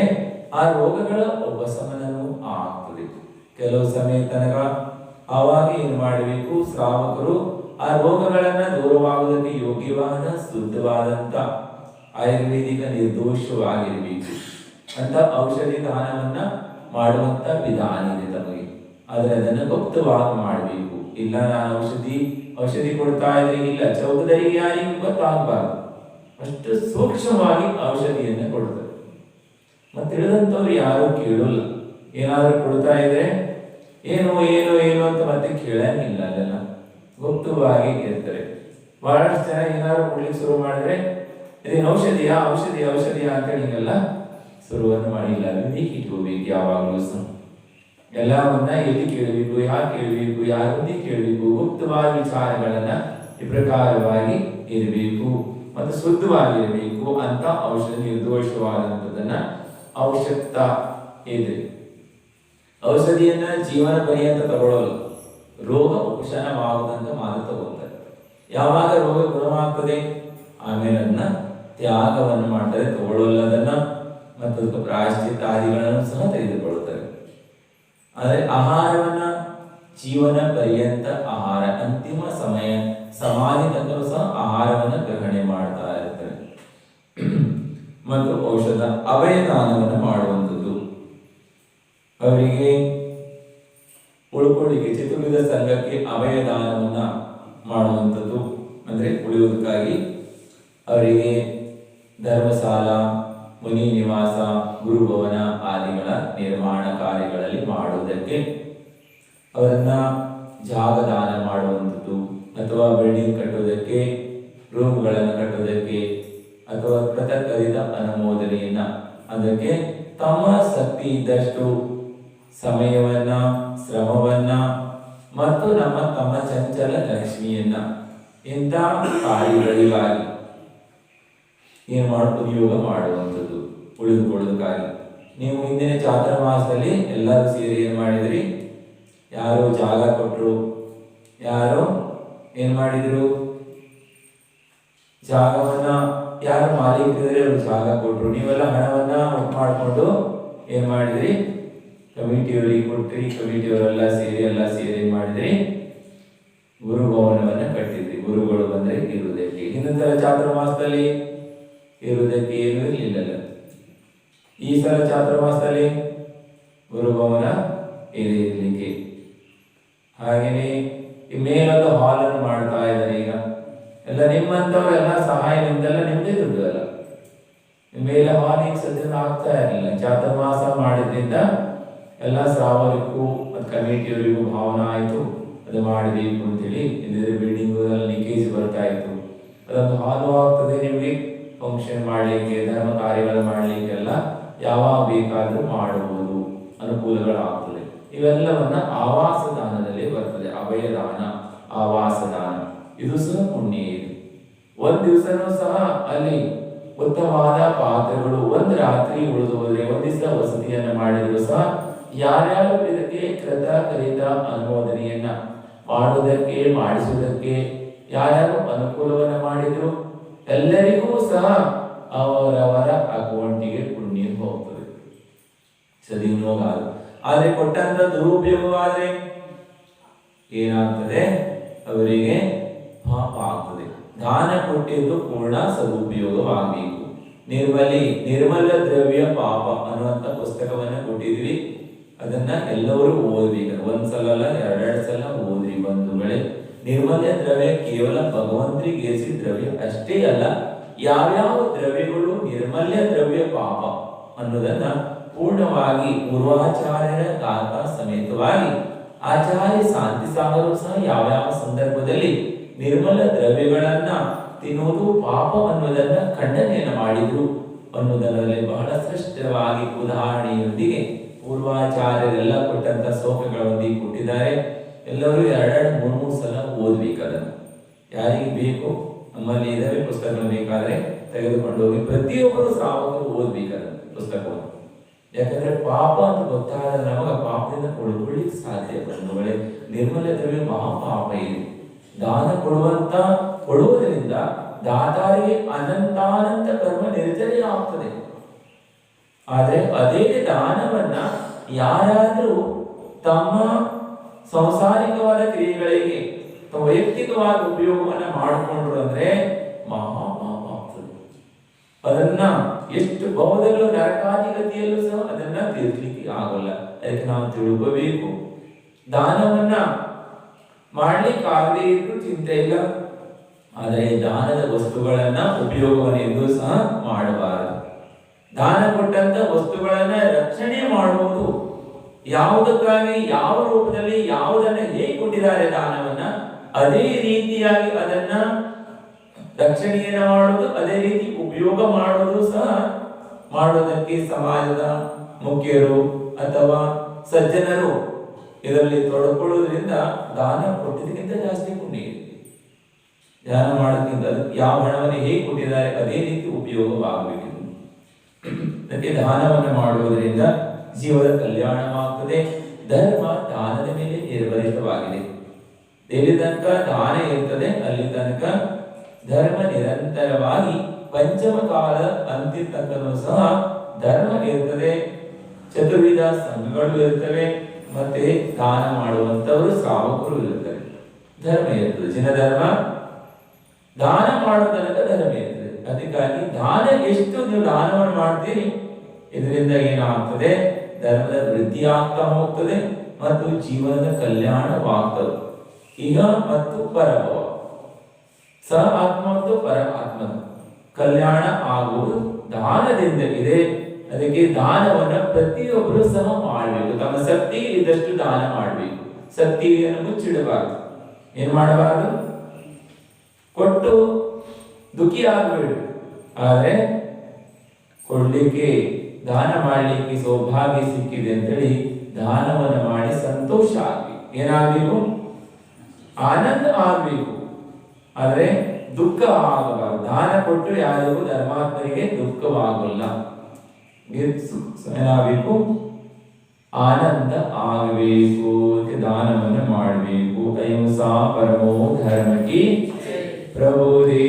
ಆ ರೋಗಗಳ ಉಪಶಮನವೂ ಆಗ್ತದೆ ಕೆಲವು ಸಮಯ ತನಕ. ಆವಾಗ ಏನ್ ಮಾಡಬೇಕು? ಶ್ರಾವಕರು ಆ ರೋಗಗಳನ್ನ ದೂರವಾಗುವುದಕ್ಕೆ ಯೋಗ್ಯವಾದ ಶುದ್ಧವಾದಂತ ಆಯುರ್ವೇದಿಕ ನಿರ್ದೋಷವಾಗಿರಬೇಕು ಅಂತ ಔಷಧಿ ದಾನವನ್ನ ಮಾಡುವಂತ ವಿಧಾನ ಇದೆ ತಮಗೆ. ಆದ್ರೆ ಅದನ್ನು ಗುಪ್ತವಾಗಿ ಮಾಡಬೇಕು. ಇಲ್ಲ ನಾನು ಔಷಧಿ ಕೊಡ್ತಾ ಇದ್ರೆ ಇಲ್ಲ ಚೌಕದರಿಗೆ ಯಾರಿಗೂ ಗೊತ್ತಾಗಬಾರ್ದು. ಅಷ್ಟು ಸೂಕ್ಷ್ಮವಾಗಿ ಔಷಧಿಯನ್ನ ಕೊಡ್ತಾರೆ. ಮತ್ತೆ ತಿಳಿದಂಥವ್ರು ಯಾರು ಕೇಳಲ್ಲ. ಏನಾದ್ರೂ ಕೊಡ್ತಾ ಇದ್ರೆ ಏನು ಏನು ಏನು ಅಂತ ಮತ್ತೆ ಕೇಳಂಗಿಲ್ಲ. ಅದೆಲ್ಲ ಗುಪ್ತವಾಗಿ ಇರ್ತಾರೆ. ಬಹಳಷ್ಟು ಜನ ಏನಾದ್ರು ಕೊಡ್ಲಿಕ್ಕೆ ಶುರು ಮಾಡಿದ್ರೆ ಇದೇನು ಔಷಧಿಯಾ ಔಷಧಿಯಾ ಔಷಧಿಯಾ ಅಂತ ಹೇಳಿಗೆಲ್ಲ ಶುರುವನ್ನು ಮಾಡಿಲ್ಲ. ವಿವೇಕ ಇಟ್ಕೋಬೇಕು ಯಾವಾಗಲೂ ಸಹ. ಎಲ್ಲವನ್ನ ಎಲ್ಲಿ ಕೇಳಬೇಕು, ಯಾರು ಕೇಳಬೇಕು, ಯಾರೊಂದಿ ಕೇಳಬೇಕು, ಗುಪ್ತವಾದ ವಿಚಾರಗಳನ್ನ ಈ ಪ್ರಕಾರವಾಗಿ ಇರಬೇಕು ಮತ್ತು ಶುದ್ಧವಾಗಿರಬೇಕು ಅಂತ ಔಷಧಿ ನಿರ್ದೋಷವಾದಂಥದ್ದನ್ನ ಅವಶ್ಯಕತೆ ಇದೆ. ಔಷಧಿಯನ್ನ ಜೀವನ ಪರ್ಯಂತ ತಗೊಳ್ಳೋಲ್ಲ. ರೋಗ ಉಪಶಮನವಾಗುವಂತ ಮಾತು ತಗೋತಾರೆ. ಯಾವಾಗ ರೋಗ ಗುಣವಾಗ್ತದೆ ಆಮೇಲೆ ಅದನ್ನ ತ್ಯಾಗವನ್ನು ಮಾಡ್ತಾರೆ, ತಗೊಳ್ಳೋಲ್ಲ ಅದನ್ನ. ಮತ್ತು ಪ್ರಾಯಶ್ಚಿತ್ತಾದಿಗಳನ್ನು ಸಹ ತೆಗೆದುಕೊಳ್ಳುತ್ತಾರೆ. ಆದರೆ ಆಹಾರವನ್ನ ಜೀವನ ಪರ್ಯಂತ ಆಹಾರ ಅಂತಿಮ ಸಮಯ ಸಮಾಧಿ ತನಕ ಸಹ ಆಹಾರವನ್ನು ಗ್ರಹಣೆ ಮಾಡ್ತಾ ಇರ್ತಾರೆ. ಮತ್ತು ಔಷಧ ಅಭಯದಾನವನ್ನು ಮಾಡುವಂಥದ್ದು, ಅವರಿಗೆ ಉಳ್ಕೊಳ್ಳಿಕ್ಕೆ ಚತುರ್ವಿಧ ಸಂಘಕ್ಕೆ ಅಭಯದಾನವನ್ನ ಮಾಡುವಂಥದ್ದು. ಅಂದ್ರೆ ಉಳಿಯುವುದಕ್ಕಾಗಿ ಅವರಿಗೆ ಧರ್ಮಶಾಲ, ಮುನಿ ನಿವಾಸ, ಗುರುಭವನ ಆದಿಗಳ ನಿರ್ಮಾಣ ಕಾರ್ಯಗಳಲ್ಲಿ ಮಾಡುವುದಕ್ಕೆ, ಅವರನ್ನ ಜಾಗದಾನ ಮಾಡುವಂಥದ್ದು, ಅಥವಾ ಬಿಲ್ಡಿಂಗ್ ಕಟ್ಟುವುದಕ್ಕೆ, ರೂಮ್ಗಳನ್ನು ಕಟ್ಟುವುದಕ್ಕೆ, ಅಥವಾ ಕೃತಕರಿತ ಅನುಮೋದನೆಯನ್ನ ಅದಕ್ಕೆ ತಮ್ಮ ಶಕ್ತಿ ಇದ್ದಷ್ಟು ಸಮಯವನ್ನ, ಶ್ರಮವನ್ನ ಮತ್ತು ತಮ್ಮ ಚಂಚಲ ಲಕ್ಷ್ಮಿಯನ್ನ ಇಂಥ ಕಾರ್ಯಗಳಿಗಾಗಿ ಉಪಯೋಗ ಮಾಡುವಂಥದ್ದು, ಉಳಿದುಕೊಳ್ಳೋದಕ್ಕಾಗಿ. ನೀವು ಹಿಂದಿನ ಚಾತುರ್ಮಾಸದಲ್ಲಿ ಎಲ್ಲರೂ ಸೇರಿ ಏನ್ ಮಾಡಿದ್ರಿ? ಯಾರು ಜಾಗ ಕೊಟ್ಟರು, ಯಾರು ಏನ್ ಮಾಡಿದ್ರು? ಜಾಗವನ್ನ ಯಾರು ಮಾಲೀಕರಿದ್ರೆ ಅವರು ಜಾಗ ಕೊಟ್ಟರು. ನೀವೆಲ್ಲ ಹಣವನ್ನ ಒಟ್ಟು ಮಾಡಿಕೊಂಡು ಏನ್ ಮಾಡಿದ್ರಿ? ಕಮಿಟಿಯವರಿಗೆ ಕೊಟ್ರಿ. ಕಮಿಟಿಯವರೆಲ್ಲ ಸೇರಿ ಏನ್ ಮಾಡಿದ್ರಿ? ಗುರುಭವನವನ್ನ ಕಟ್ಟಿದ್ರಿ. ಗುರುಗಳು ಬಂದ್ರೆ ಇರುವುದಕ್ಕೆ. ಹಿಂದಿನ ಚಾತುರ್ಮಾಸದಲ್ಲಿ ಇರುವುದಕ್ಕೆ ಏನು ಇರಲಿಲ್ಲ. ಈ ಸಲ ಚಾತುರ್ಮಾಸದಲ್ಲಿ ಗುರುಭವನ ಇರಲಿಕ್ಕೆ. ಹಾಗೇನೆ ಈ ಮೇಲೊಂದು ಹಾಲ್ ಅನ್ನು ಮಾಡ್ತಾ ಇದ್ದಾರೆ. ಈಗ ಎಲ್ಲ ನಿಮ್ಮಂತವರೆಲ್ಲ ಸಹಾಯದಿಂದೆಲ್ಲ ನಿಮ್ದೇ ದುಡ್ಡು ಅಲ್ಲ. ಮೇಲೆ ಹಾಲ್ ಈಗ ಸದ್ಯದ ಆಗ್ತಾ ಇರಲಿಲ್ಲ. ಚಾತುರ್ಮಾಸ ಮಾಡಿದ್ರಿಂದ ಎಲ್ಲ ಶ್ರಾವಕರಿಗೂ ಮತ್ತು ಕಮಿಟಿಯವರಿಗೂ ಭಾವನೆ ಆಯಿತು, ಅದು ಮಾಡಬೇಕು ಅಂತೇಳಿ. ಇದ್ರೆ ಬಿಲ್ಡಿಂಗ್ ಲೀಕೇಜ್ ಬರ್ತಾ ಇತ್ತು. ಅದೊಂದು ಹಾಲು ಆಗ್ತದೆ ನಿಮಗೆ ಫಂಕ್ಷನ್ ಮಾಡಲಿಕ್ಕೆ, ಧರ್ಮ ಕಾರ್ಯಗಳು ಮಾಡಲಿಕ್ಕೆಲ್ಲ ಯಾವಾಗ ಬೇಕಾದರೂ ಮಾಡಬಹುದು. ಅನುಕೂಲಗಳಾಗ್ತದೆ. ಇವೆಲ್ಲವನ್ನ ಆವಾಸ ದಾನದಲ್ಲಿ ಬರ್ತದೆ. ಅಭಯದಾನ, ಆವಾಸ ದಾನ, ಇದು ಸಹ ಪುಣ್ಯ ಇದೆ. ಒಂದ್ ದಿವಸನೂ ಸಹ ಅಲ್ಲಿ ಉತ್ತಮವಾದ ಪಾತ್ರೆಗಳು, ಒಂದ್ ರಾತ್ರಿ ಉಳಿದು ಹೋದ್ರೆ, ಒಂದ್ ದಿವಸ ವಸತಿಯನ್ನ ಮಾಡಿದ್ರು ಸಹ ಯಾರ್ಯಾರು ಇದಕ್ಕೆ ಕೃತ ಕಲಿತ ಅನುಮೋದನೆಯನ್ನ ಮಾಡುವುದಕ್ಕೆ, ಮಾಡಿಸುವುದಕ್ಕೆ ಯಾರ್ಯಾರು ಅನುಕೂಲವನ್ನ ಮಾಡಿದ್ರು ಎಲ್ಲರಿಗೂ ಸಹ ಅವರವರ ಅಕೌಂಟಿಗೆ ಪುಣ್ಯ ಹೋಗ್ತದೆ, ಸದುಪಯೋಗ. ಆದ್ರೆ ಕೊಟ್ಟಂತ ದುರುಪಯೋಗವಾದ್ರೆ ಏನಾಗ್ತದೆ? ಅವರಿಗೆ ಪಾಪ ಆಗ್ತದೆ. ದಾನ ಕೊಟ್ಟಿದ್ದು ಪೂರ್ಣ ಸದುಪಯೋಗವಾಗಬೇಕು. ನಿರ್ಮಲ ದ್ರವ್ಯ ಪಾಪ ಅನ್ನುವಂತ ಪುಸ್ತಕವನ್ನ ಕೊಟ್ಟಿದ್ವಿ. ಅದನ್ನ ಎಲ್ಲರೂ ಓದ್ಬೇಕು. ಒಂದ್ಸಲ ಅಲ್ಲ, ಎರಡೆರಡು ಸಲ ಓದ್ರಿ ಬಂಧುಗಳೇ. ನಿರ್ಮಲ ದ್ರವ್ಯ ಕೇವಲ ಭಗವಂತರಿಗೆ ಏರಿಸಿದ ದ್ರವ್ಯ ಅಷ್ಟೇ ಅಲ್ಲ, ಯಾವ್ಯಾವ ದ್ರವ್ಯಗಳು ನಿರ್ಮಲ್ಯ ದ್ರವ್ಯ ಪಾಪ ಅನ್ನೋದನ್ನ ಪೂರ್ಣವಾಗಿ ಪೂರ್ವಾಚಾರ್ಯರ ಗಾಥಾ ಸಮೇತವಾಗಿ ಆಚಾರ್ಯ ಶಾಂತಿ ಸಾಗರು ಸಹ ಯಾವ್ಯಾವ ಸಂದರ್ಭದಲ್ಲಿ ನಿರ್ಮಲ ದ್ರವ್ಯಗಳನ್ನ ತಿನ್ನುವುದು ಪಾಪ ಅನ್ನೋದನ್ನ ಖಂಡನೆಯನ್ನು ಮಾಡಿದ್ರು ಅನ್ನೋದರಲ್ಲಿ ಬಹಳ ಸ್ಪಷ್ಟವಾಗಿ ಉದಾಹರಣೆಯೊಂದಿಗೆ ಪೂರ್ವಾಚಾರ್ಯರೆಲ್ಲ ಕೊಟ್ಟಂತ ಶ್ಲೋಕಗಳೊಂದಿಗೆ ಕೊಟ್ಟಿದ್ದಾರೆ. ಎಲ್ಲರೂ ಎರಡೆರಡು ಮೂರು ಸಲ ಓದ್ಬೇಕು. ಅದನ್ನು ಯಾರಿಗೆ ಬೇಕು, ನಮ್ಮಲ್ಲಿ ಇದಾವೆ ಪುಸ್ತಕಗಳು, ಬೇಕಾದ್ರೆ ತೆಗೆದುಕೊಂಡು ಹೋಗಿ ಪ್ರತಿಯೊಬ್ಬರು ಶ್ರಾವಕರು ಓದ್ಬೇಕು ಅದನ್ನು ಪುಸ್ತಕವನ್ನು. ಯಾಕಂದ್ರೆ ಪಾಪ ಅಂತ ಗೊತ್ತಾದ್ರೆ ನಮಗ ಪಾಪದಿಂದ ಉಳ್ಕೊಳ್ಳಿಕ್ಕೆ ಸಾಧ್ಯ. ಬಂಧುಗಳೇ, ನಿರ್ಮಲ ದ್ರವ್ಯ ಮಹಾಪಾಪ ಇದೆ. ದಾನ ಕೊಡುವುದರಿಂದ ದಾತಾರಿಗೆ ಅನಂತಾನಂತ ಕರ್ಮ ನಿರ್ಜನೆ ಆಗ್ತದೆ. ಆದ್ರೆ ಅದೇ ದಾನವನ್ನ ಯಾರಾದ್ರೂ ತಮ್ಮ ಸಂಸಾರಿಕವಾದ ಕ್ರಿಯೆಗಳಿಗೆ, ತಮ್ಮ ವೈಯಕ್ತಿಕವಾದ ಉಪಯೋಗವನ್ನ ಮಾಡಿಕೊಂಡ್ರು ಅಂದ್ರೆ ಮಹಾಪಾಪ ಆಗ್ತದೆ. ಅದನ್ನ ಎಷ್ಟು ಬಹುದಲ್ಲೂ ನರಕಾಧಿಗತಿಯಲ್ಲೂ ಸಹ ಅದನ್ನ ತೀರ್ಲಿಕ್ಕೆ ಆಗೋಲ್ಲ. ಅದಕ್ಕೆ ನಾವು ತಿಳ್ಕೋಬೇಕು, ದಾನವನ್ನ ಮಾಡ್ಲಿಕ್ಕಾಗದೇ ಇದ್ರೂ ಚಿಂತೆ ಇಲ್ಲ, ಆದರೆ ದಾನದ ವಸ್ತುಗಳನ್ನ ಉಪಯೋಗವನ್ನು ಎಂದೂ ಸಹ ಮಾಡಬಾರದು. ದಾನ ಕೊಟ್ಟಂತ ವಸ್ತುಗಳನ್ನ ರಕ್ಷಣೆ ಮಾಡುವುದು, ಯಾವುದಕ್ಕಾಗಿ, ಯಾವ ರೂಪದಲ್ಲಿ, ಯಾವುದನ್ನ ಹೇಗೆ ಕೊಟ್ಟಿದ್ದಾರೆ ದಾನವನ್ನ, ಅದೇ ರೀತಿಯಾಗಿ ಅದನ್ನ ರಕ್ಷಣೆಯನ್ನ ಮಾಡುವುದು, ಅದೇ ರೀತಿ ಉಪಯೋಗ ಮಾಡುವುದು ಸಹ ಮಾಡುವುದಕ್ಕೆ ಸಮಾಜದ ಮುಖ್ಯರು ಅಥವಾ ಸಜ್ಜನರು ಇದರಲ್ಲಿ ತೊಡಕೊಳ್ಳುವುದರಿಂದ ದಾನ ಕೊಟ್ಟಿದ್ದಕ್ಕಿಂತ ಜಾಸ್ತಿ ಪುಣ್ಯ ಇದೆ. ಧ್ಯಾನ ಮಾಡೋದ್ಕಿಂತ ಯಾವ ಹಣವನ್ನು ಹೇಗೆ ಕೊಟ್ಟಿದ್ದಾರೆ ಅದೇ ರೀತಿ ಉಪಯೋಗವಾಗಬೇಕು. ಅದಕ್ಕೆ ದಾನವನ್ನು ಮಾಡುವುದರಿಂದ ಜೀವದ ಕಲ್ಯಾಣವಾಗ್ತದೆ. ಧರ್ಮ ದಾನದ ಮೇಲೆ ನಿರ್ಭರಿತವಾಗಿದೆ. ಎಲ್ಲಿ ತನಕ ದಾನ ಇರ್ತದೆ ಅಲ್ಲಿ ತನಕ ಧರ್ಮ ನಿರಂತರವಾಗಿ ಪಂಚಮ ಕಾಲ ಅಂತ್ಯ ತನಕನೂ ಸಹ ಧರ್ಮ ಇರ್ತದೆ. ಚತುರ್ವಿಧ ಸಂಘಗಳು ಇರ್ತವೆ, ಮತ್ತೆ ದಾನ ಮಾಡುವಂತವರು ಶ್ರಾವಕರು ಇರ್ತಾರೆ. ಧರ್ಮ ಇರ್ತದೆ, ಜಿನಧರ್ಮ. ದಾನ ಮಾಡೋ ತನಕ ಧರ್ಮ ಇರ್ತದೆ. ಅದಕ್ಕಾಗಿ ದಾನ ಎಷ್ಟು ನೀವು ದಾನವನ್ನು ಮಾಡ್ತೀರಿ, ಇದರಿಂದ ಏನಾಗ್ತದೆ? ಧರ್ಮದ ವೃದ್ಧಿ ಆಗ್ತಾ ಹೋಗ್ತದೆ ಮತ್ತು ಜೀವನದ ಕಲ್ಯಾಣವಾಗ್ತದೆ. ಈಗ ಮತ್ತು ಪರಭವ, ಸ ಆತ್ಮ ಮತ್ತು ಪರ ಆತ್ಮದ ಕಲ್ಯಾಣ ಆಗುವುದು ದಾನದಿಂದ ಇದೆ. ಅದಕ್ಕೆ ದಾನವನ್ನ ಪ್ರತಿಯೊಬ್ಬರು ಸಹ ಮಾಡಬೇಕು. ತಮ್ಮ ಶಕ್ತಿ ಇದ್ದಷ್ಟು ದಾನ ಮಾಡಬೇಕು. ಶಕ್ತಿಯನ್ನು ಮುಚ್ಚಿಡಬಾರದು. ಏನ್ ಮಾಡಬಾರದು? ಕೊಟ್ಟು ದುಃಖಿ ಆಗಬೇಡ. ಆದ್ರೆ ಕೊಡ್ಲಿಕ್ಕೆ, ದಾನ ಮಾಡಲಿಕ್ಕೆ ಸೌಭಾಗ್ಯ ಸಿಕ್ಕಿದೆ ಅಂತೇಳಿ ದಾನವನ್ನು ಮಾಡಿ ಸಂತೋಷ ಆಗ್ಬೇಕು. ಏನಾಗಬೇಕು? ಆನಂದ ಆಗಬೇಕು. ಆದ್ರೆ ದುಃಖ ಆಗಬಾರದು. ದಾನ ಕೊಟ್ಟು ಯಾರಿಗೂ ಧರ್ಮಾತ್ಮರಿಗೆ ದುಃಖವಾಗಲ್ಲ. ಏನಾಗಬೇಕು? ಆನಂದ ಆಗಬೇಕು. ದಾನವನ್ನು ಮಾಡಬೇಕು. ಅಹಿಂಸಾ ಪರಮೋ ಧರ್ಮಕ್ಕೆ ಪ್ರಬೋಧಿ.